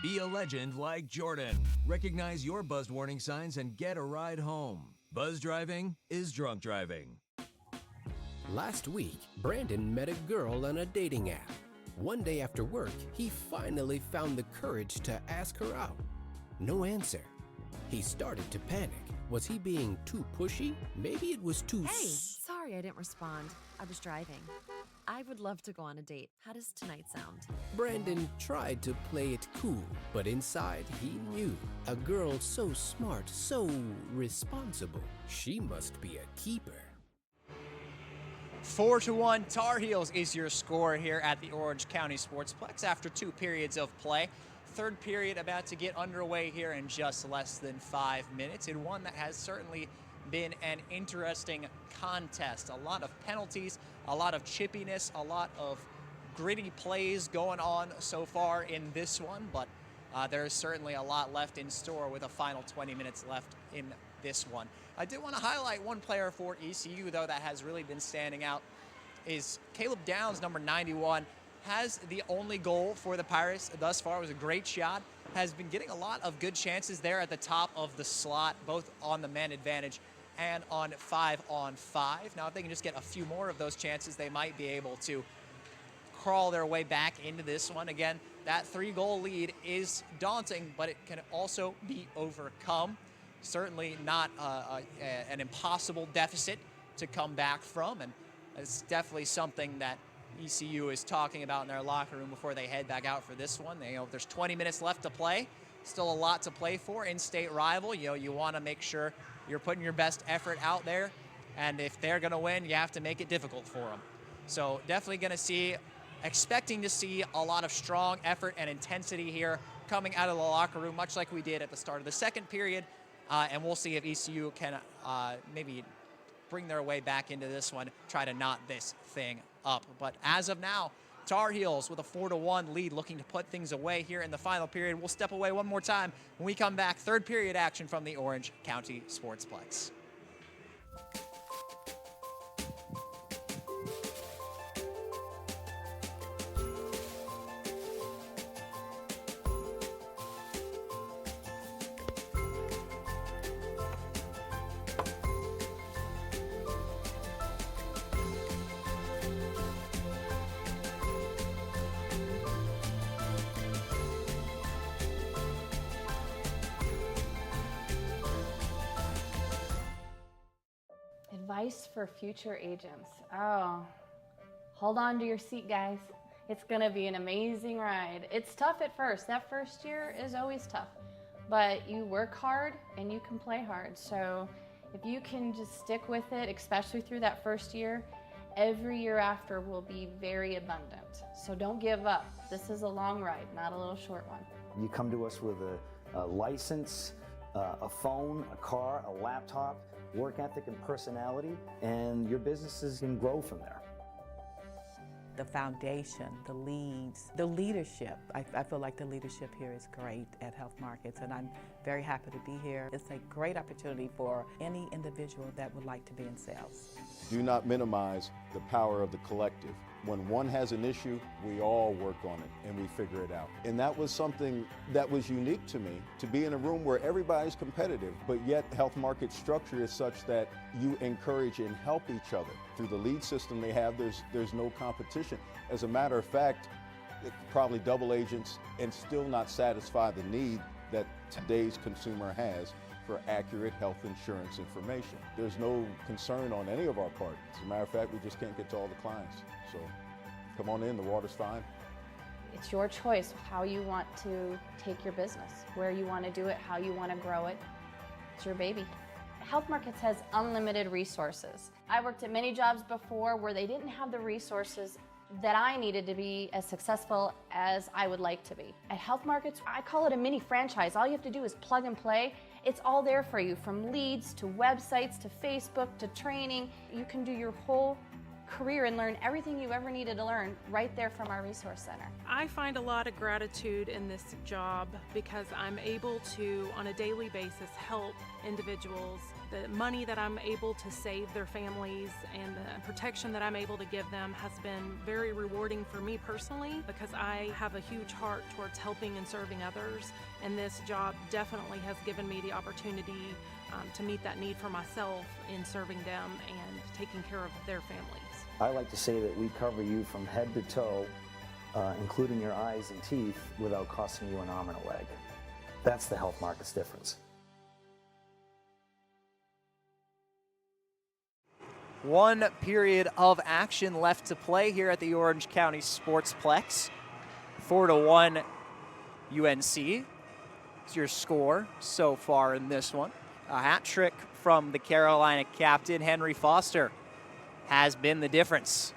Be a legend like Jordan. Recognize your buzzed warning signs and get a ride home. Buzz driving is drunk driving. Last week, Brandon met a girl on a dating app. One day after work, he finally found the courage to ask her out. No answer. He started to panic. Was he being too pushy? Maybe it was too... Hey, sorry I didn't respond. I was driving. I would love to go on a date. How does tonight sound? Brandon tried to play it cool, but inside he knew. A girl so smart, so responsible, she must be a keeper. 4-1 Tar Heels is your score here at the Orange County Sportsplex after 2 periods of play. Third period about to get underway here in just less than 5 minutes, in one that has certainly been an interesting contest. A lot of penalties, a lot of chippiness, a lot of gritty plays going on so far in this one, but there's certainly a lot left in store with a final 20 minutes left in this one. I did want to highlight one player for ECU, though, that has really been standing out is Caleb Downs, number 91, has the only goal for the Pirates thus far. It was a great shot, has been getting a lot of good chances there at the top of the slot, both on the man advantage and on 5-on-5. Now, if they can just get a few more of those chances, they might be able to crawl their way back into this one. Again, that 3-goal lead is daunting, but it can also be overcome. Certainly not an impossible deficit to come back from, and it's definitely something that ECU is talking about in their locker room before they head back out for this one. There's 20 minutes left to play, still a lot to play for. In-state rival, you want to make sure you're putting your best effort out there, and if they're going to win, you have to make it difficult for them. So definitely going to expecting to see a lot of strong effort and intensity here coming out of the locker room, much like we did at the start of the second period. And we'll see if ECU can maybe bring their way back into this one, try to knot this thing up. But as of now, Tar Heels with a 4-1 lead, looking to put things away here in the final period. We'll step away one more time when we come back. Third period action from the Orange County Sportsplex. Advice for future agents. Oh, hold on to your seat, guys. It's gonna be an amazing ride. It's tough at first. That first year is always tough, but you work hard and you can play hard. So if you can just stick with it, especially through that first year, every year after will be very abundant. So don't give up. This is a long ride, not a little short one. You come to us with a license, a phone, a car, a laptop, work ethic and personality, and your businesses can grow from there. The foundation, the leads, the leadership. I feel like the leadership here is great at Health Markets, and I'm very happy to be here. It's a great opportunity for any individual that would like to be in sales. Do not minimize the power of the collective. When one has an issue, we all work on it and we figure it out. And that was something that was unique to me, to be in a room where everybody's competitive, but yet Health Market structure is such that you encourage and help each other. Through the lead system they have, there's no competition. As a matter of fact, it could probably double agents and still not satisfy the need that today's consumer has for accurate health insurance information. There's no concern on any of our part. As a matter of fact, we just can't get to all the clients. So come on in, the water's fine. It's your choice how you want to take your business, where you want to do it, how you want to grow it. It's your baby. Health Markets has unlimited resources. I worked at many jobs before where they didn't have the resources that I needed to be as successful as I would like to be. At Health Markets, I call it a mini franchise. All you have to do is plug and play. It's all there for you, from leads to websites to Facebook to training. You can do your whole career and learn everything you ever needed to learn right there from our resource center. I find a lot of gratitude in this job because I'm able to, on a daily basis, help individuals The money that I'm able to save their families and the protection that I'm able to give them has been very rewarding for me personally, because I have a huge heart towards helping and serving others, and this job definitely has given me the opportunity to meet that need for myself in serving them and taking care of their families. I like to say that we cover you from head to toe, including your eyes and teeth, without costing you an arm and a leg. That's the health market's difference. One period of action left to play here at the Orange County Sportsplex. 4-1 UNC is your score so far in this one. A hat trick from the Carolina captain, Henry Foster, has been the difference.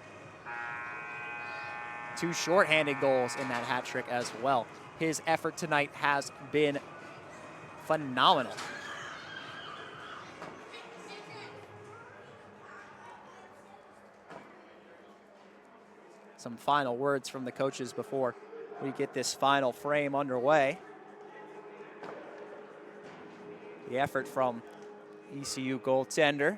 2 shorthanded goals in that hat trick as well. His effort tonight has been phenomenal. Some final words from the coaches before we get this final frame underway. The effort from ECU goaltender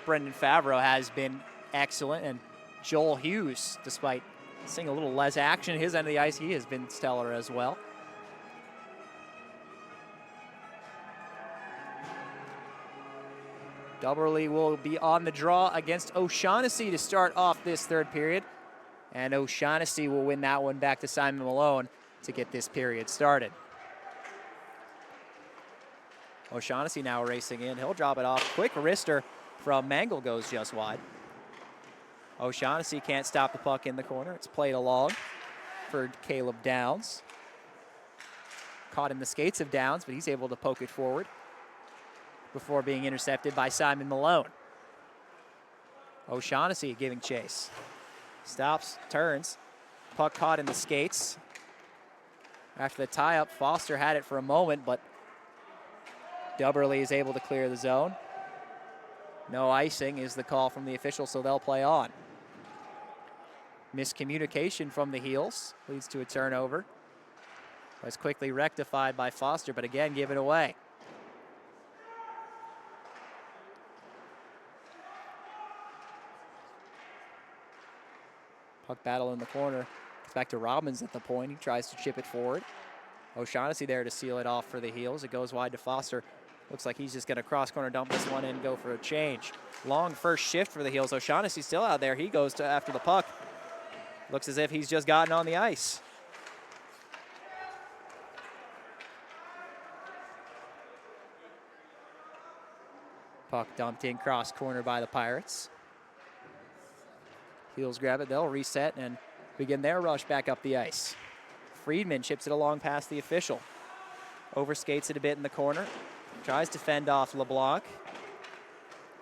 Brendan Favreau has been excellent, and Joel Hughes, despite seeing a little less action at his end of the ice, he has been stellar as well. Dubberly will be on the draw against O'Shaughnessy to start off this third period, and O'Shaughnessy will win that one back to Simon Malone to get this period started. O'Shaughnessy now racing in. He'll drop it off. Quick wrister from Mangle goes just wide. O'Shaughnessy can't stop the puck in the corner. It's played along for Caleb Downs. Caught in the skates of Downs, but he's able to poke it forward before being intercepted by Simon Malone. O'Shaughnessy giving chase. Stops, turns. Puck caught in the skates. After the tie-up, Foster had it for a moment, but Dubberly is able to clear the zone. No icing is the call from the official, so they'll play on. Miscommunication from the Heels leads to a turnover. Was quickly rectified by Foster, but again given away. Puck battle in the corner. It's back to Robbins at the point. He tries to chip it forward. O'Shaughnessy there to seal it off for the Heels. It goes wide to Foster. Looks like he's just going to cross-corner dump this one in and go for a change. Long first shift for the Heels. O'Shaughnessy still out there. He goes to after the puck. Looks as if he's just gotten on the ice. Puck dumped in cross-corner by the Pirates. Heels grab it. They'll reset and begin their rush back up the ice. Friedman chips it along past the official. Overskates it a bit in the corner. Tries to fend off LeBlanc.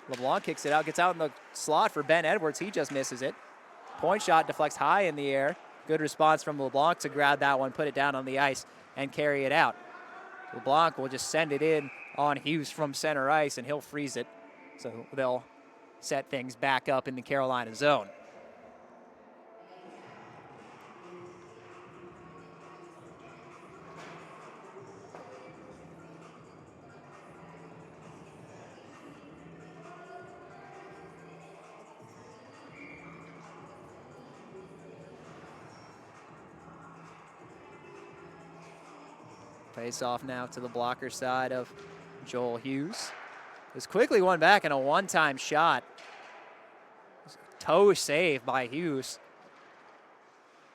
LeBlanc kicks it out, gets out in the slot for Ben Edwards. He just misses it. Point shot deflects high in the air. Good response from LeBlanc to grab that one, put it down on the ice, and carry it out. LeBlanc will just send it in on Hughes from center ice, and he'll freeze it. So they'll set things back up in the Carolina zone. Face off now to the blocker side of Joel Hughes. It's quickly won back in a one-time shot. Toe save by Hughes.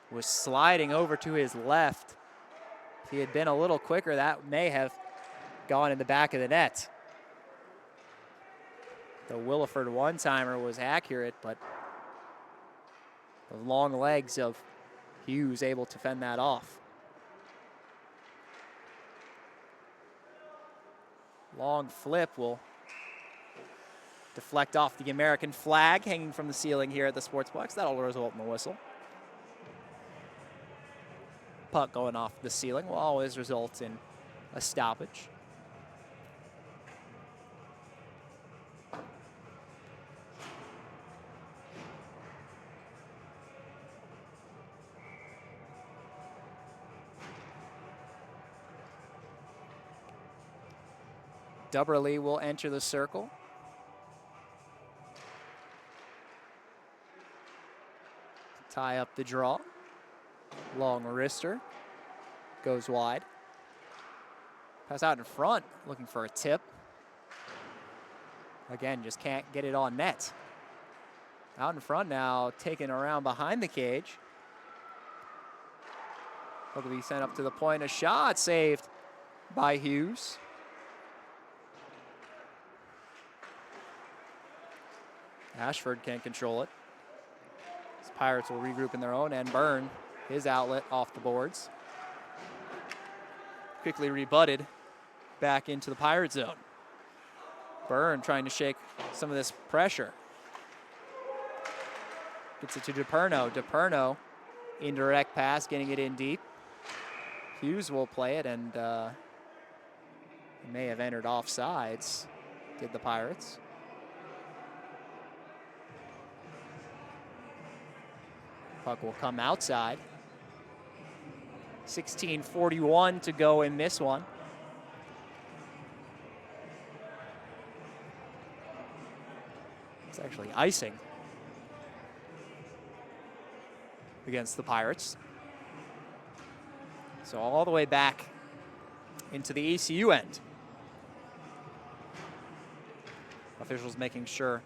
Was sliding over to his left. If he had been a little quicker, that may have gone in the back of the net. The Williford one-timer was accurate, but the long legs of Hughes able to fend that off. Long flip will deflect off the American flag hanging from the ceiling here at the Sportsplex. That'll result in the whistle. Puck going off the ceiling will always result in a stoppage. Dubberly will enter the circle. Tie up the draw. Long wrister. Goes wide. Pass out in front, looking for a tip. Again, just can't get it on net. Out in front now, taken around behind the cage. Will be sent up to the point. A shot saved by Hughes. Ashford can't control it. His Pirates will regroup in their own end. Byrne, his outlet off the boards. Quickly rebutted back into the Pirate zone. Byrne trying to shake some of this pressure. Gets it to DePerno. DePerno, indirect pass, getting it in deep. Hughes will play it, and he may have entered offsides, did the Pirates. Puck will come outside. 16:41 to go in this one. It's actually icing against the Pirates. So all the way back into the ECU end. Officials making sure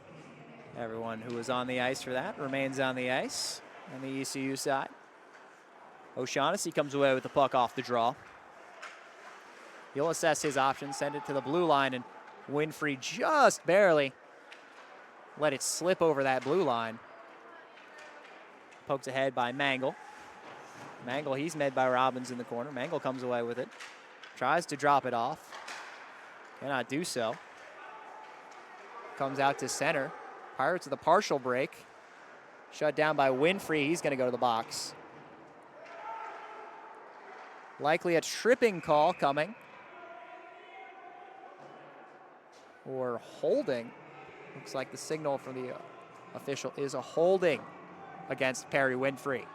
everyone who was on the ice for that remains on the ice on the ECU side. O'Shaughnessy comes away with the puck off the draw. He'll assess his options, send it to the blue line, and Winfrey just barely let it slip over that blue line. Poked ahead by Mangle. Mangle, he's met by Robbins in the corner. Mangle comes away with it. Tries to drop it off. Cannot do so. Comes out to center. Pirates with a partial break. Shut down by Winfrey. He's going to go to the box. Likely a tripping call coming. Or holding. Looks like the signal from the official is a holding against Perry Winfrey.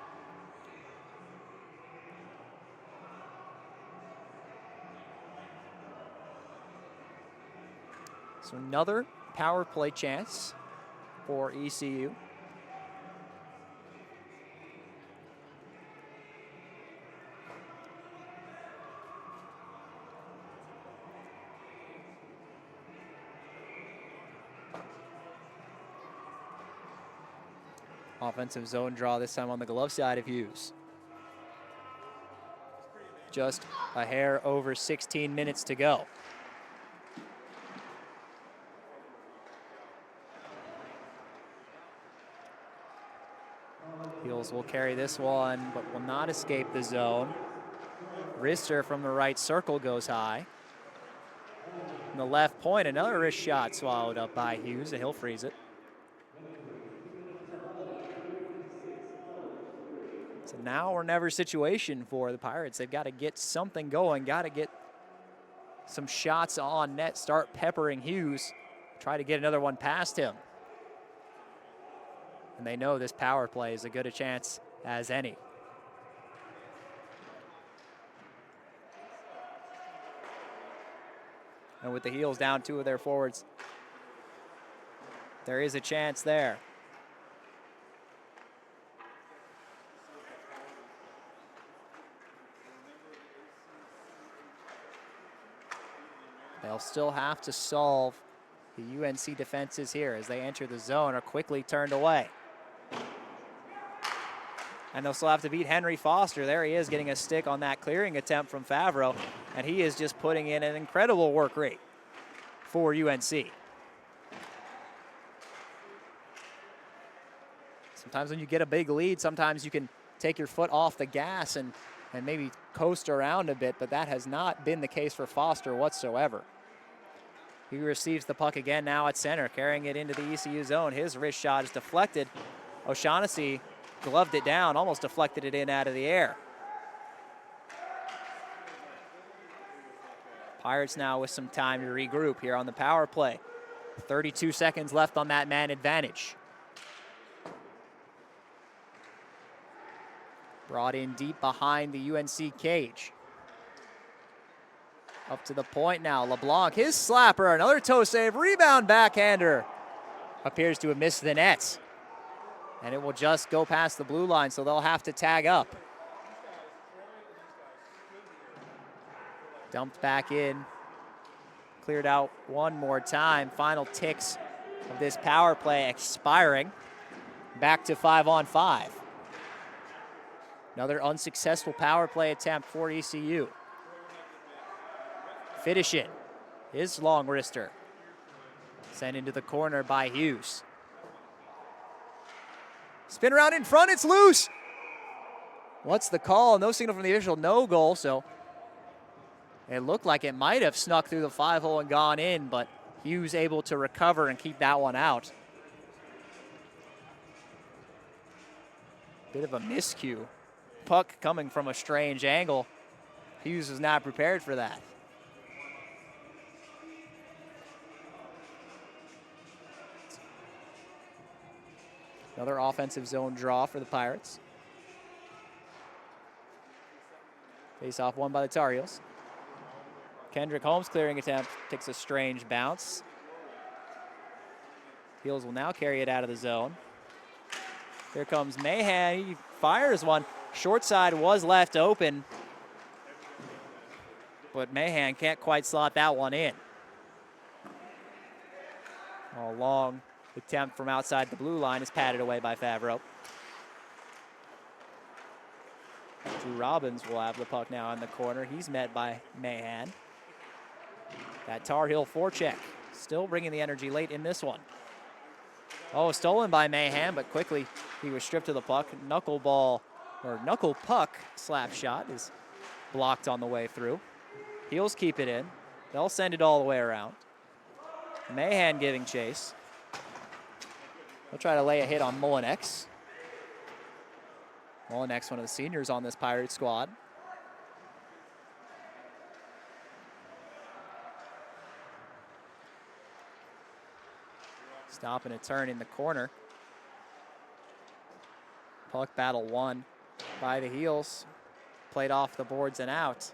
So another power play chance for ECU. Offensive zone draw this time on the glove side of Hughes. Just a hair over 16 minutes to go. Heels will carry this one, but will not escape the zone. Wrister from the right circle goes high. From the left point, another wrist shot swallowed up by Hughes, and he'll freeze it. It's a now or never situation for the Pirates. They've got to get something going, got to get some shots on net, start peppering Hughes, try to get another one past him. And they know this power play is as good a chance as any. And with the Heels down two of their forwards, there is a chance there. They'll still have to solve the UNC defenses here as they enter the zone, are quickly turned away. And they'll still have to beat Henry Foster. There he is getting a stick on that clearing attempt from Favreau, and he is just putting in an incredible work rate for UNC. Sometimes when you get a big lead, sometimes you can take your foot off the gas and maybe coast around a bit, but that has not been the case for Foster whatsoever. He receives the puck again now at center, carrying it into the ECU zone. His wrist shot is deflected. O'Shaughnessy gloved it down, almost deflected it in out of the air. Pirates now with some time to regroup here on the power play. 32 seconds left on that man advantage. Brought in deep behind the UNC cage. Up to the point now. LeBlanc, his slapper, another toe save, rebound backhander. Appears to have missed the net. And it will just go past the blue line, so they'll have to tag up. Dumped back in. Cleared out one more time. Final ticks of this power play expiring. Back to 5-on-5. Another unsuccessful power play attempt for ECU. Finish it. His long wrister. Sent into the corner by Hughes. Spin around in front, it's loose. What's the call? No signal from the official, no goal, so it looked like it might have snuck through the 5-hole and gone in, but Hughes able to recover and keep that one out. Bit of a miscue. Puck coming from a strange angle. Hughes was not prepared for that. Another offensive zone draw for the Pirates. Face off won by the Tar Heels. Kendrick Holmes' clearing attempt takes a strange bounce. Heels will now carry it out of the zone. Here comes Mahan. He fires one. Short side was left open, but Mahan can't quite slot that one in. A long attempt from outside the blue line is patted away by Favreau. Drew Robbins will have the puck now in the corner. He's met by Mahan. That Tar Heel forecheck still bringing the energy late in this one. Oh, stolen by Mahan, but quickly he was stripped of the puck. Knuckle puck slap shot is blocked on the way through. Heels keep it in. They'll send it all the way around. Mahan giving chase. They'll try to lay a hit on Mullinex. Mullinex, one of the seniors on this Pirate squad. Stop and a turn in the corner. Puck battle won by the Heels. Played off the boards and out.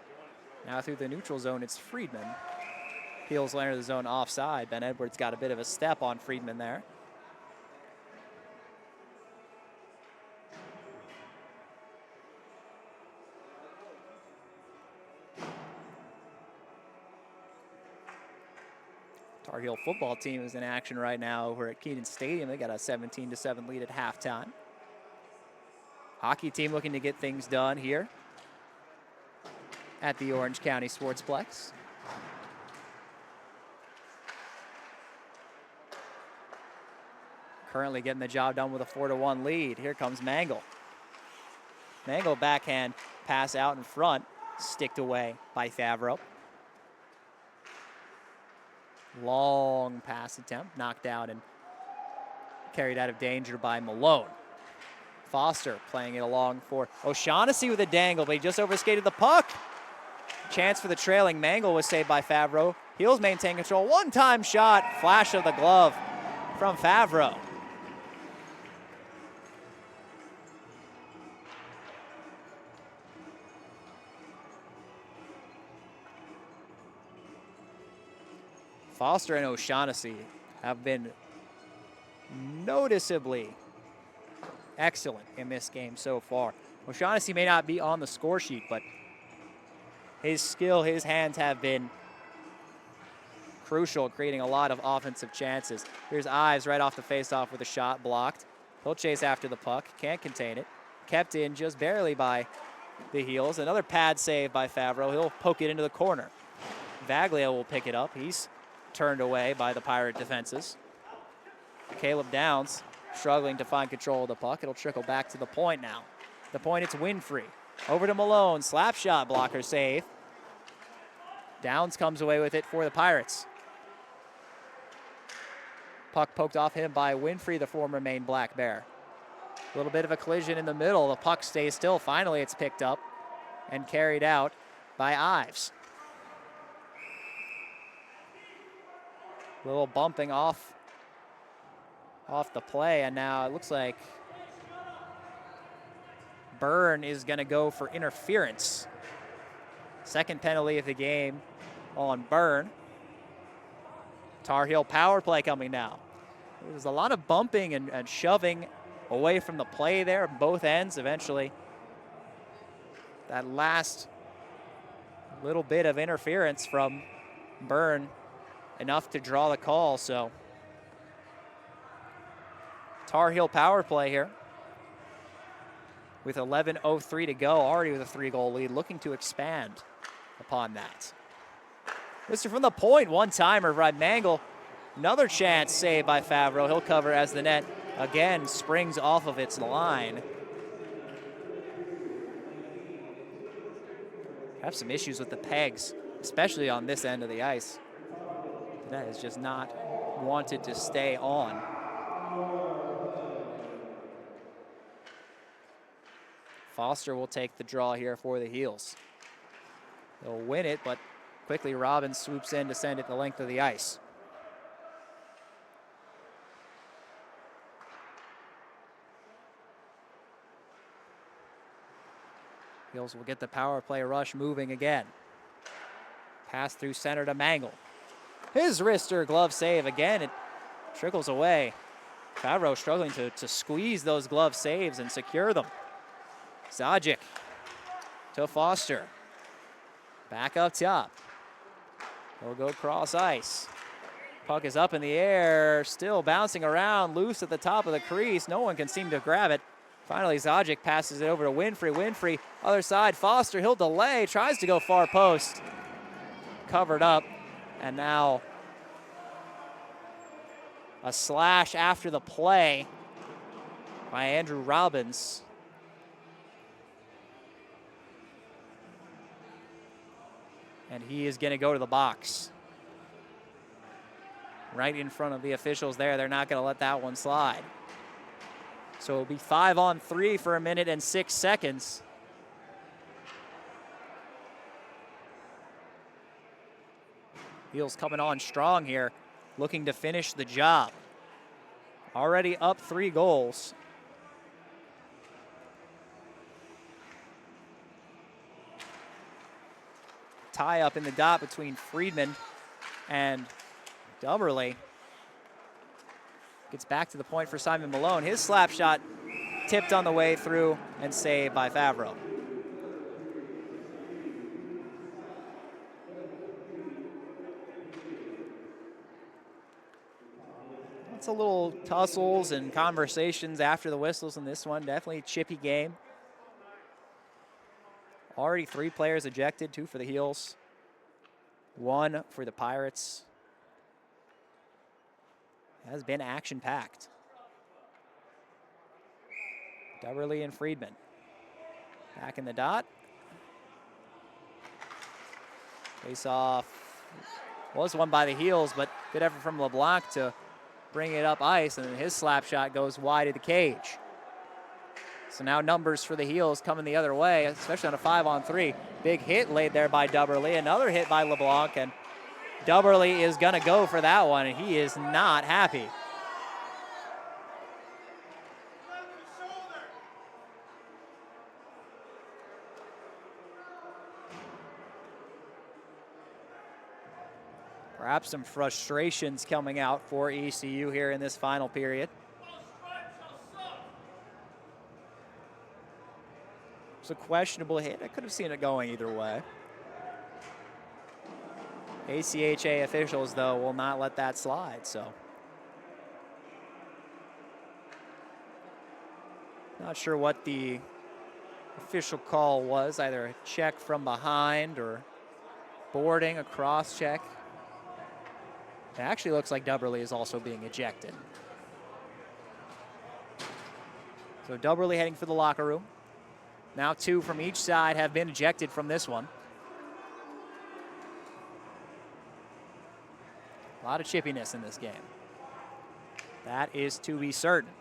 Now through the neutral zone, it's Friedman. Heels will enter the zone offside. Ben Edwards got a bit of a step on Friedman there. Tar Heel football team is in action right now over at Kenan Stadium. They got a 17-7 lead at halftime. Hockey team looking to get things done here at the Orange County Sportsplex. Currently getting the job done with a 4-1 lead. Here comes Mangle. Mangle backhand pass out in front, sticked away by Favreau. Long pass attempt, knocked out and carried out of danger by Malone. Foster playing it along for O'Shaughnessy with a dangle, but he just overskated the puck. Chance for the trailing Mangle was saved by Favreau. Heels maintain control. One-time shot, flash of the glove from Favreau. Foster and O'Shaughnessy have been noticeably excellent in this game so far. O'Shaughnessy may not be on the score sheet, but his skill, his hands have been crucial, creating a lot of offensive chances. Here's Ives right off the faceoff with a shot blocked. He'll chase after the puck, can't contain it. Kept in just barely by the Heels. Another pad save by Favreau. He'll poke it into the corner. Vaglio will pick it up. He's turned away by the Pirate defenses. Caleb Downs struggling to find control of the puck. It'll trickle back to the point now. The point, it's Winfrey. Over to Malone, slap shot, blocker save. Downs comes away with it for the Pirates. Puck poked off him by Winfrey, the former Maine Black Bear. A little bit of a collision in the middle. The puck stays still. Finally, it's picked up and carried out by Ives. A little bumping off the play, and now it looks like Byrne is going to go for interference. Second penalty of the game on Byrne. Tar Heel power play coming now. There's a lot of bumping and shoving away from the play there on both ends. Eventually, that last little bit of interference from Byrne, enough to draw the call. So Tar Heel power play here with 11:03 to go, already with a 3-goal lead, looking to expand upon that. This is from the point, one-timer by Mangle. Another chance saved by Favreau. He'll cover as the net again springs off of its line. Have some issues with the pegs, especially on this end of the ice. The net has just not wanted to stay on. Foster will take the draw here for the Heels. They'll win it, but quickly Robbins swoops in to send it the length of the ice. Heels will get the power play rush moving again. Pass through center to Mangle. His wrister glove save again. It trickles away. Favreau struggling to squeeze those glove saves and secure them. Zajic to Foster. Back up top. He'll go cross ice. Puck is up in the air, still bouncing around, loose at the top of the crease. No one can seem to grab it. Finally, Zajic passes it over to Winfrey. Winfrey, other side, Foster, he'll delay, tries to go far post. Covered up, and now a slash after the play by Andrew Robbins. And he is going to go to the box. Right in front of the officials there. They're not going to let that one slide. So it'll be 5-on-3 for 1 minute and 6 seconds. Heels coming on strong here, looking to finish the job. Already up 3 goals. Tie up in the dot between Friedman and Dubberly. Gets back to the point for Simon Malone. His slap shot tipped on the way through and saved by Favreau. Lots of little tussles and conversations after the whistles in this one. Definitely a chippy game. Already 3 players ejected, 2 for the Heels, 1 for the Pirates. Has been action-packed. Dubberly and Friedman. Back in the dot. Face-off was won by the Heels, but good effort from LeBlanc to bring it up ice, and then his slap shot goes wide of the cage. So now numbers for the Heels coming the other way, especially on a 5-on-3. Big hit laid there by Dubberly. Another hit by LeBlanc, and Dubberly is going to go for that one, and he is not happy. Perhaps some frustrations coming out for ECU here in this final period. It's a questionable hit. I could have seen it going either way. ACHA officials, though, will not let that slide, so. Not sure what the official call was, either a check from behind or boarding, a cross check. It actually looks like Dubberly is also being ejected. So Dubberly heading for the locker room. Now 2 from each side have been ejected from this one. A lot of chippiness in this game. That is to be certain.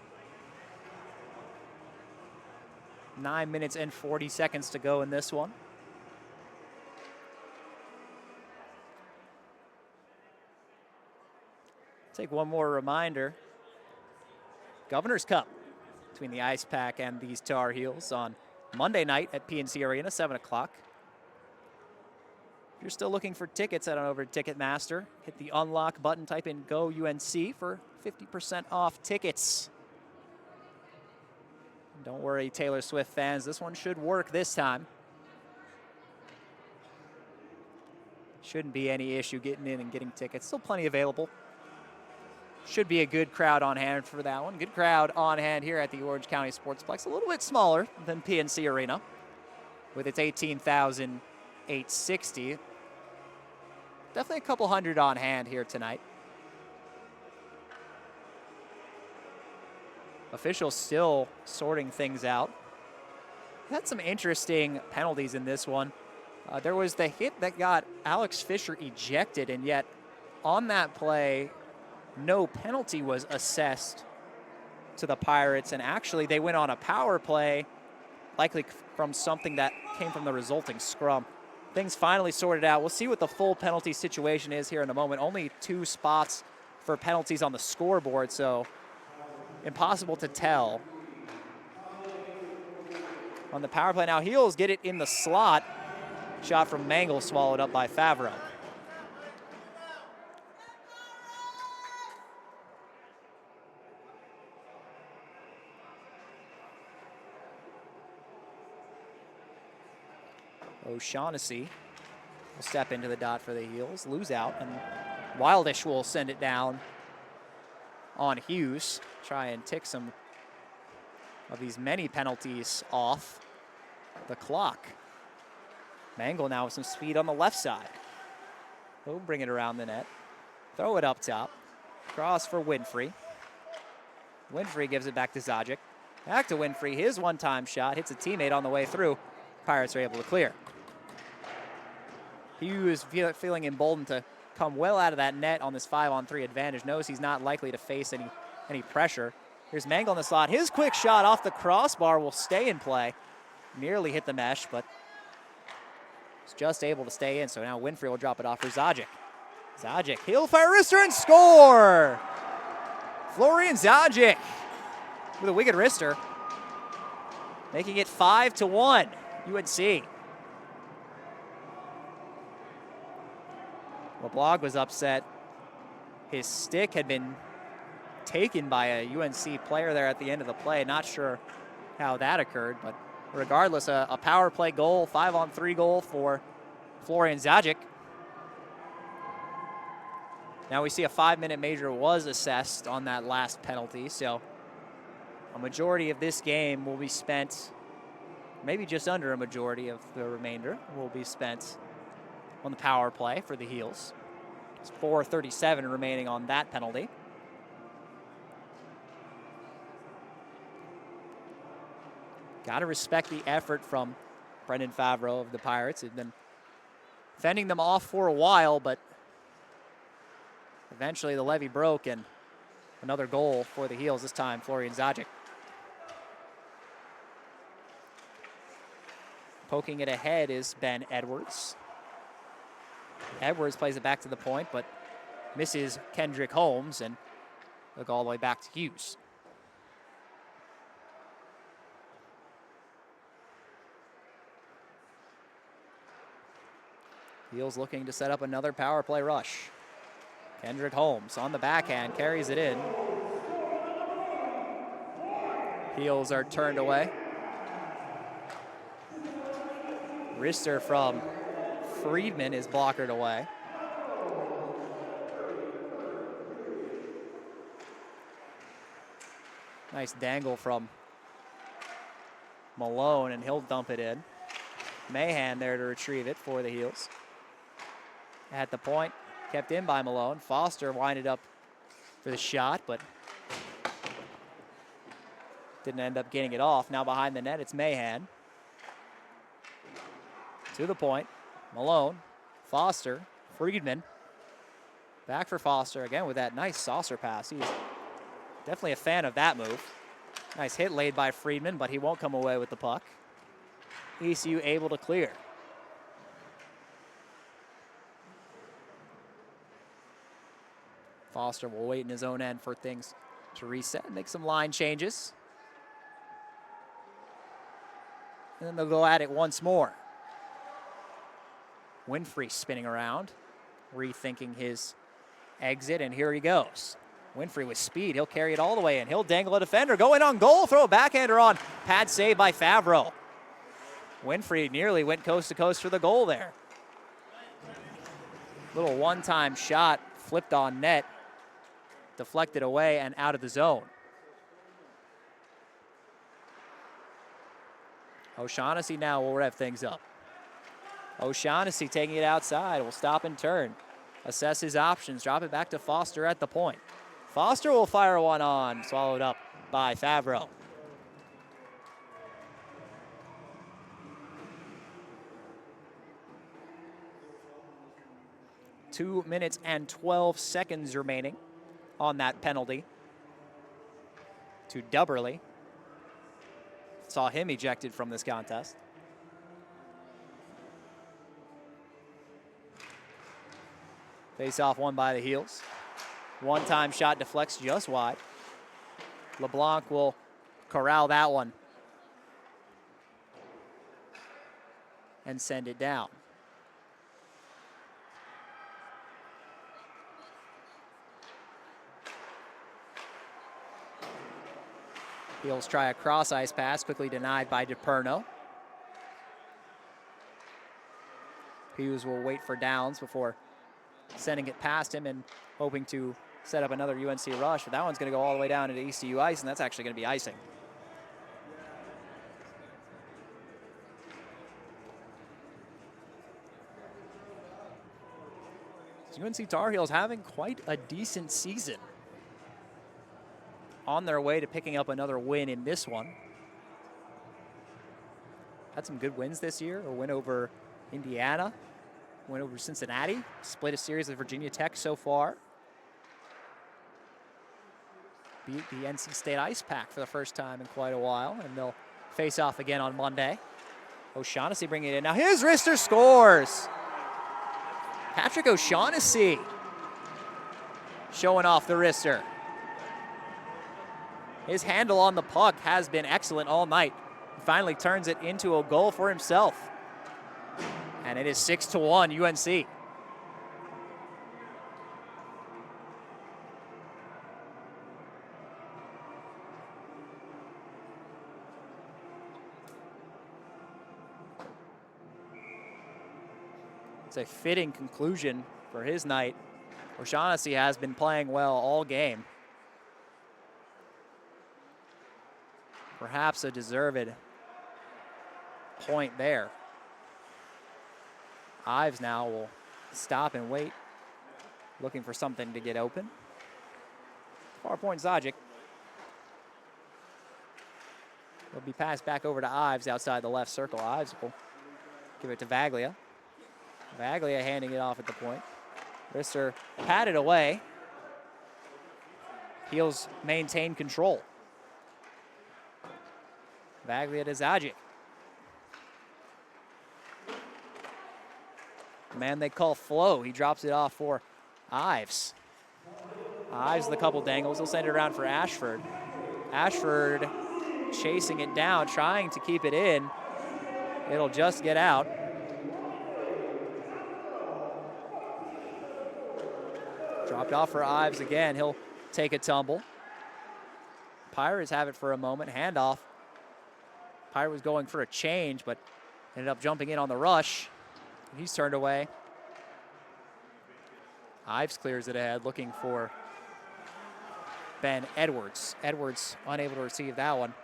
9 minutes and 40 seconds to go in this one. Take one more reminder. Governor's Cup between the Ice Pack and these Tar Heels on Monday night at PNC Arena, 7 o'clock. If you're still looking for tickets, head on over to Ticketmaster. Hit the unlock button, type in Go UNC for 50% off tickets. Don't worry, Taylor Swift fans, this one should work this time. Shouldn't be any issue getting in and getting tickets. Still plenty available. Should be a good crowd on hand for that one. Good crowd on hand here at the Orange County Sportsplex. A little bit smaller than PNC Arena with its 18,860. Definitely a couple hundred on hand here tonight. Officials still sorting things out. Had some interesting penalties in this one. There was the hit that got Alex Fisher ejected, and yet on that play, no penalty was assessed to the Pirates, and actually they went on a power play, likely from something that came from the resulting scrum. Things finally sorted out. We'll see what the full penalty situation is here in a moment. Only 2 spots for penalties on the scoreboard, so impossible to tell. On the power play now, Heels get it in the slot. Shot from Mangle swallowed up by Favreau. O'Shaughnessy will step into the dot for the Heels, lose out, and Wildish will send it down on Hughes. Try and tick some of these many penalties off the clock. Mangle now with some speed on the left side. He'll bring it around the net. Throw it up top. Cross for Winfrey. Winfrey gives it back to Zajic. Back to Winfrey. His one-time shot hits a teammate on the way through. Pirates are able to clear. Hughes feeling emboldened to come well out of that net on this 5-on-3 advantage. Knows he's not likely to face any pressure. Here's Mangle in the slot. His quick shot off the crossbar will stay in play. Nearly hit the mesh, but is just able to stay in. So now Winfrey will drop it off for Zajic. Zajic, he'll fire wrister and score! Florian Zajic with a wicked wrister, making it 5-1 UNC. LeBlanc was upset. His stick had been taken by a UNC player there at the end of the play. Not sure how that occurred, but regardless, a power play goal, 5-on-3 goal for Florian Zajic. Now we see a 5-minute major was assessed on that last penalty, so a majority of this game will be spent, maybe just under a majority of the remainder will be spent on the power play for the Heels. It's 4:37 remaining on that penalty. Got to respect the effort from Brendan Favreau of the Pirates. He's been fending them off for a while, but eventually the levee broke and another goal for the Heels, this time Florian Zajic. Poking it ahead is Ben Edwards. Edwards plays it back to the point, but misses Kendrick Holmes, and they'll go all the way back to Hughes. Heels looking to set up another power play rush. Kendrick Holmes on the backhand, carries it in. Heels are turned away. Wrister from Friedman is blockered away. Nice dangle from Malone, and he'll dump it in. Mahan there to retrieve it for the Heels. At the point, kept in by Malone. Foster winded up for the shot, but didn't end up getting it off. Now behind the net, it's Mahan. To the point, Malone, Foster, Friedman. Back for Foster again with that nice saucer pass. He's definitely a fan of that move. Nice hit laid by Friedman, but he won't come away with the puck. ECU able to clear. Foster will wait in his own end for things to reset and make some line changes. And then they'll go at it once more. Winfrey spinning around, rethinking his exit, and here he goes. Winfrey with speed, he'll carry it all the way in. He'll dangle a defender, go in on goal, throw a backhander on. Pad save by Favreau. Winfrey nearly went coast to coast for the goal there. Little one-time shot, flipped on net, deflected away and out of the zone. O'Shaughnessy now will rev things up. O'Shaughnessy taking it outside, will stop and turn. Assess his options, drop it back to Foster at the point. Foster will fire one on, swallowed up by Favreau. Two minutes and 12 seconds remaining on that penalty to Dubberly. Saw him ejected from this contest. Face off won by the Heels. One-time shot deflects just wide. LeBlanc will corral that one and send it down. Heels try a cross ice pass, quickly denied by DePerno. Hughes will wait for downs before sending it past him and hoping to set up another UNC rush, but that one's going to go all the way down into ECU ice, and that's actually going to be icing. UNC Tar Heels having quite a decent season. On their way to picking up another win in this one. Had some good wins this year. A win over Indiana, win over Cincinnati, split a series with Virginia Tech so far. Beat the NC State Ice Pack for the first time in quite a while, and they'll face off again on Monday. O'Shaughnessy bringing it in. Now his wrister scores. Patrick O'Shaughnessy showing off the wrister. His handle on the puck has been excellent all night. He finally turns it into a goal for himself. And it is 6-1 UNC. It's a fitting conclusion for his night. O'Shaughnessy has been playing well all game. Perhaps a deserved point there. Ives now will stop and wait, looking for something to get open. Far point Zajic. Will be passed back over to Ives outside the left circle. Ives will give it to Vaglia. Vaglia handing it off at the point. Wrister patted away. Heels maintain control. Vaglia to Zajic. The man they call Flo. He drops it off for Ives. Ives the couple dangles. He'll send it around for Ashford. Ashford chasing it down, trying to keep it in. It'll just get out. Dropped off for Ives again. He'll take a tumble. Pirates have it for a moment. Handoff. Pirate was going for a change, but ended up jumping in on the rush. He's turned away. Ives clears it ahead, looking for Ben Edwards. Edwards unable to receive that one.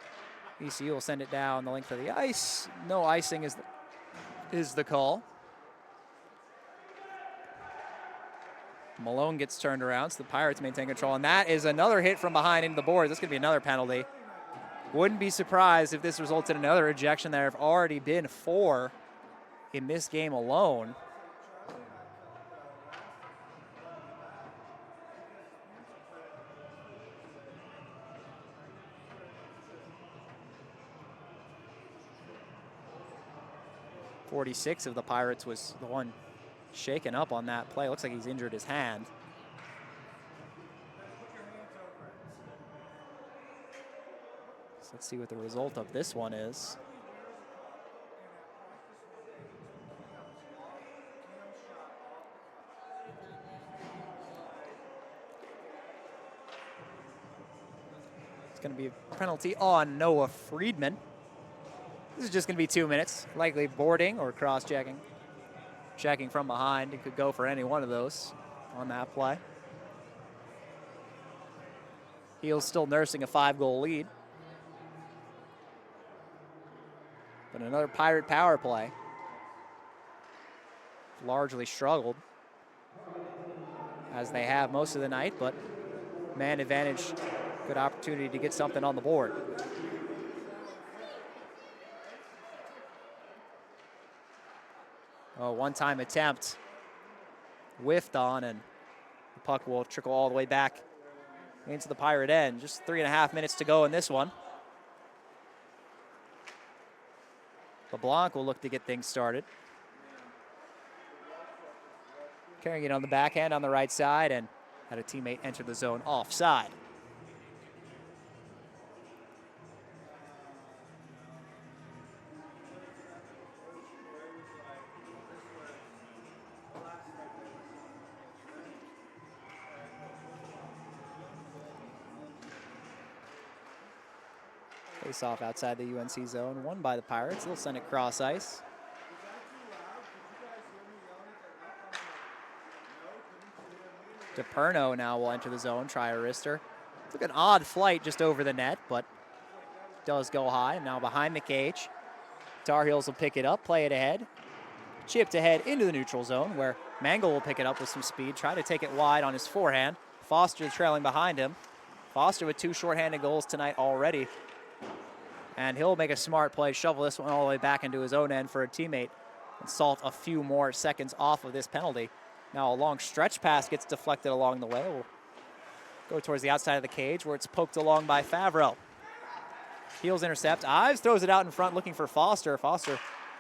ECU will send it down the length of the ice. No icing is the call. Malone gets turned around, so the Pirates maintain control, and that is another hit from behind into the boards. This could be another penalty. Wouldn't be surprised if this results in another ejection. There have already been 4 in this game alone. .46 of the Pirates was the one shaken up on that play. Looks like he's injured his hand. So let's see what the result of this one is. going to be a penalty on Noah Friedman. This is just going to be 2 minutes, likely boarding or cross-checking. Checking from behind. He could go for any one of those on that play. Heels still nursing a 5-goal lead. But another Pirate power play. Largely struggled, as they have most of the night, but man advantage, good opportunity to get something on the board. Oh, one-time attempt whiffed on, and the puck will trickle all the way back into the Pirate end. Just 3.5 minutes to go in this one. LeBlanc will look to get things started. Carrying it on the backhand on the right side, and had a teammate enter the zone offside. Face off outside the UNC zone, won by the Pirates. They'll send it cross ice. DePerno now will enter the zone, try a wrister. Took an odd flight just over the net, but does go high. Now behind the cage. Tar Heels will pick it up, play it ahead. Chipped ahead into the neutral zone, where Mangle will pick it up with some speed, try to take it wide on his forehand. Foster trailing behind him. Foster with 2 shorthanded goals tonight already. And he'll make a smart play, shovel this one all the way back into his own end for a teammate, and salt a few more seconds off of this penalty. Now a long stretch pass gets deflected along the way. We'll go towards the outside of the cage where it's poked along by Favreau. Heels intercept. Ives throws it out in front looking for Foster. Foster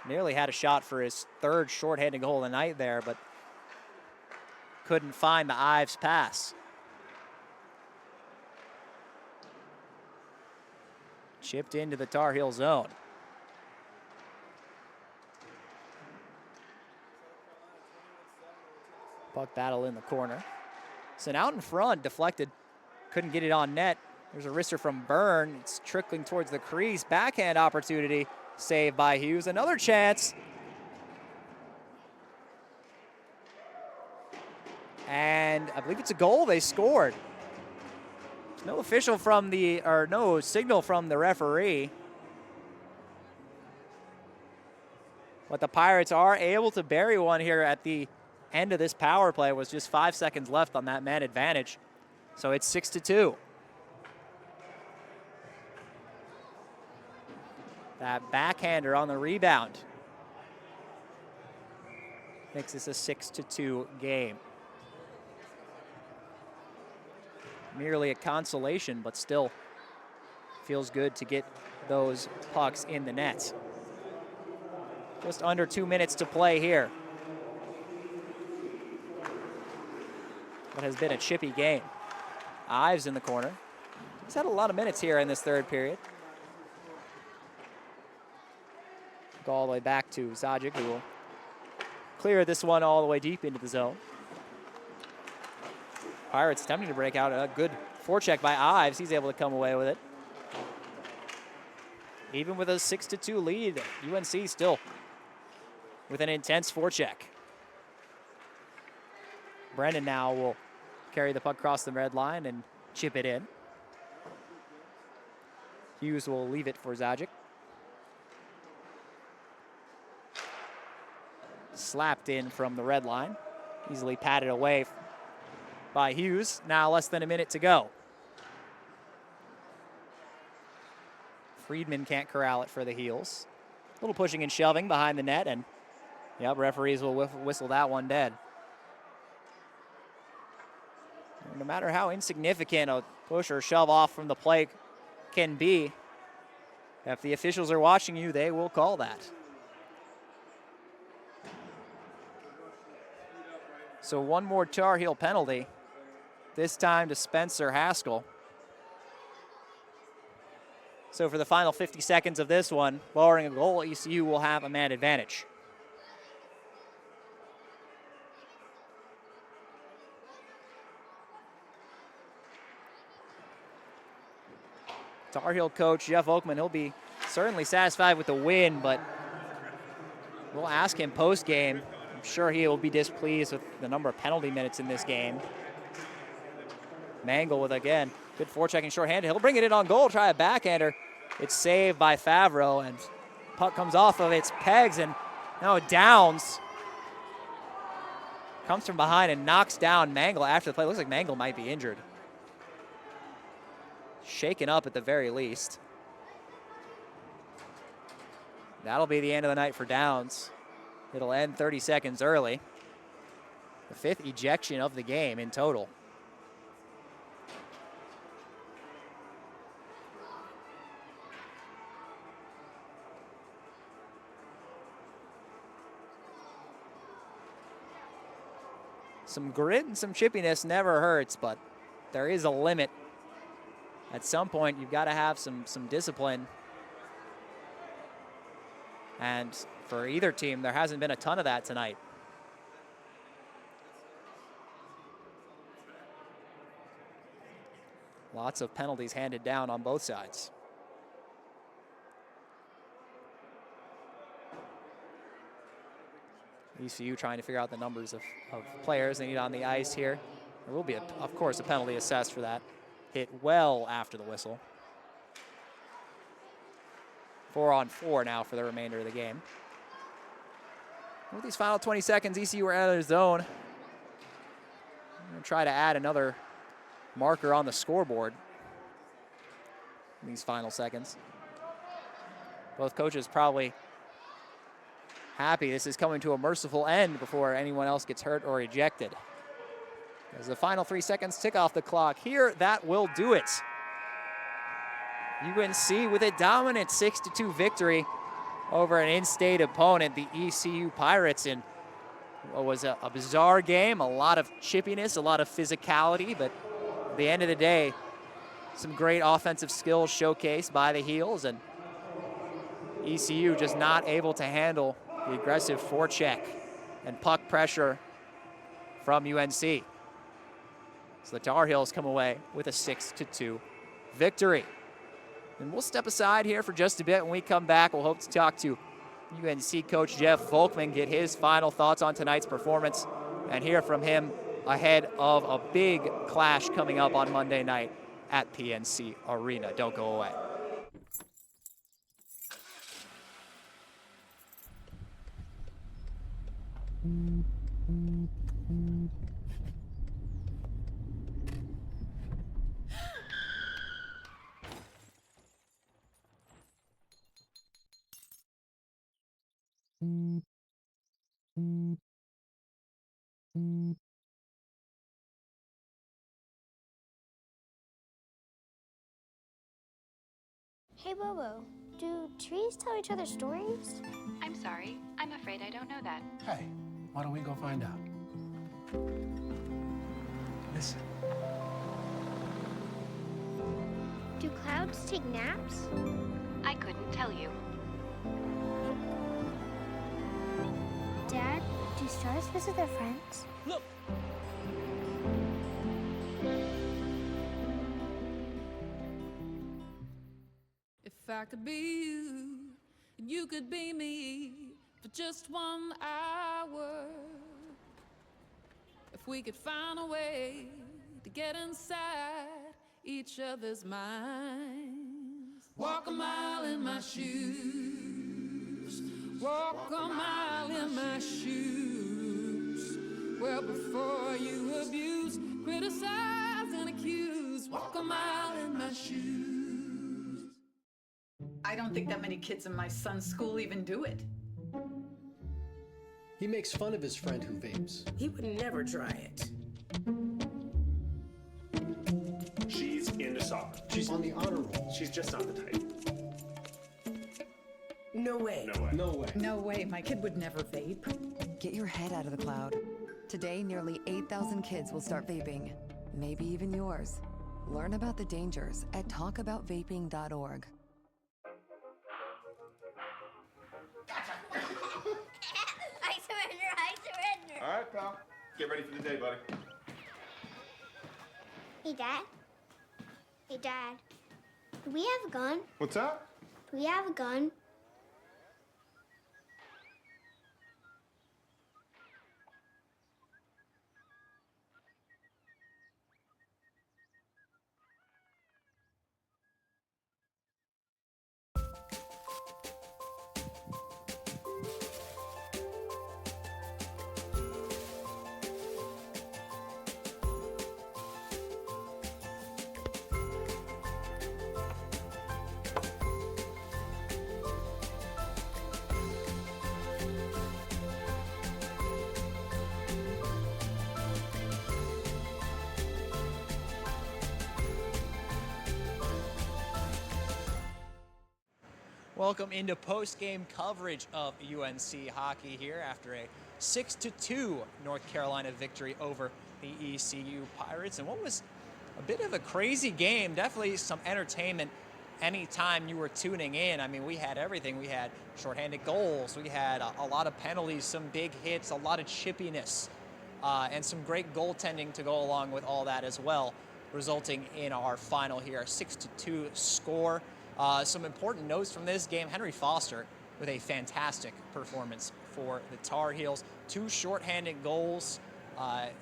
nearly had a shot for his 3rd shorthanded goal of the night there, but couldn't find the Ives pass. Chipped into the Tar Heel zone. Puck battle in the corner. Sent out in front, deflected. Couldn't get it on net. There's a wrister from Byrne. It's trickling towards the crease. Backhand opportunity. Saved by Hughes. Another chance. And I believe it's a goal. They scored. There's no official from the, or no signal from the referee. But the Pirates are able to bury one here at the end of this power play. Was just 5 seconds left on that man advantage. So it's 6-2. That backhander on the rebound makes this a 6-2 game. Merely a consolation, but still feels good to get those pucks in the net. Just under 2 minutes to play here. What has been a chippy game. Ives in the corner. He's had a lot of minutes here in this 3rd period. Go all the way back to Zajic, who will clear this one all the way deep into the zone. Pirates attempting to break out. A good forecheck by Ives. He's able to come away with it. Even with a 6-2 lead, UNC still with an intense forecheck. Brennan now will carry the puck across the red line and chip it in. Hughes will leave it for Zajic. Slapped in from the red line. Easily patted away by Hughes. Now less than a minute to go. Friedman can't corral it for the Heels. A little pushing and shoving behind the net, and yep, referees will whistle that one dead. No matter how insignificant a push or shove off from the plate can be, if the officials are watching you, they will call that. So one more Tar Heel penalty, this time to Spencer Haskell. So for the final 50 seconds of this one, barring a goal, ECU will have a man advantage. Tar Heel coach Jeff Oakman, he'll be certainly satisfied with the win, but we'll ask him post-game. I'm sure he will be displeased with the number of penalty minutes in this game. Mangle with, again, good forechecking shorthanded. He'll bring it in on goal, try a backhander. It's saved by Favreau, and puck comes off of its pegs, and now Downs comes from behind and knocks down Mangle after the play. Looks like Mangle might be injured. Shaken up at the very least. That'll be the end of the night for Downs. It'll end 30 seconds early. The 5th ejection of the game in total. Some grit and some chippiness never hurts, but there is a limit. At some point, you've got to have some discipline. And for either team, there hasn't been a ton of that tonight. Lots of penalties handed down on both sides. ECU trying to figure out the numbers of players they need on the ice here. There will be, of course, a penalty assessed for that. Hit well after the whistle. 4-on-4 now for the remainder of the game. With these final 20 seconds, ECU are out of their zone. I'm going to try to add another marker on the scoreboard in these final seconds. Both coaches probably happy this is coming to a merciful end before anyone else gets hurt or ejected. As the final 3 seconds tick off the clock here, that will do it. UNC with a dominant 6-2 victory over an in-state opponent, the ECU Pirates, in what was a bizarre game, a lot of chippiness, a lot of physicality, but at the end of the day, some great offensive skills showcased by the Heels, and ECU just not able to handle the aggressive forecheck and puck pressure from UNC. So the Tar Heels come away with a 6-2 victory. And we'll step aside here for just a bit. When we come back, we'll hope to talk to UNC coach Jeff Volkman, get his final thoughts on tonight's performance, and hear from him ahead of a big clash coming up on Monday night at PNC Arena. Don't go away. Hey, Bobo, do trees tell each other stories? I'm sorry. I'm afraid I don't know that. Hey, why don't we go find out? Listen. Do clouds take naps? I couldn't tell you. Dad, do stars visit their friends? Look! If I could be you, and you could be me for just 1 hour. If we could find a way to get inside each other's minds. Walk a mile in my shoes. Walk a mile in my shoes. Well, before you abuse, criticize, and accuse. Walk a mile in my shoes. I don't think that many kids in my son's school even do it. He makes fun of his friend who vapes. He would never try it. She's into soccer. She's on the honor roll. She's just not the type. No way. No way. No way. No way, my kid would never vape. Get your head out of the cloud. Today, nearly 8,000 kids will start vaping. Maybe even yours. Learn about the dangers at talkaboutvaping.org. I surrender. All right, pal. Get ready for the day, buddy. Hey, Dad. Hey, Dad. Do we have a gun? What's that? Do we have a gun? Welcome into post-game coverage of UNC hockey here after a 6-2 North Carolina victory over the ECU Pirates. And what was a bit of a crazy game, definitely some entertainment anytime you were tuning in. I mean, we had everything. We had shorthanded goals. We had a lot of penalties, some big hits, a lot of chippiness, and some great goaltending to go along with all that as well, resulting in our final here, a 6-2 score. Some important notes from this game. Henry Foster with a fantastic performance for the Tar Heels. 2 shorthanded goals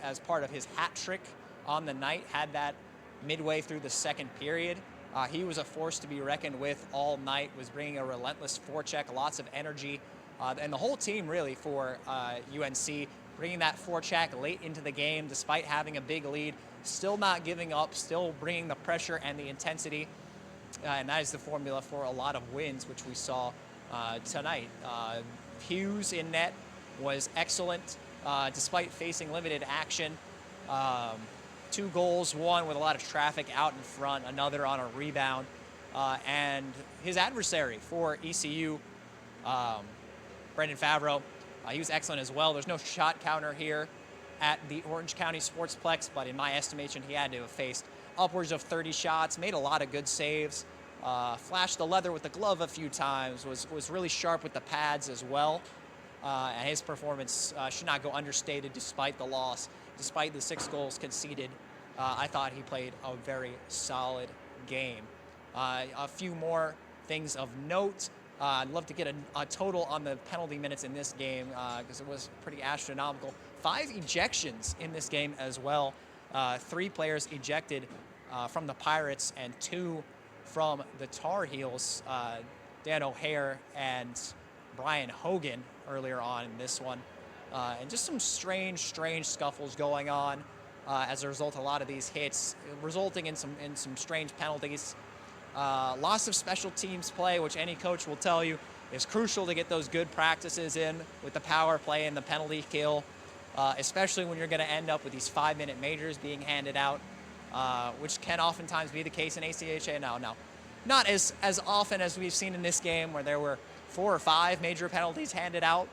as part of his hat trick on the night. Had that midway through the second period. He was a force to be reckoned with all night, was bringing a relentless forecheck, lots of energy. And the whole team really for UNC, bringing that forecheck late into the game despite having a big lead, still not giving up, still bringing the pressure and the intensity. And that is the formula for a lot of wins, which we saw tonight. Hughes in net was excellent, despite facing limited action. 2 goals, one with a lot of traffic out in front, another on a rebound. And his adversary for ECU, Brendan Favreau, he was excellent as well. There's no shot counter here at the Orange County Sportsplex, but in my estimation, he had to have faced upwards of 30 shots, made a lot of good saves, flashed the leather with the glove a few times, was really sharp with the pads as well. And his performance should not go understated despite the loss, despite the 6 goals conceded. I thought he played a very solid game. A few more things of note. I'd love to get a total on the penalty minutes in this game because it was pretty astronomical. 5 ejections in this game as well. 3 players ejected from the Pirates and 2 from the Tar Heels. Dan O'Hare and Brian Hogan earlier on in this one. And just some strange scuffles going on as a result of a lot of these hits, resulting in some strange penalties. Loss of special teams play, which any coach will tell you is crucial to get those good practices in with the power play and the penalty kill, especially when you're going to end up with these 5-minute majors being handed out, which can oftentimes be the case in ACHA now. Not as often as we've seen in this game where there were 4 or 5 major penalties handed out,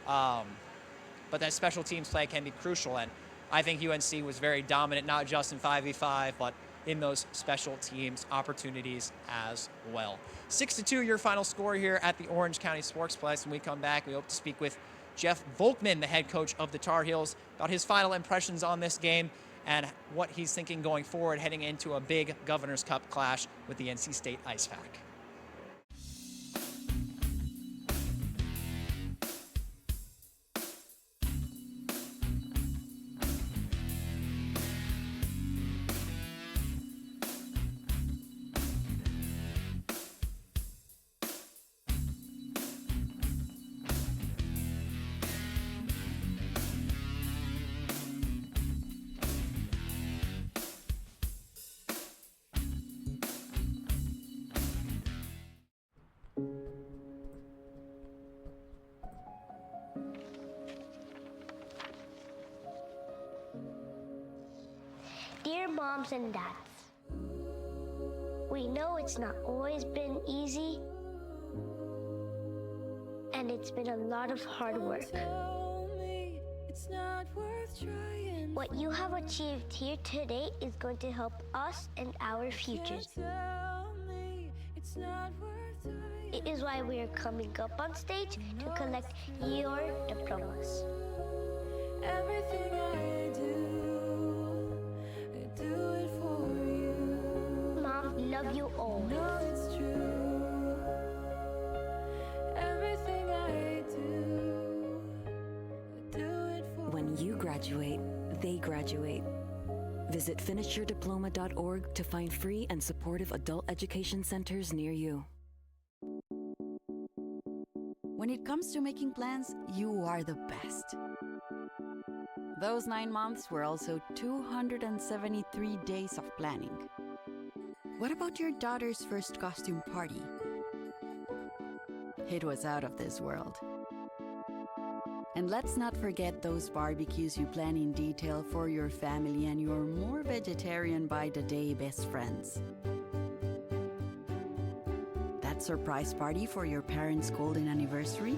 but that special teams play can be crucial, and I think UNC was very dominant, not just in 5v5, but in those special teams opportunities as well. 6-2 your final score here at the Orange County Sportsplex. When we come back, we hope to speak with Jeff Volkman, the head coach of the Tar Heels, about his final impressions on this game and what he's thinking going forward heading into a big Governor's Cup clash with the NC State IceFac. Dear moms and dads, we know it's not always been easy, and it's been a lot of hard work. What you have achieved here today is going to help us and our futures. It is why we are coming up on stage to collect your diplomas. Everything I do it for you. Mom, love love you always. It's true. Everything I do it for When you graduate, they graduate. Visit finishyourdiploma.org to find free and supportive adult education centers near you. When it comes to making plans, you are the best. Those 9 months were also 273 days of planning. What about your daughter's first costume party? It was out of this world. And let's not forget those barbecues you plan in detail for your family and your more vegetarian by the day best friends. That surprise party for your parents' golden anniversary?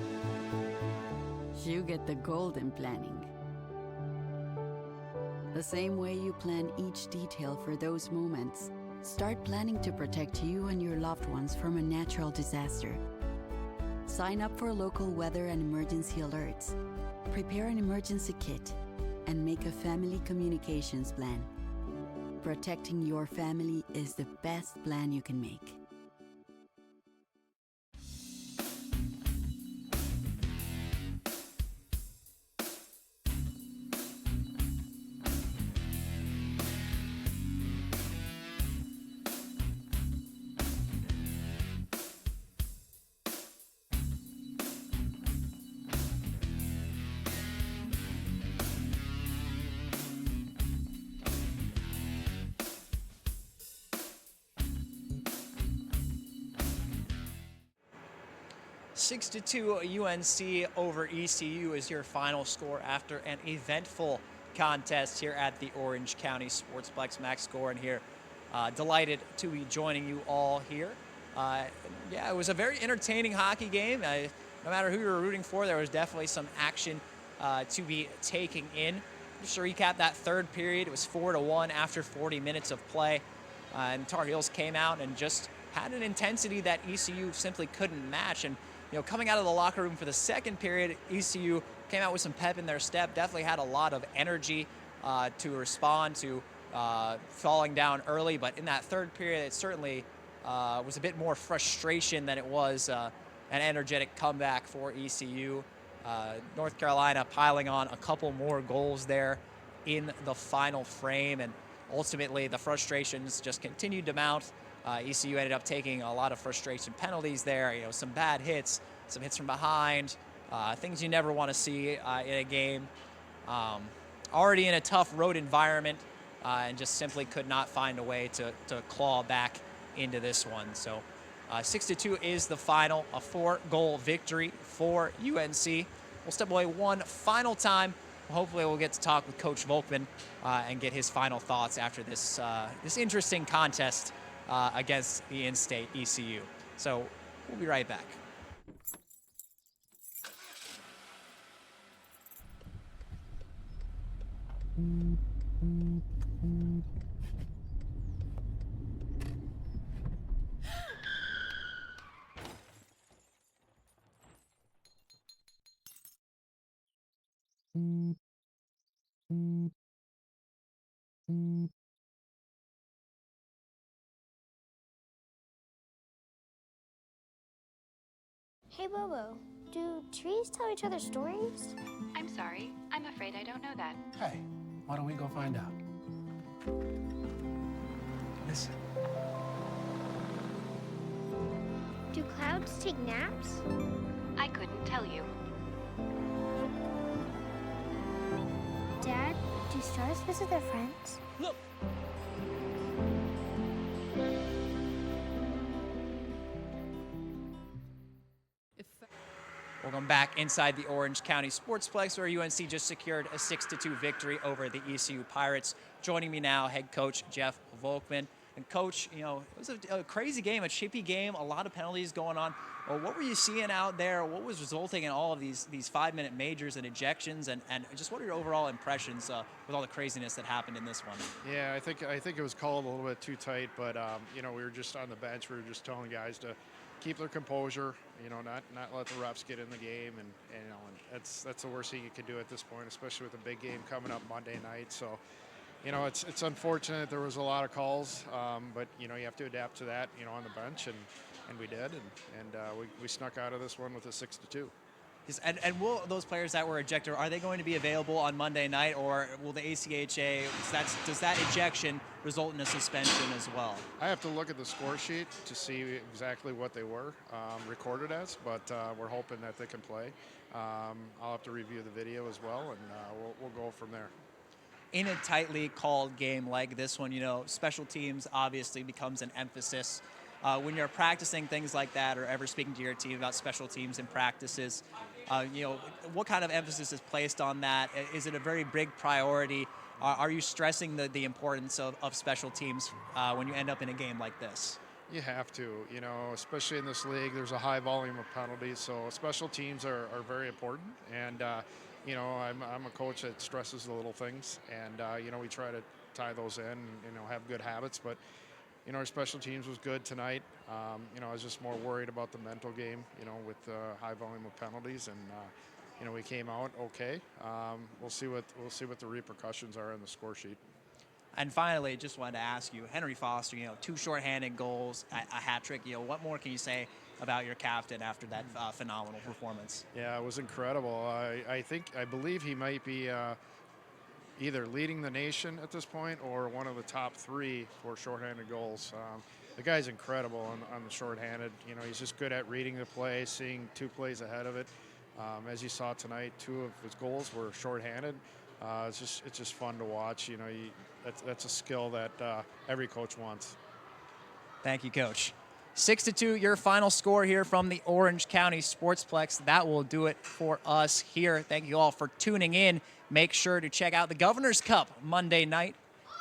You get the golden planning. The same way you plan each detail for those moments, start planning to protect you and your loved ones from a natural disaster. Sign up for local weather and emergency alerts. Prepare an emergency kit and make a family communications plan. Protecting your family is the best plan you can make. Six to 2 UNC over ECU is your final score after an eventful contest here at the Orange County Sportsplex. Max Gorin here. Delighted to be joining you all here. Yeah, it was a very entertaining hockey game. No matter who you were rooting for, there was definitely some action to be taking in. Just to recap that third period, it was 4-1 after 40 minutes of play. And Tar Heels came out and just had an intensity that ECU simply couldn't match. And coming out of the locker room for the second period, ECU came out with some pep in their step, definitely had a lot of energy to respond to falling down early. But in that third period, it certainly was a bit more frustration than it was an energetic comeback for ECU. North Carolina piling on a couple more goals there in the final frame, and ultimately the frustrations just continued to mount. ECU ended up taking a lot of frustration penalties there, some bad hits, some hits from behind, things you never want to see in a game. Already in a tough road environment, and just simply could not find a way to claw back into this one. So 6-2 is the final, a 4-goal victory for UNC. We'll step away one final time. Hopefully we'll get to talk with Coach Volkman and get his final thoughts after this interesting contest against the in-state ECU. So we'll be right back. Hey, Bobo, do trees tell each other stories? I'm sorry. I'm afraid I don't know that. Hey, why don't we go find out? Listen. Do clouds take naps? I couldn't tell you. Dad, do stars visit their friends? Look! Welcome back inside the Orange County Sportsplex, where UNC just secured a 6-2 victory over the ECU Pirates. Joining me now, head coach Jeff Volkman. And coach, it was a crazy game, a chippy game, a lot of penalties going on. Well, what were you seeing out there? What was resulting in all of these 5-minute majors and ejections, and just what are your overall impressions with all the craziness that happened in this one? Yeah, I think it was called a little bit too tight, but we were just on the bench. We were just telling guys to keep their composure, not let the refs get in the game, and that's the worst thing you can do at this point, especially with a big game coming up Monday night. So, you know, it's unfortunate there was a lot of calls, but you know, you have to adapt to that, you know, on the bench, and we did, and we snuck out of this one with a 6-2. And will those players that were ejected, are they going to be available on Monday night, or will the ACHA, does that ejection result in a suspension as well? I have to look at the score sheet to see exactly what they were recorded as, but we're hoping that they can play. I'll have to review the video as well, and we'll go from there. In a tightly called game like this one, you know, special teams obviously becomes an emphasis. When you're practicing things like that, or ever speaking to your team about special teams and practices, you know, what kind of emphasis is placed on that? Is it a very big priority? Are you stressing the importance of special teams when you end up in a game like this? You have to, you know, especially in this league, there's a high volume of penalties, so special teams are very important. And, you know, I'm a coach that stresses the little things, and, you know, we try to tie those in and, you know, have good habits. But, you know, our special teams was good tonight. You know, I was just more worried about the mental game, you know, with the high volume of penalties, and you know, we came out okay. We'll see what the repercussions are in the score sheet. And finally, just wanted to ask you, Henry Foster, you know, 2 shorthanded goals, a hat trick. You know, what more can you say about your captain after that phenomenal performance? Yeah, it was incredible. I believe he might be either leading the nation at this point or one of the top 3 for shorthanded goals. The guy's incredible on the shorthanded. You know, he's just good at reading the play, seeing 2 plays ahead of it. As you saw tonight, 2 of his goals were shorthanded. It's just fun to watch. You know, that's a skill that every coach wants. Thank you, Coach. 6-2, your final score here from the Orange County Sportsplex. That will do it for us here. Thank you all for tuning in. Make sure to check out the Governor's Cup Monday night.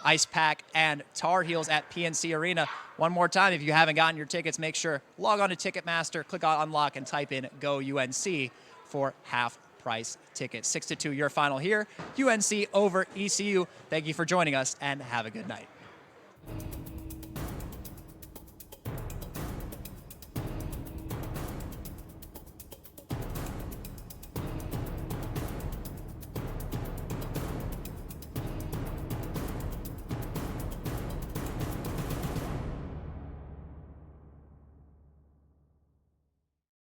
Ice Pack and Tar Heels at PNC Arena. One more time, if you haven't gotten your tickets, make sure log on to Ticketmaster, click on Unlock, and type in Go UNC for half-price tickets. 6-2, your final here. UNC over ECU. Thank you for joining us, and have a good night.